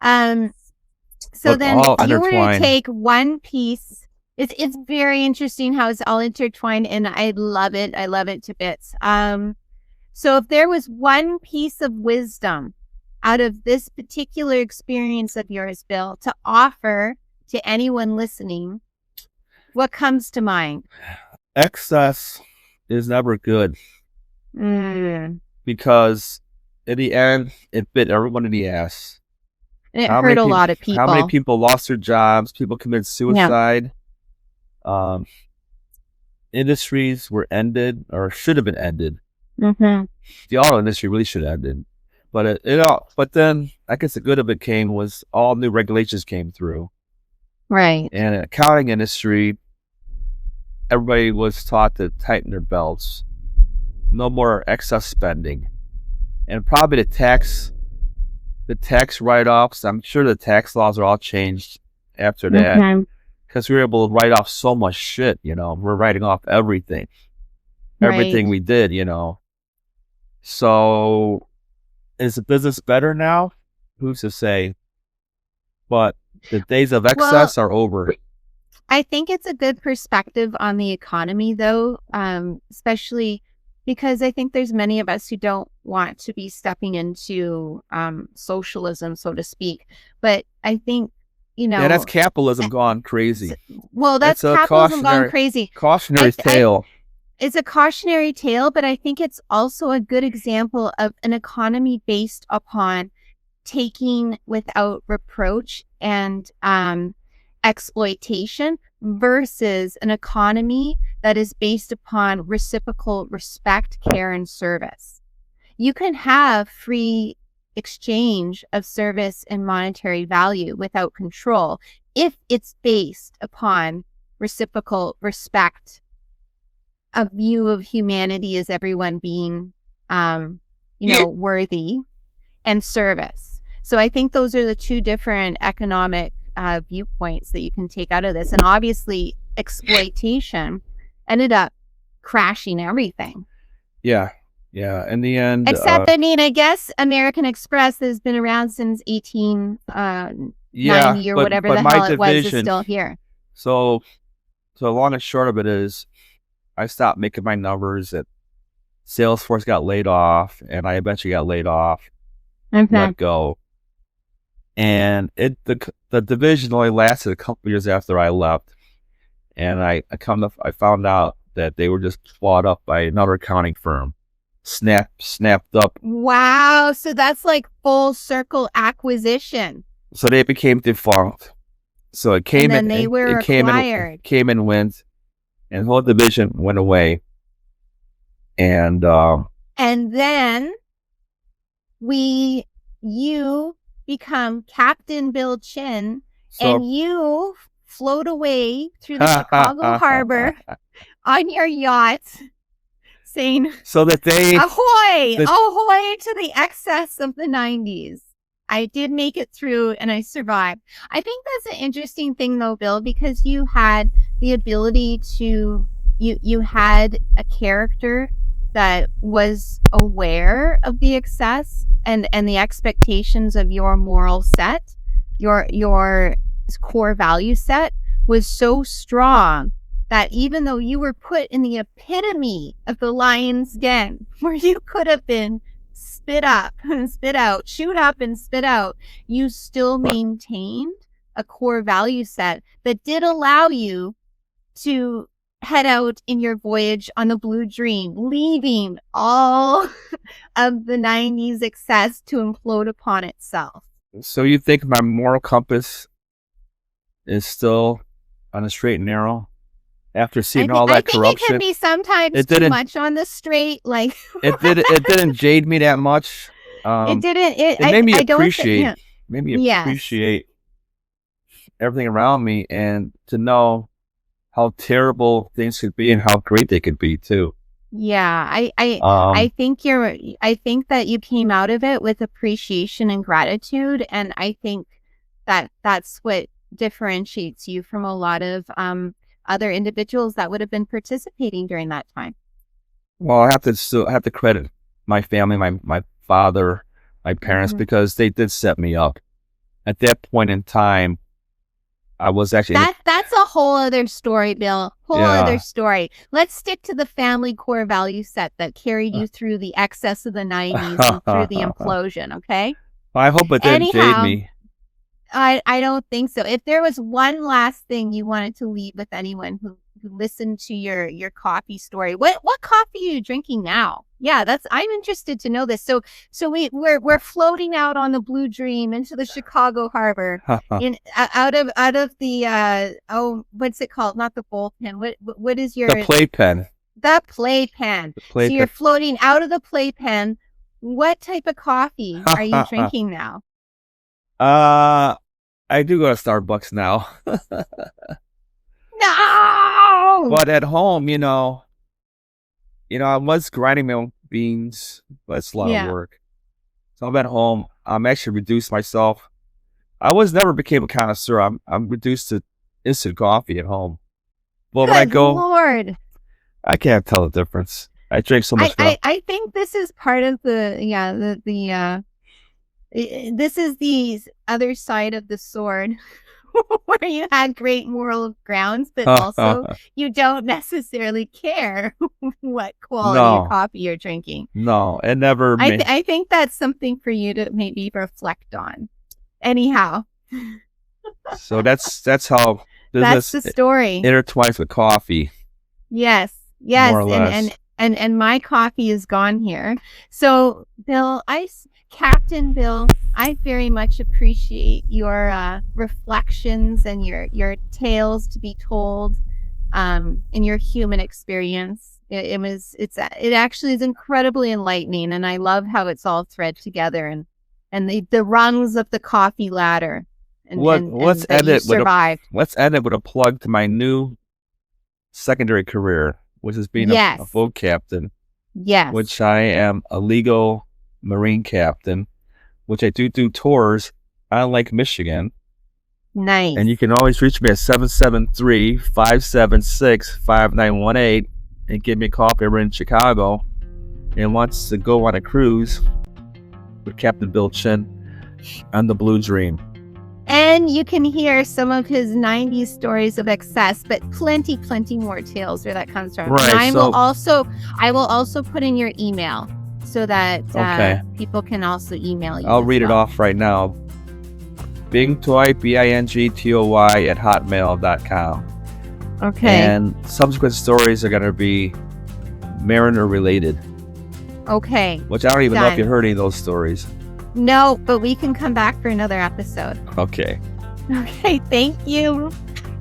Um, so but then if all you were to intertwined. take one piece, it's very interesting how it's all intertwined, and I love it. I love it to bits. So if there was one piece of wisdom out of this particular experience of yours, Bill, to offer to anyone listening, what comes to mind? Excess is never good, Mm. because in the end, it bit everyone in the ass. And it hurt a lot of How many people. people lost their jobs? People committed Yeah. suicide. Um, Industries were ended, or should have been ended. Mm-hmm. The auto industry really should have ended, but but then I guess the good of it came was all new regulations came through, Right. and in the accounting industry, everybody was taught to tighten their belts, no more excess spending, and probably the tax write-offs. I'm sure the tax laws are all changed after that, Mm-hmm. because we were able to write off so much shit. We're writing off Right. everything we did. So is the business better now? Who's to say? But the days of Well, excess are over. I think it's a good perspective on the economy, though, especially because I think there's many of us who don't want to be stepping into socialism, so to speak. But I think, you Yeah, that's know, capitalism eh, gone crazy. well, that's It's a capitalism gone crazy. cautionary I tale. It's a cautionary tale, but I think it's also a good example of an economy based upon taking without reproach and exploitation versus an economy that is based upon reciprocal respect, care, and service. You can have free exchange of service and monetary value without control if it's based upon reciprocal respect, a view of humanity as everyone being, worthy, and service. So I think those are the two different economic viewpoints that you can take out of this. And obviously, exploitation ended up crashing everything. Yeah. In the end, Except, I guess American Express has been around since 1890 or whatever the hell it was, is still here. So long and short of it is, I stopped making my numbers. That Salesforce got laid off, and I eventually got laid off, let go. And the division only lasted a couple years after I left, and I found out that they were just bought up by another accounting firm, snapped up. Wow! So that's like full circle acquisition. So they became defunct. So it came and then they were acquired. Came and went, and the whole division went away. And then you become Captain Bill Chin, and you float away through the Chicago harbor on your yacht, saying, so that they ahoy to the excess of the 90s. I did make it through and I survived. I think that's an interesting thing though, Bill, because you had the ability to, you had a character that was aware of the excess and the expectations of your moral set, your core value set was so strong that even though you were put in the epitome of the lion's den, where you could have been spit up and spit out, shoot up and spit out, you still maintained a core value set that did allow you to head out in your voyage on the Blue Dream, leaving all of the 90s excess to implode upon itself. So you think my moral compass is still on a straight and narrow after seeing all that corruption? I think it can be sometimes too much on the straight. Like it didn't jade me that much. It didn't. It made me appreciate. Made me appreciate everything around me, and to know how terrible things could be and how great they could be too. Yeah, I think that you came out of it with appreciation and gratitude, and I think that that's what differentiates you from a lot of other individuals that would have been participating during that time. Well, I have to credit my family, my father, my parents, because they did set me up. At that point in time, I was actually that's a whole other story, Bill. Other story. Let's stick to the family core value set that carried you through the excess of the 90s and through the implosion. Okay. I hope it didn't jade me. I don't think so. If there was one last thing you wanted to leave with anyone who listened to your coffee story, what coffee are you drinking now? Yeah, I'm interested to know this. So we're floating out on the Blue Dream into the Chicago harbor out of the what's it called? Not the bullpen. What is your the playpen? The playpen. So you're floating out of the playpen. What type of coffee are you drinking now? I do go to Starbucks now. No! But at home, I was grinding my own beans, but it's a lot of work. So I'm at home. I'm actually reduced myself. I never became a connoisseur. I'm reduced to instant coffee at home. But when I go, Lord, I can't tell the difference. I drink so much. I think this is part of this is the other side of the sword. Where you had great moral grounds, but also you don't necessarily care what quality of coffee you're drinking. No, it never. I think that's something for you to maybe reflect on. Anyhow. So that's how business that's the story intertwines with coffee. Yes, more or less. And my coffee is gone here. So Bill, Captain Bill, I very much appreciate your reflections and your tales to be told in your human experience. It actually is incredibly enlightening, and I love how it's all thread together and the rungs of the coffee ladder. Let's end it with a plug to my new secondary career, which is being a boat captain. Yes. Which I am a legal Marine captain which I do tours on Lake Michigan. Nice. And you can always reach me at 773-576-5918 and give me a call if you're in Chicago and wants to go on a cruise with Captain Bill Chin on the Blue Dream. And you can hear some of his 90s stories of excess, but plenty more tales where that comes from. Right, And I will also put in your email so that people can also email you. I'll read it off right now. Bingtoy, BINGTOY at hotmail.com. Okay. And subsequent stories are going to be Mariner related. Okay. Which I don't even know if you heard any of those stories. No, but we can come back for another episode. Okay. Okay, thank you.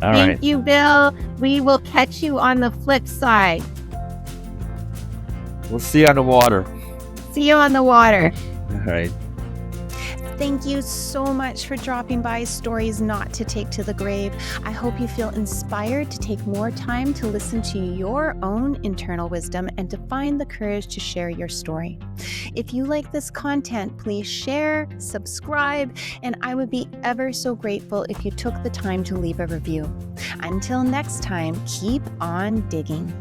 Thank you, Bill. We will catch you on the flip side. We'll see you on the water. See you on the water. All right. Thank you so much for dropping by Stories Not to Take to the Grave. I hope you feel inspired to take more time to listen to your own internal wisdom and to find the courage to share your story. If you like this content, please share, subscribe, and I would be ever so grateful if you took the time to leave a review. Until next time, keep on digging.